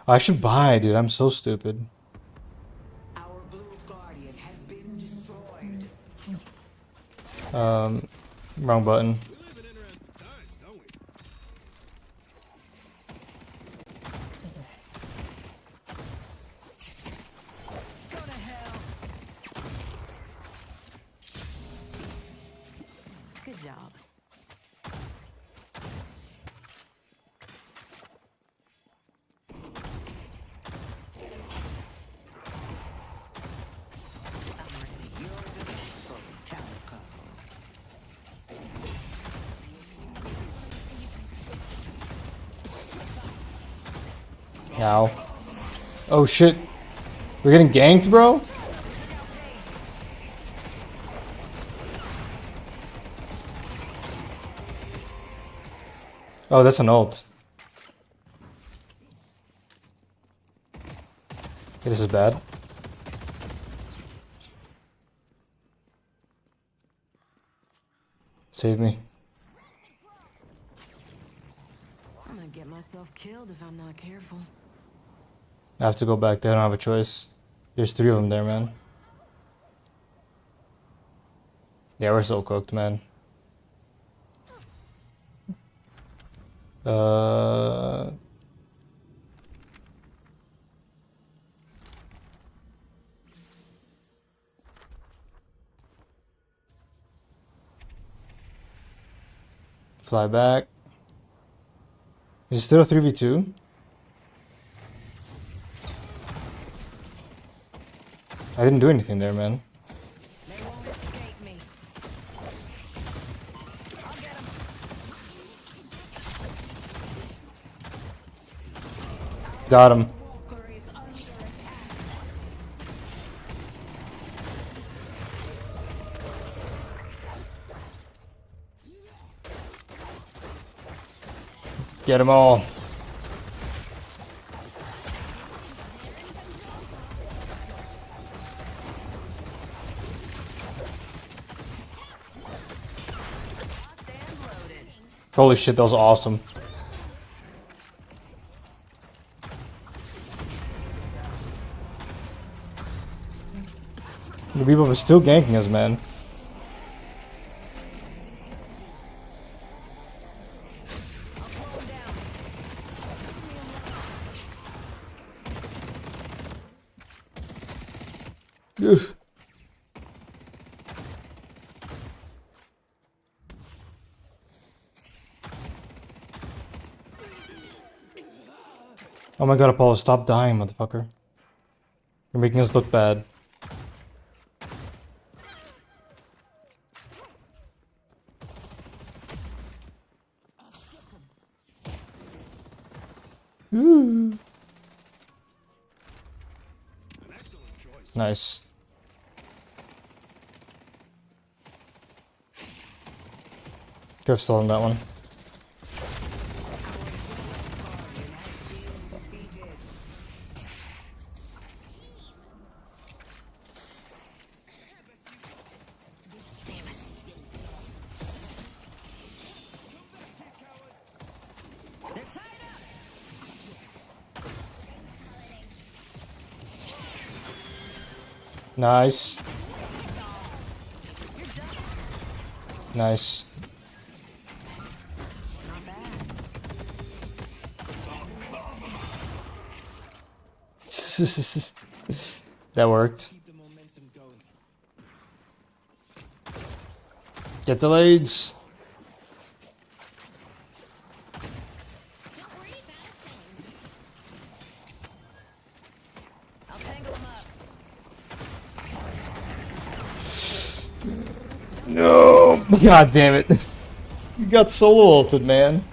I should buy, dude. I'm so stupid. Our blue guardian has been destroyed. Wrong button. We live in interesting times, don't we? Go to hell. Good job. Ow. Oh shit. We're getting ganked, bro? Oh, that's an ult. This is bad. Save me. I'm gonna get myself killed if I'm not careful. I have to go back there. I don't have a choice. There's 3 of them there, man. Yeah, we're so cooked, man. Fly back. Is it still a 3v2? I didn't do anything there, man. They won't escape me. I'll get 'em. Got him. Get them all. Holy shit, that was awesome. The people are still ganking us, man. Ugh. Oh my god, Apollo, stop dying, motherfucker. You're making us look bad. Ooh. An excellent choice. Nice. Could have stolen that one. They're tied up. Nice. Nice. That worked. Get the leads. I'll tangle them up. No! God damn it. You got solo ulted, man.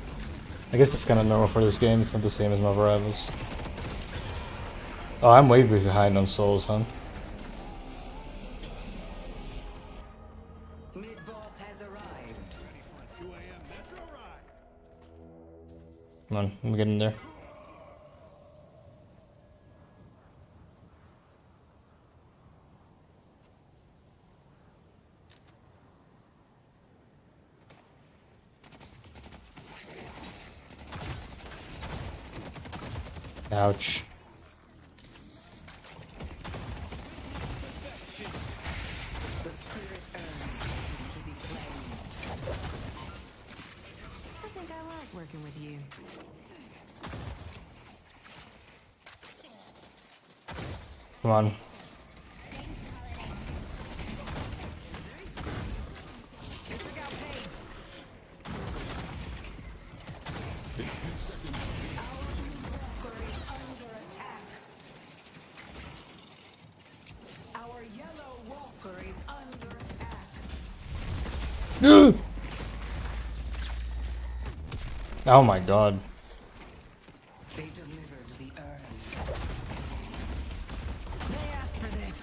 I guess that's kind of normal for this game. It's not the same as MOBA Rivals. Oh, I'm way behind on souls, huh? Mid-boss has arrived. Ready for a 2 a.m. metro ride. Come on, let me get in there. Ouch. The spirit earns to be flamed. I think I like working with you. Come on. Our yellow walker is under attack. Oh my god. They delivered the urn. They asked for this.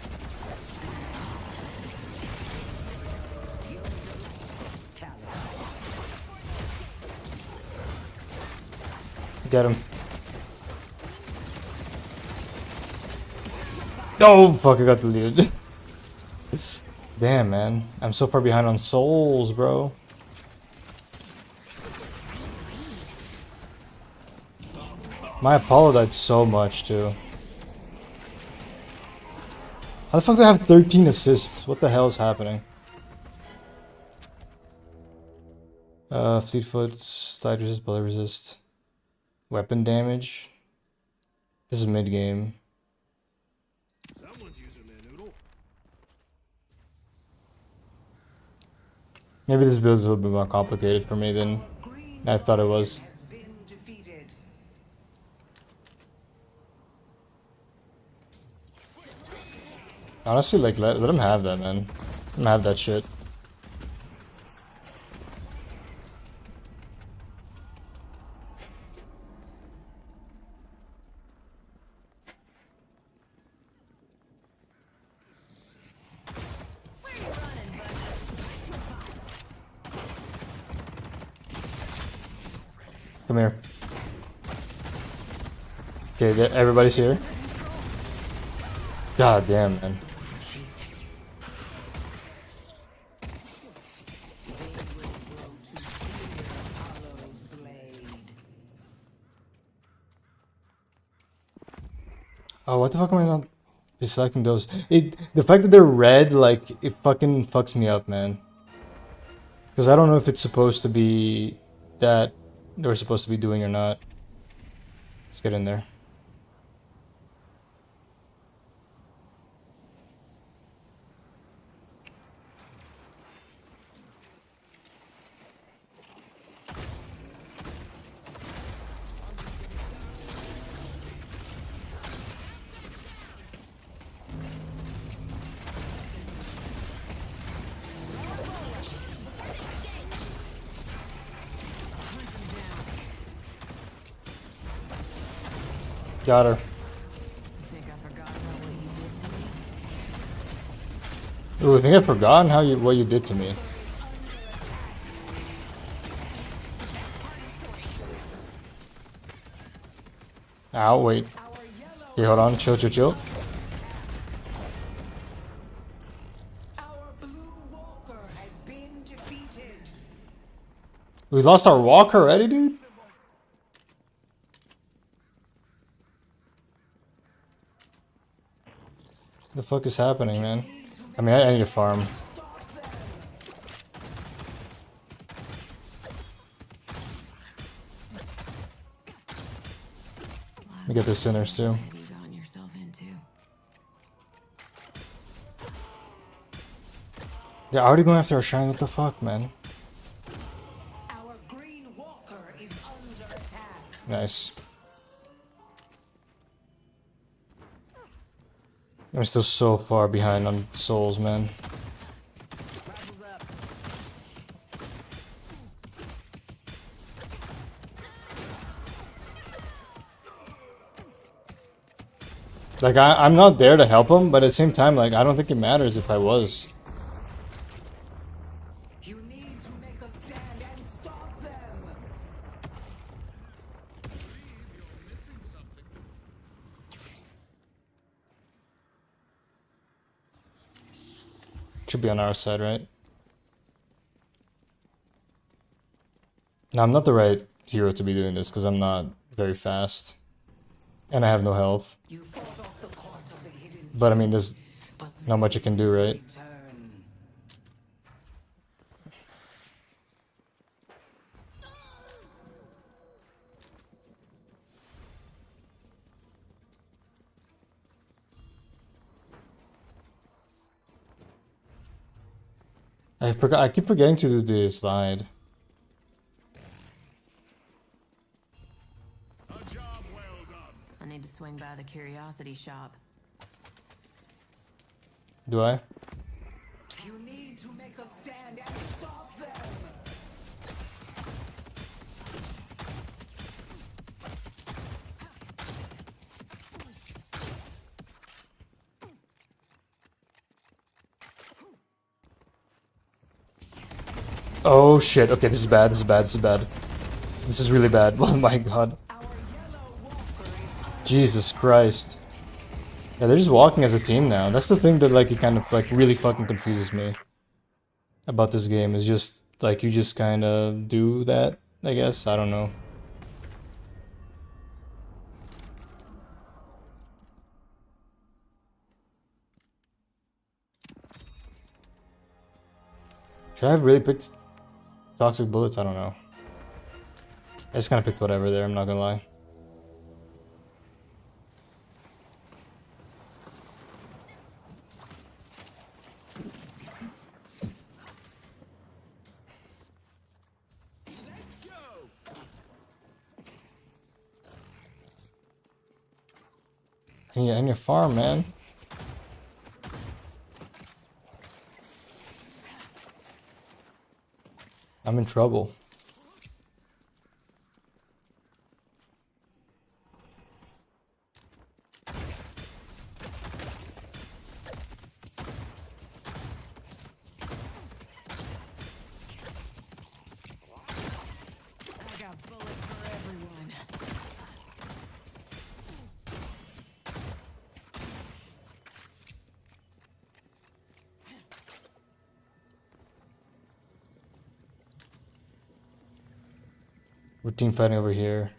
Get him. Oh fuck, I got deleted. Damn, man. I'm so far behind on souls, bro. My Apollo died so much, too. How the fuck do I have 13 assists? What the hell is happening? Fleet foot, slide resist, bullet resist. Weapon damage. This is mid game. Someone's using their noodle. Maybe this build is a little bit more complicated for me than I thought it was. Has been defeated. Honestly, like, let him have that, man. Let him have that shit. Come here. Okay, everybody's here. God damn, man. Oh, what the fuck am I not be selecting those? The fact that they're red, like, it fucking fucks me up, man. Because I don't know if it's supposed to be that they're supposed to be doing or not. Let's get in there. Got her. Think I forgot about what you did to me? Ooh, I think I've forgotten what you did to me. Ow, wait. Okay, hold on. Chill, chill, chill. Our blue walker has been defeated. We lost our walker already, dude? What the fuck is happening, man? I mean, I need to farm. Let me get the sinners too. What have you gotten yourself into? They're already going after our shine. What the fuck, man? Our green walker is under attack. Nice. I'm still so far behind on souls, man. Rifles up. Like, I'm not there to help him, but at the same time, like, I don't think it matters if I was. You need to make a stand and stop them. Should be on our side, right? No, I'm not the right hero to be doing this because I'm not very fast. And I have no health. You fought off the court of the hidden But I mean, there's but not much I can do, right? turn. I keep forgetting to do the slide. I need to swing by the curiosity shop. Do I? You need to make a stand and stop them. Oh shit, okay, this is bad, this is bad, this is bad. This is really bad, oh my god. Jesus Christ. Yeah, they're just walking as a team now. That's the thing that, like, it kind of, like, really fucking confuses me about this game. Is just, like, you just kind of do that, I guess. I don't know. Should I have really picked toxic bullets? I don't know. I just kind of picked whatever there, I'm not gonna lie. In your farm, man. I'm in trouble. I got bullets for everyone. We're team fighting over here.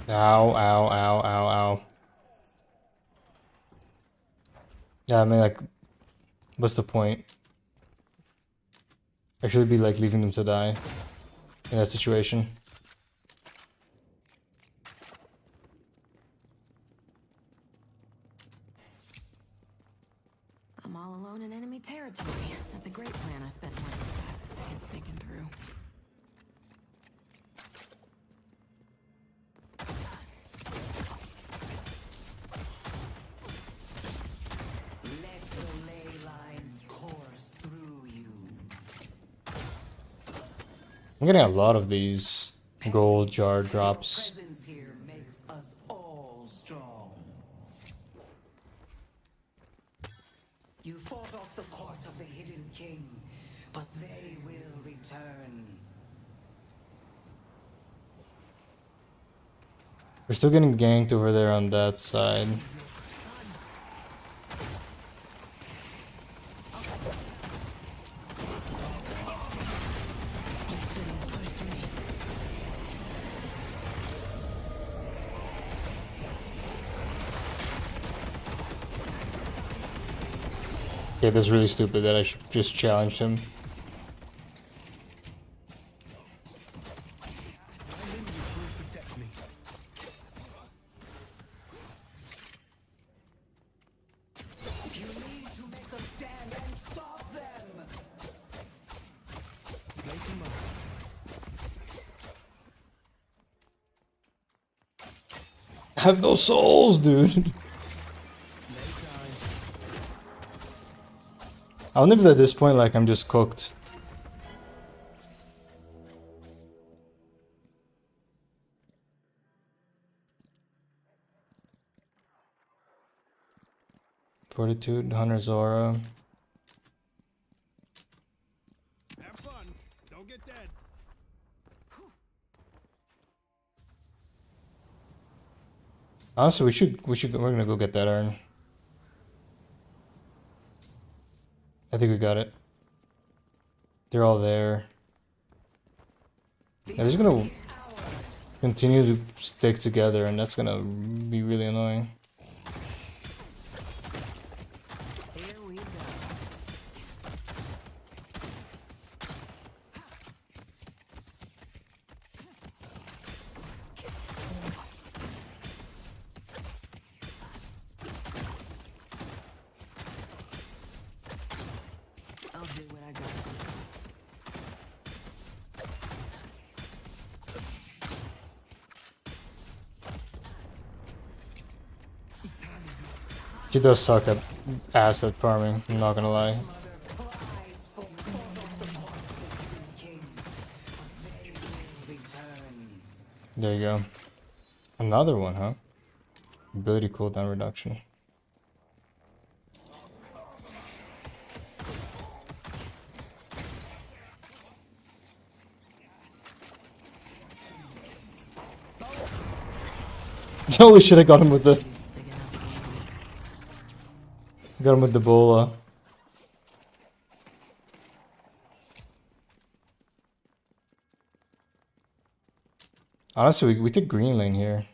Ow, ow, ow, ow, ow. Yeah, I mean, like, what's the point? I should be, like, leaving them to die in that situation. I'm all alone in enemy territory. That's a great plan I spent more than 5 seconds thinking through. Let the ley lines course through you. I'm getting a lot of these gold jar drops. Presence here makes us all strong. You fought off the court of the hidden king, but they will return. We're still getting ganked over there on that side. Okay, that's really stupid that I just challenged him. You need to make a stand and stop them. I have no souls, dude. I wonder if at this point, like, I'm just cooked. Fortitude, Hunter's Aura. Have fun. Don't get dead. Honestly, we're gonna go get that urn. I think we got it. They're all there. Yeah, they're just gonna continue to stick together, and that's gonna be really annoying. Here we go. I'll do what I got. She does suck at ass at farming, I'm not gonna lie. Cries for fog of the court of the hidden king, but they will return. There you go. Another one, huh? Ability cooldown reduction. Holy shit, I got him with the... Sticking up for the weeks. Got him with the bola. Honestly, we took green lane here.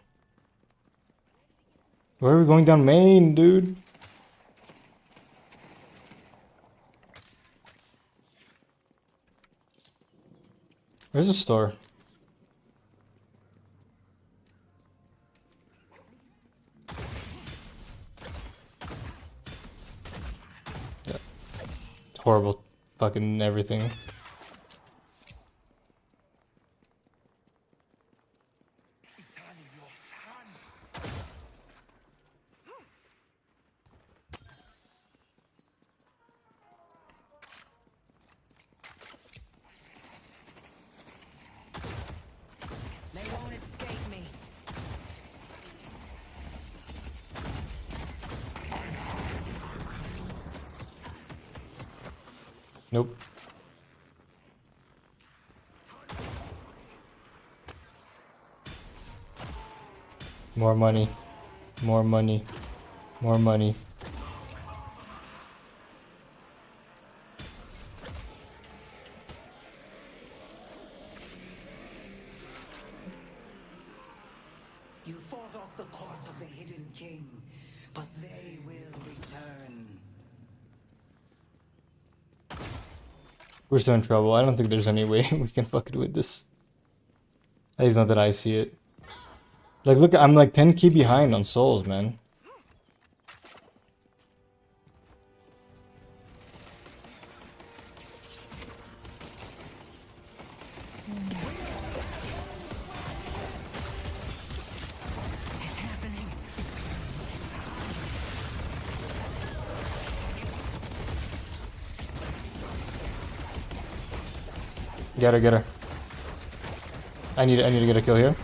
Where are we going down main, dude? Where's the store? Yeah. Horrible fucking everything. They won't escape me. Nope. More money. More money. More money. You fought off the court of the hidden king, but they will return. We're still in trouble. I don't think there's any way we can fuck it with this. At least not that I see it. Like, look, I'm like 10 key behind on souls, man. It's happening. Get her, get her. I need to get a kill here.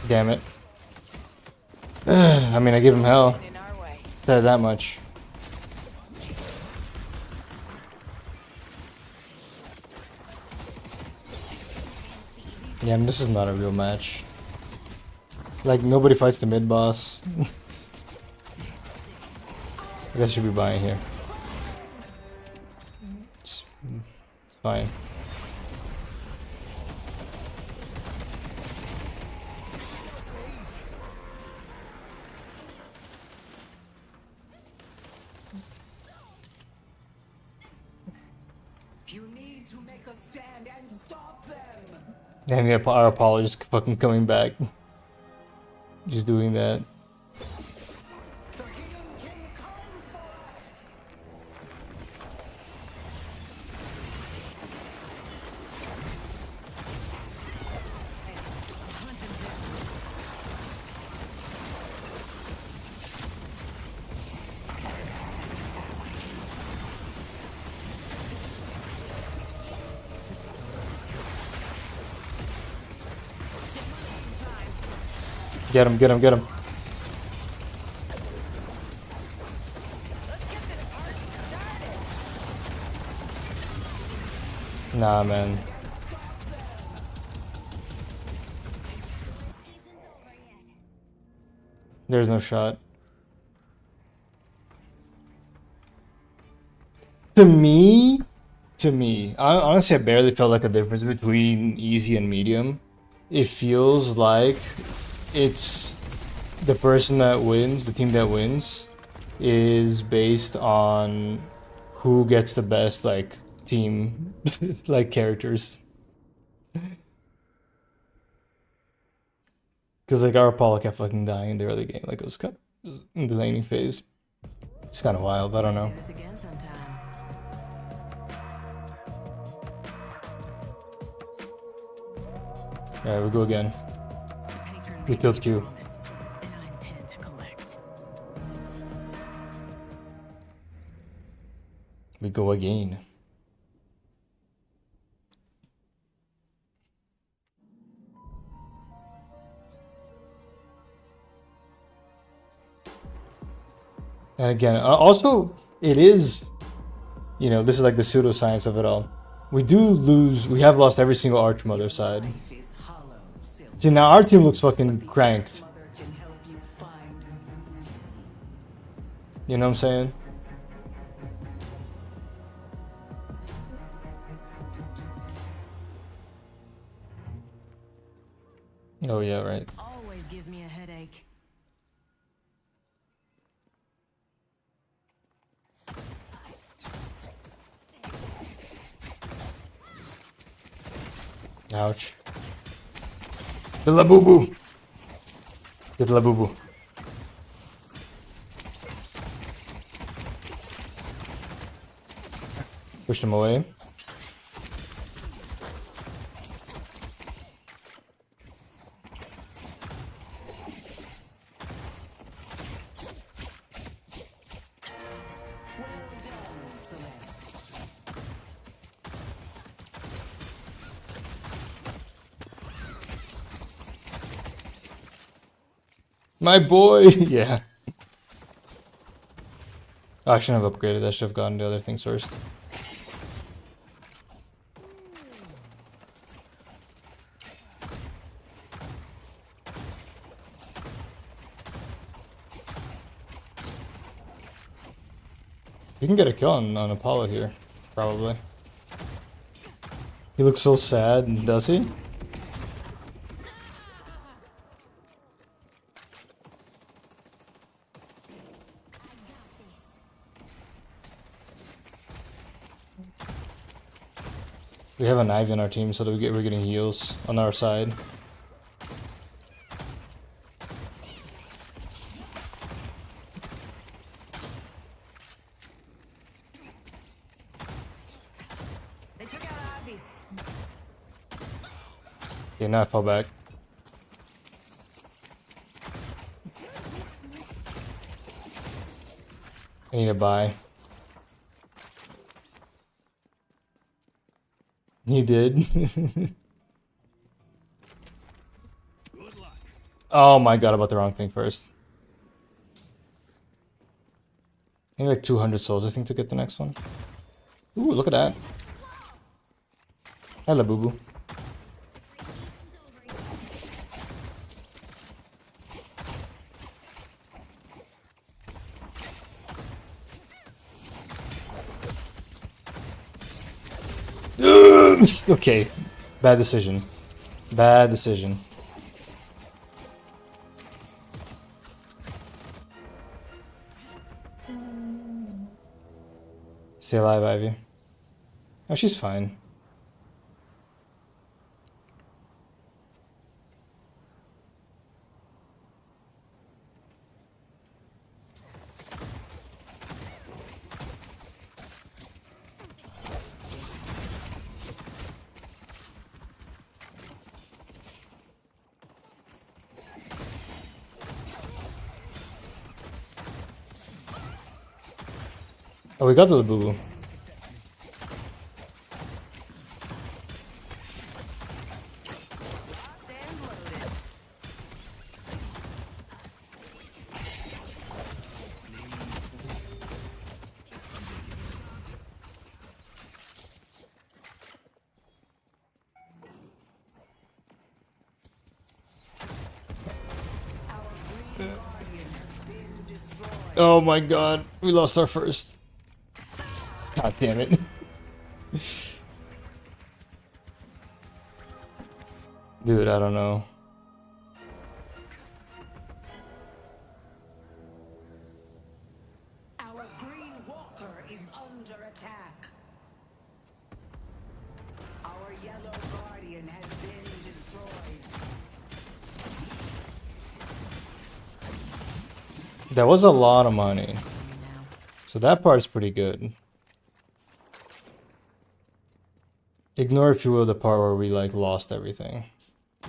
Damn it. I mean, I give him hell. In our way. Tell you that much. Yeah, I mean, this is not a real match. Like, nobody fights the mid boss. I guess I should be buying here. It's fine. You need to make a stand and stop them. And yeah, our Apollo just fucking coming back. Just doing that. The hidden king comes for us. Get him, get him, get him. Nah, man. There's no shot. To me, honestly, I barely felt like a difference between easy and medium. It feels like it's the person that wins, the team that wins, is based on who gets the best, like, team, like, characters. Because, like, our Apollo kept fucking dying in the early game. Like, it was kind of in the laning phase. It's kind of wild. I don't know. Do this again sometime. Alright, we go again. We killed Q. And I intend to collect. We go again. And again, also, it is, you know, this is like the pseudoscience of it all. We have lost every single Archmother side. See, now our team looks fucking cranked. You know what I'm saying? Oh yeah, right. Always gives me a headache. Ouch. The Labubu. Get the Labubu. Push them away. My boy! Yeah. Oh, I shouldn't have upgraded. I should have gotten the other things first. You can get a kill on Apollo here, probably. He looks so sad, does he? We have an Ivy on our team, so that we're getting heals on our side. They took out Ivy. Okay, now I fall back. I need to buy. He did. Oh my god, I bought the wrong thing first. I need like 200 souls, I think, to get the next one. Ooh, look at that. Hello, boo boo. Okay, bad decision. Bad decision. Stay alive, Ivy. Oh, she's fine. Oh, we got the boo-boo. Oh my god, we lost our first. God damn it. Dude, I don't know. Our green walker is under attack. Our yellow guardian has been destroyed. That was a lot of money. So that part's pretty good. Ignore, if you will, the part where we like lost everything.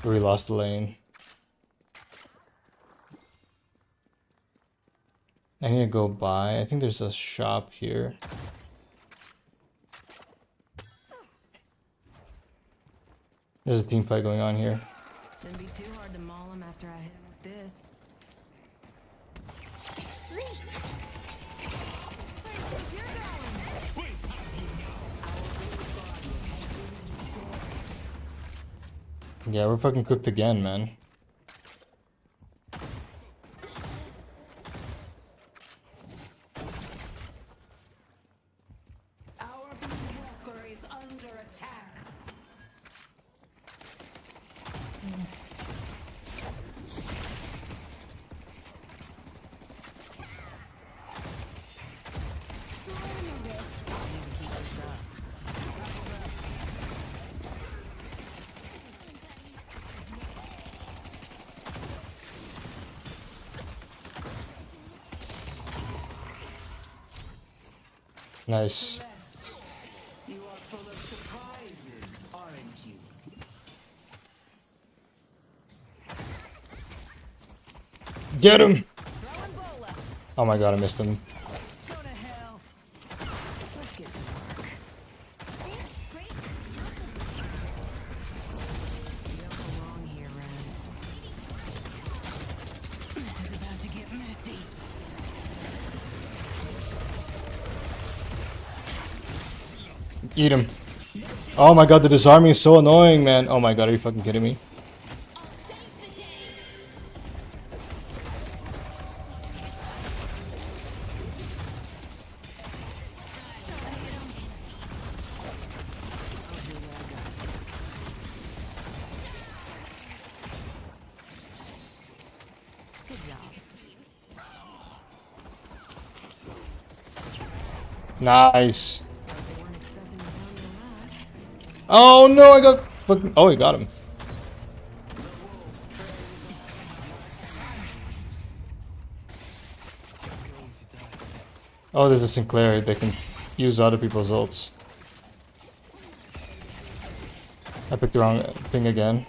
Where we lost the lane. I need to go by. I think there's a shop here. There's a team fight going on here. Shouldn't be too hard to maul him after I hit him with this. Yeah, we're fucking cooked again, man. Our blue walker is under attack. Nice. You are full of surprises, aren't you? Get him! Oh my god, I missed him. Go to hell. Let's get to work. You don't belong here, Ren. This is about to get messy. Eat him. Oh my god, the disarming is so annoying, man. Oh my god, are you fucking kidding me? Good job. Nice. They weren't expecting to tell you that. Oh no, I got fucking. Oh, he got him. Oh, there's a Sinclair. They can use other people's ults. I picked the wrong thing again.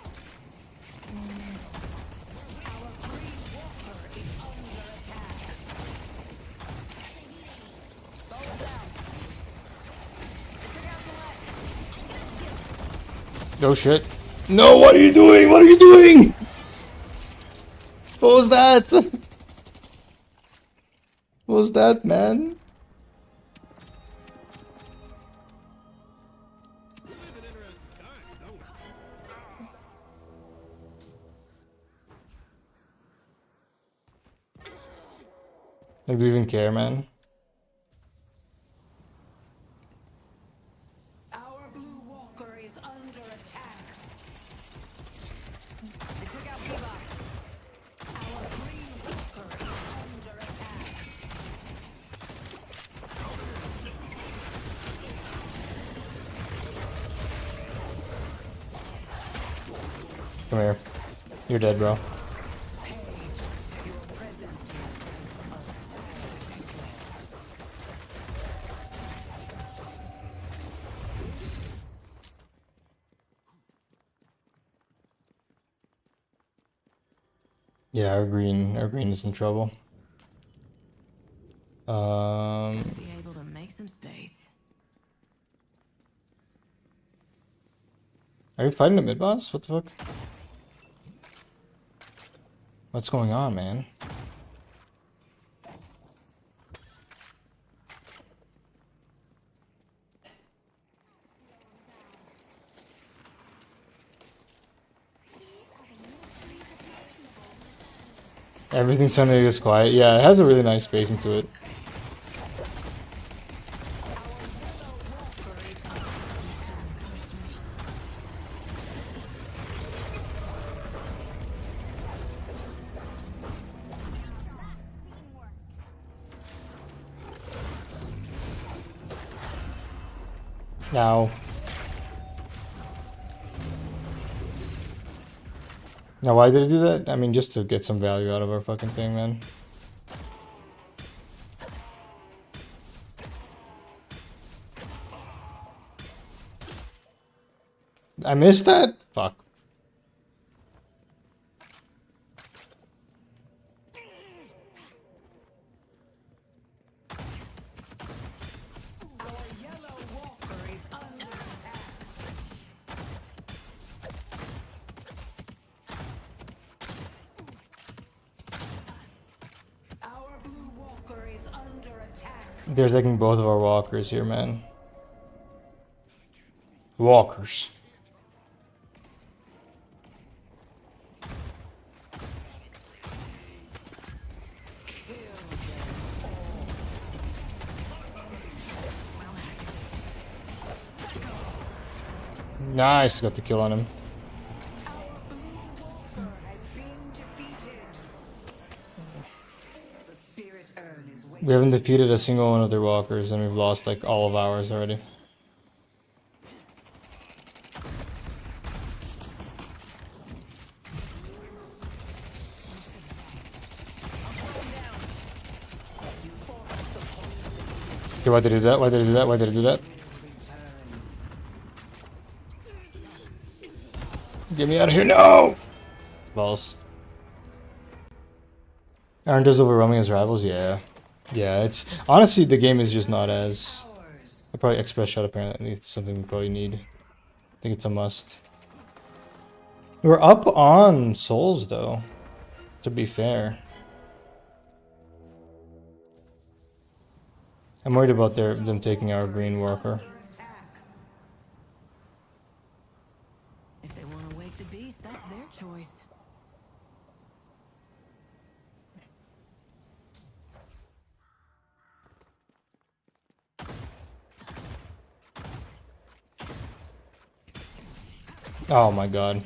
No shit. No, what are you doing? What are you doing? What was that? What was that, man? We live in interesting times, don't we? Like, do we even care, man? Our blue walker is under attack. They took out Bebop. Our green walker is under attack. Come here. You're dead, bro. Yeah, our green is in trouble. Be able to make some space. Are you fighting the mid boss? What the fuck? What's going on, man? Everything suddenly gets quiet. Yeah, it has a really nice pacing to it. Now. Now, why did it do that? I mean, just to get some value out of our fucking thing, man. I missed that? Fuck. They're taking both of our walkers here, man. Walkers. Nice, got the kill on him. We haven't defeated a single one of their walkers, and we've lost like all of ours already. Okay, why did I do that? Why did I do that? Why did I do that? Get me out of here, no! Balls. Aren't as overwhelming as rivals? Yeah. Yeah, it's... Honestly, the game is just not as... Probably Express Shot apparently it's something we probably need. I think it's a must. We're up on souls, though. To be fair. I'm worried about them taking our green worker. If they want to wake the beast, that's their choice. Oh my god.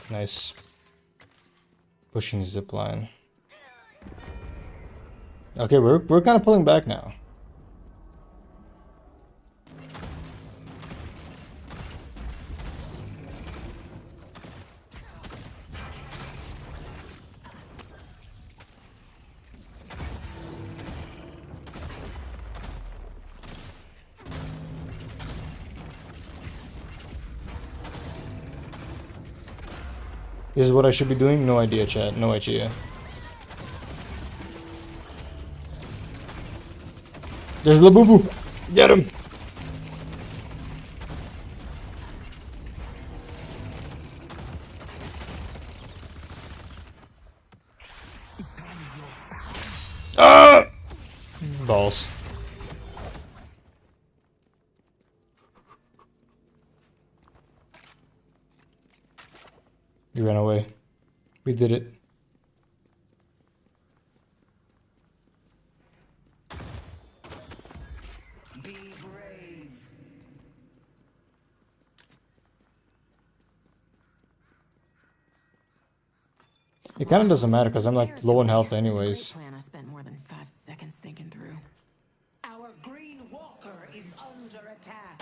Nice. Pushing zipline. Okay, we're kind of pulling back now. This is what I should be doing? No idea, chat. No idea. There's Labubu. Get him. Ah! Balls. We ran away. We did it. Be brave. It kind of doesn't matter because I'm like low in health anyways. Plan I spent more than 5 seconds thinking through. Our green walker is under attack.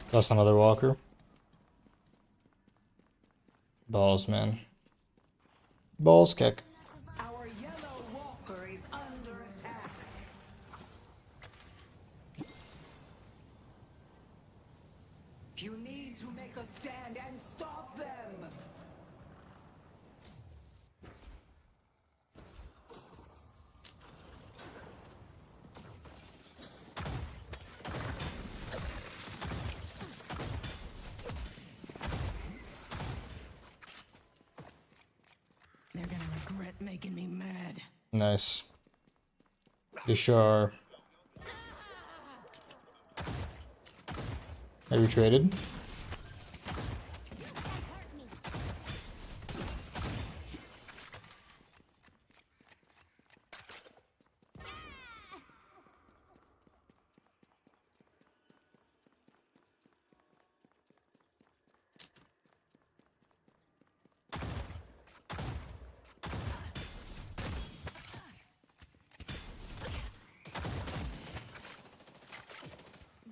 That's another walker. Balls, man. Balls kick. Our yellow walker is under attack. You need to make a stand and stop them. regret making me mad. Nice. They sure are. Have you traded?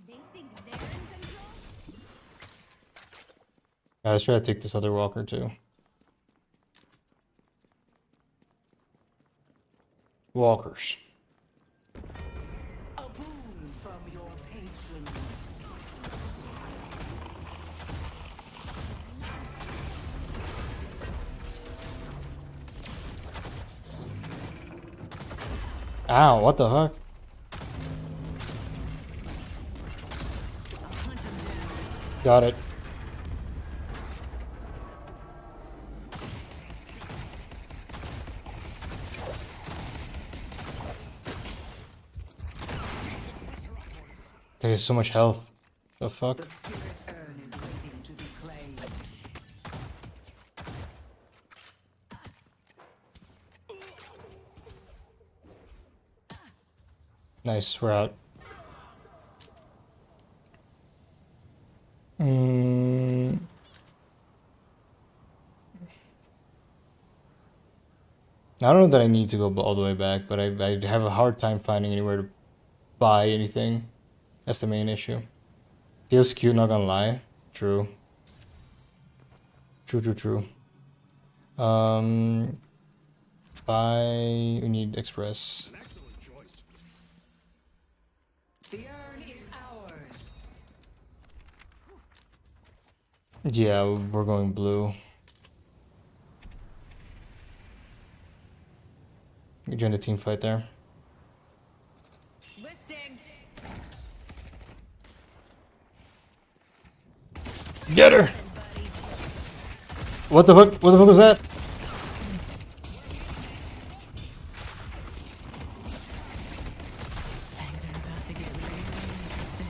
They think they're in control? Yeah, let's try to take this other walker too. Walkers. A boon from your patron. Ow, what the fuck? Got it. There's so much health. The fuck? The spirit urn is waiting to be claimed. Nice, we're out. I don't know that I need to go all the way back, but I have a hard time finding anywhere to buy anything. That's the main issue. Feels cute, not gonna lie. True. True. Buy. We need express. An excellent choice. The urn is ours. Yeah, we're going blue. You joined a team fight there. Lifting. Get her! What the fuck? What the fuck was that? Things are about to get really interesting.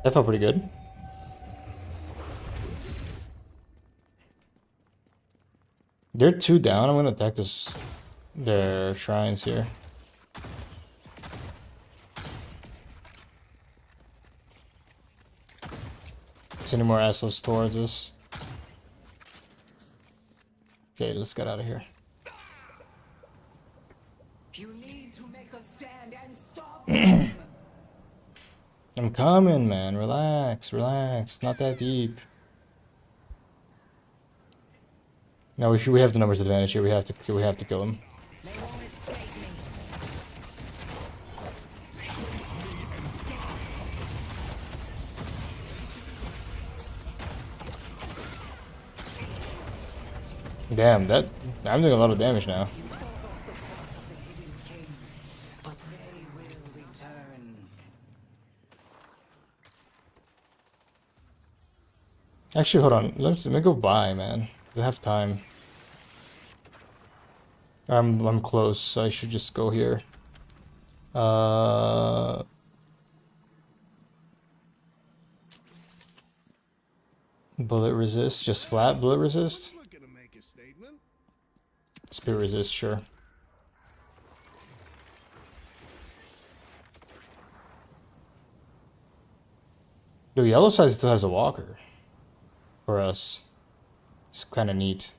That felt pretty good. They're 2 down. I'm gonna attack their shrines here. Any more assholes towards us? Okay, let's get out of here. You need to make a stand and stop them. I'm coming, man. Relax. Not that deep. No, we have the numbers advantage here. We have to kill him. They won't escape me. Damn, I'm doing a lot of damage now. But they will return. Actually, hold on. Let me go buy, man. I have time. I'm close, so I should just go here. Bullet resist, just flat bullet resist. Looking to make a statement. Spirit resist, sure. Yo, yellow side still has a walker for us. It's kind of neat.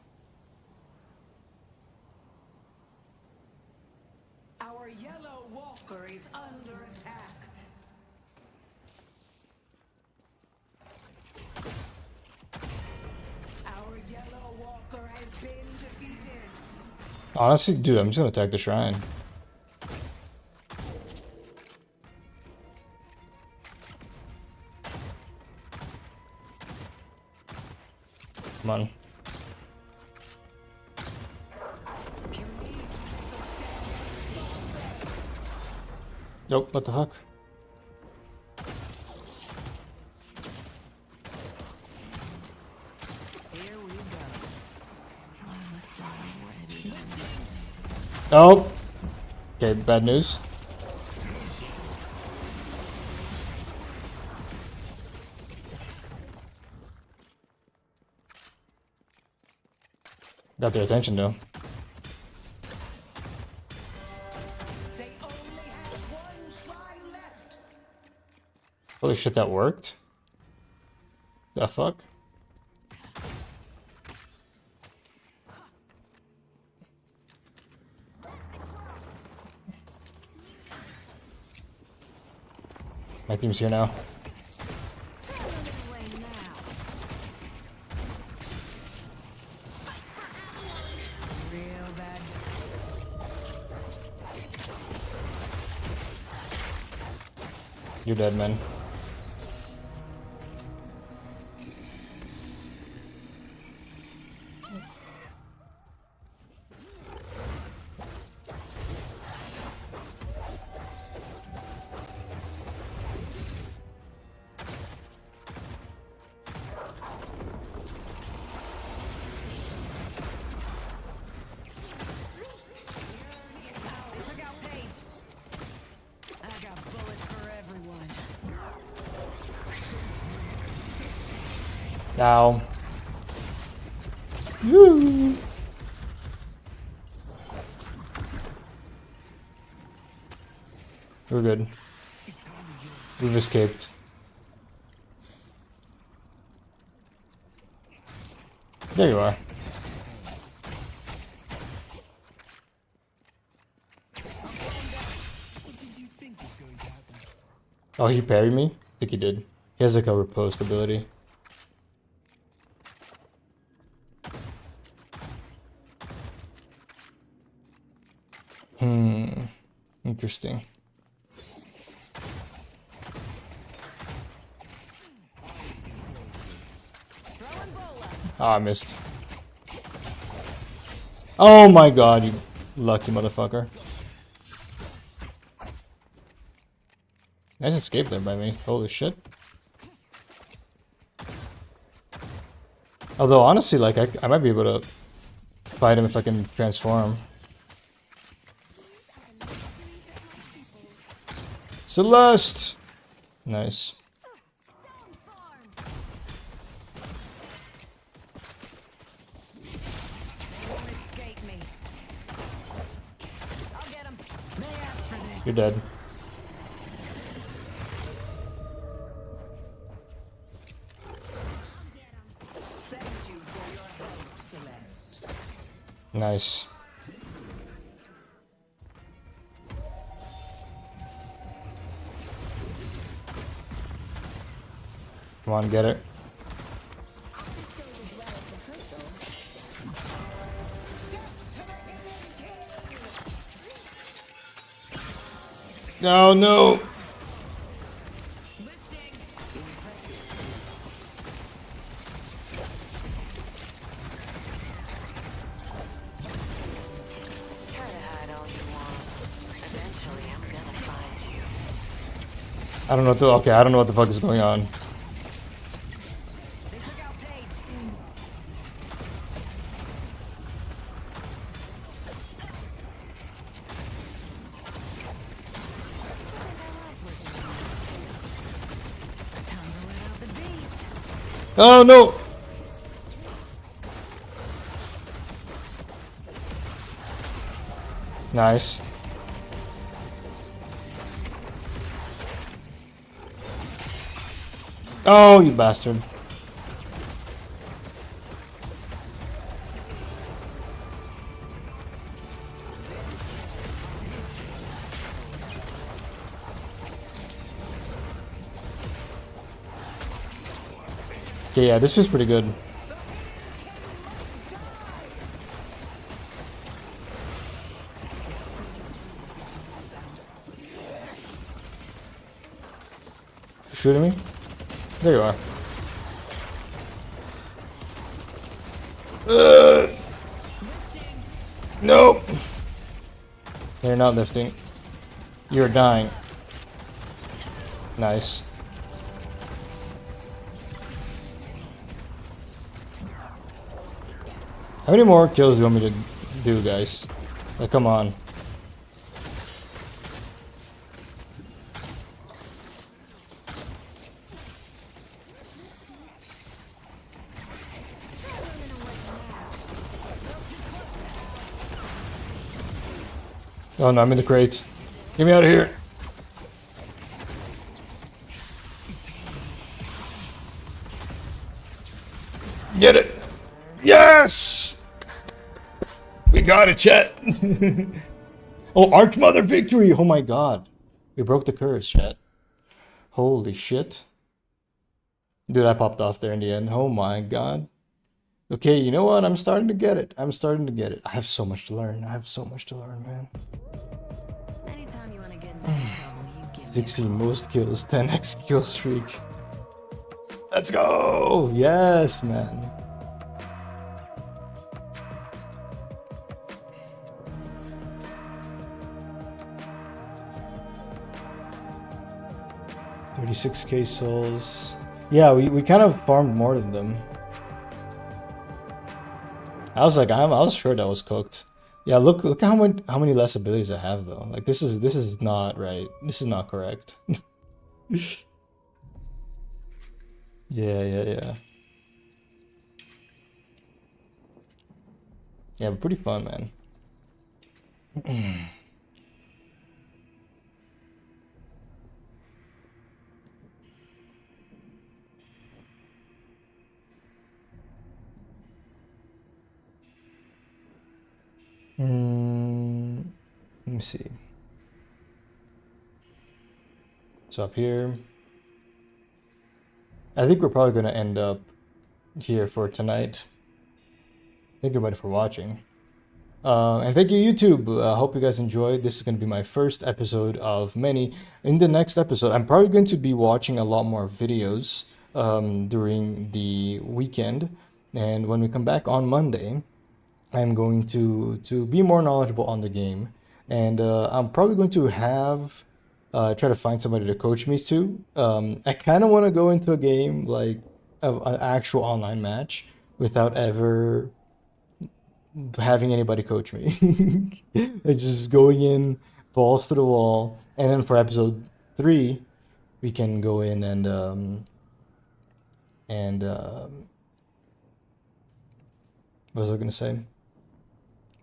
Our yellow walker is under attack. Our yellow walker has been defeated. Honestly, dude, I'm just gonna attack the shrine. Come on. Nope, what the fuck? Here we go. Oh! Okay, bad news. Got their attention though. They only have one shrine left. Holy shit, that worked? The fuck? My team's here now. Real bad. You're dead, man. Look out, Paige. I got bullets for everyone. Now. Woo! We're good. We've escaped. There you are. Oh, he parried me? I think he did. He has like a riposte ability. Interesting. Oh, I missed. Oh my god, you lucky motherfucker. Nice escape there by me. Holy shit. Although, honestly, like, I might be able to fight him if I can transform. Celeste! Nice. Won't escape me. I'll get him. They asked for this. You're dead. Thank you for your help, Celeste. Nice. Come on, get it. No, no. Try to hide all you want. Eventually, I'm gonna find you. I don't know what the, okay, I don't know what the fuck is going on. They took out Paige. Time to let out the beast. Oh no. Nice. Oh, you bastard. Okay, yeah, this was pretty good. Shooting me? There you are. Nope. They're not lifting. You're dying. Nice. How many more kills do you want me to do, guys? Like, come on. Oh no, I'm in the crate. Get me out of here. Get it. Yes! We got it, chat. Oh, Archmother victory! Oh my god. We broke the curse, chat. Holy shit. Dude, I popped off there in the end. Oh my god. Okay, you know what? I'm starting to get it. I'm starting to get it. I have so much to learn. I have so much to learn, man. Anytime you want to get into some trouble, you give me 16 most kills, 10x kill streak. Let's go! Yes, man. $36k souls. Yeah, we kind of farmed more than them. I was like, I was sure that was cooked. Yeah, look how many less abilities I have though. Like this is not right. This is not correct. Yeah. Yeah, but pretty fun, man. Let me see. So up here, I think we're probably gonna end up here for tonight. Thank you everybody for watching. And thank you, YouTube. I hope you guys enjoyed. This is going to be my first episode of many. In the next episode, I'm probably going to be watching a lot more videos during the weekend. And when we come back on Monday, I'm going to be more knowledgeable on the game. And I'm probably going to have try to find somebody to coach me to. I kind of want to go into a game like an actual online match without ever having anybody coach me. Just going in, balls to the wall, and then for episode 3, we can go in and what was I gonna say?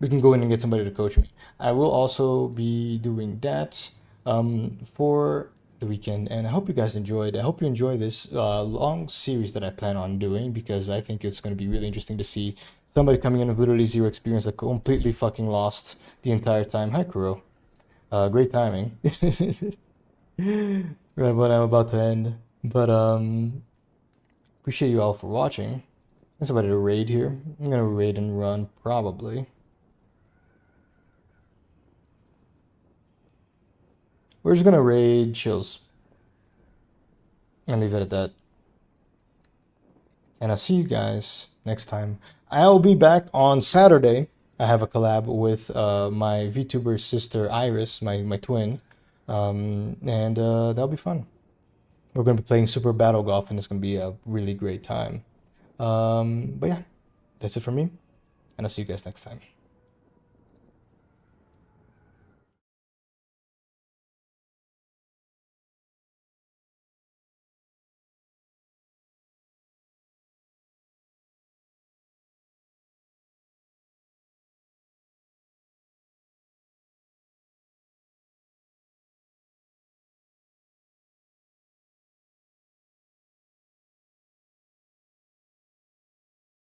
We can go in and get somebody to coach me. I will also be doing that for the weekend, and I hope you guys enjoyed. I hope you enjoy this long series that I plan on doing, because I think it's going to be really interesting to see somebody coming in with literally zero experience, like completely fucking lost the entire time. Hi, Kuro. Great timing. Right when I'm about to end. But appreciate you all for watching. There's somebody to raid here. I'm gonna raid and run probably. We're just gonna raid chills and leave it at that. And I'll see you guys next time. I'll be back on Saturday. I have a collab with my VTuber sister Iris, my twin, and that'll be fun. We're gonna be playing Super Battle Golf, and it's gonna be a really great time. But yeah, that's it for me, and I'll see you guys next time.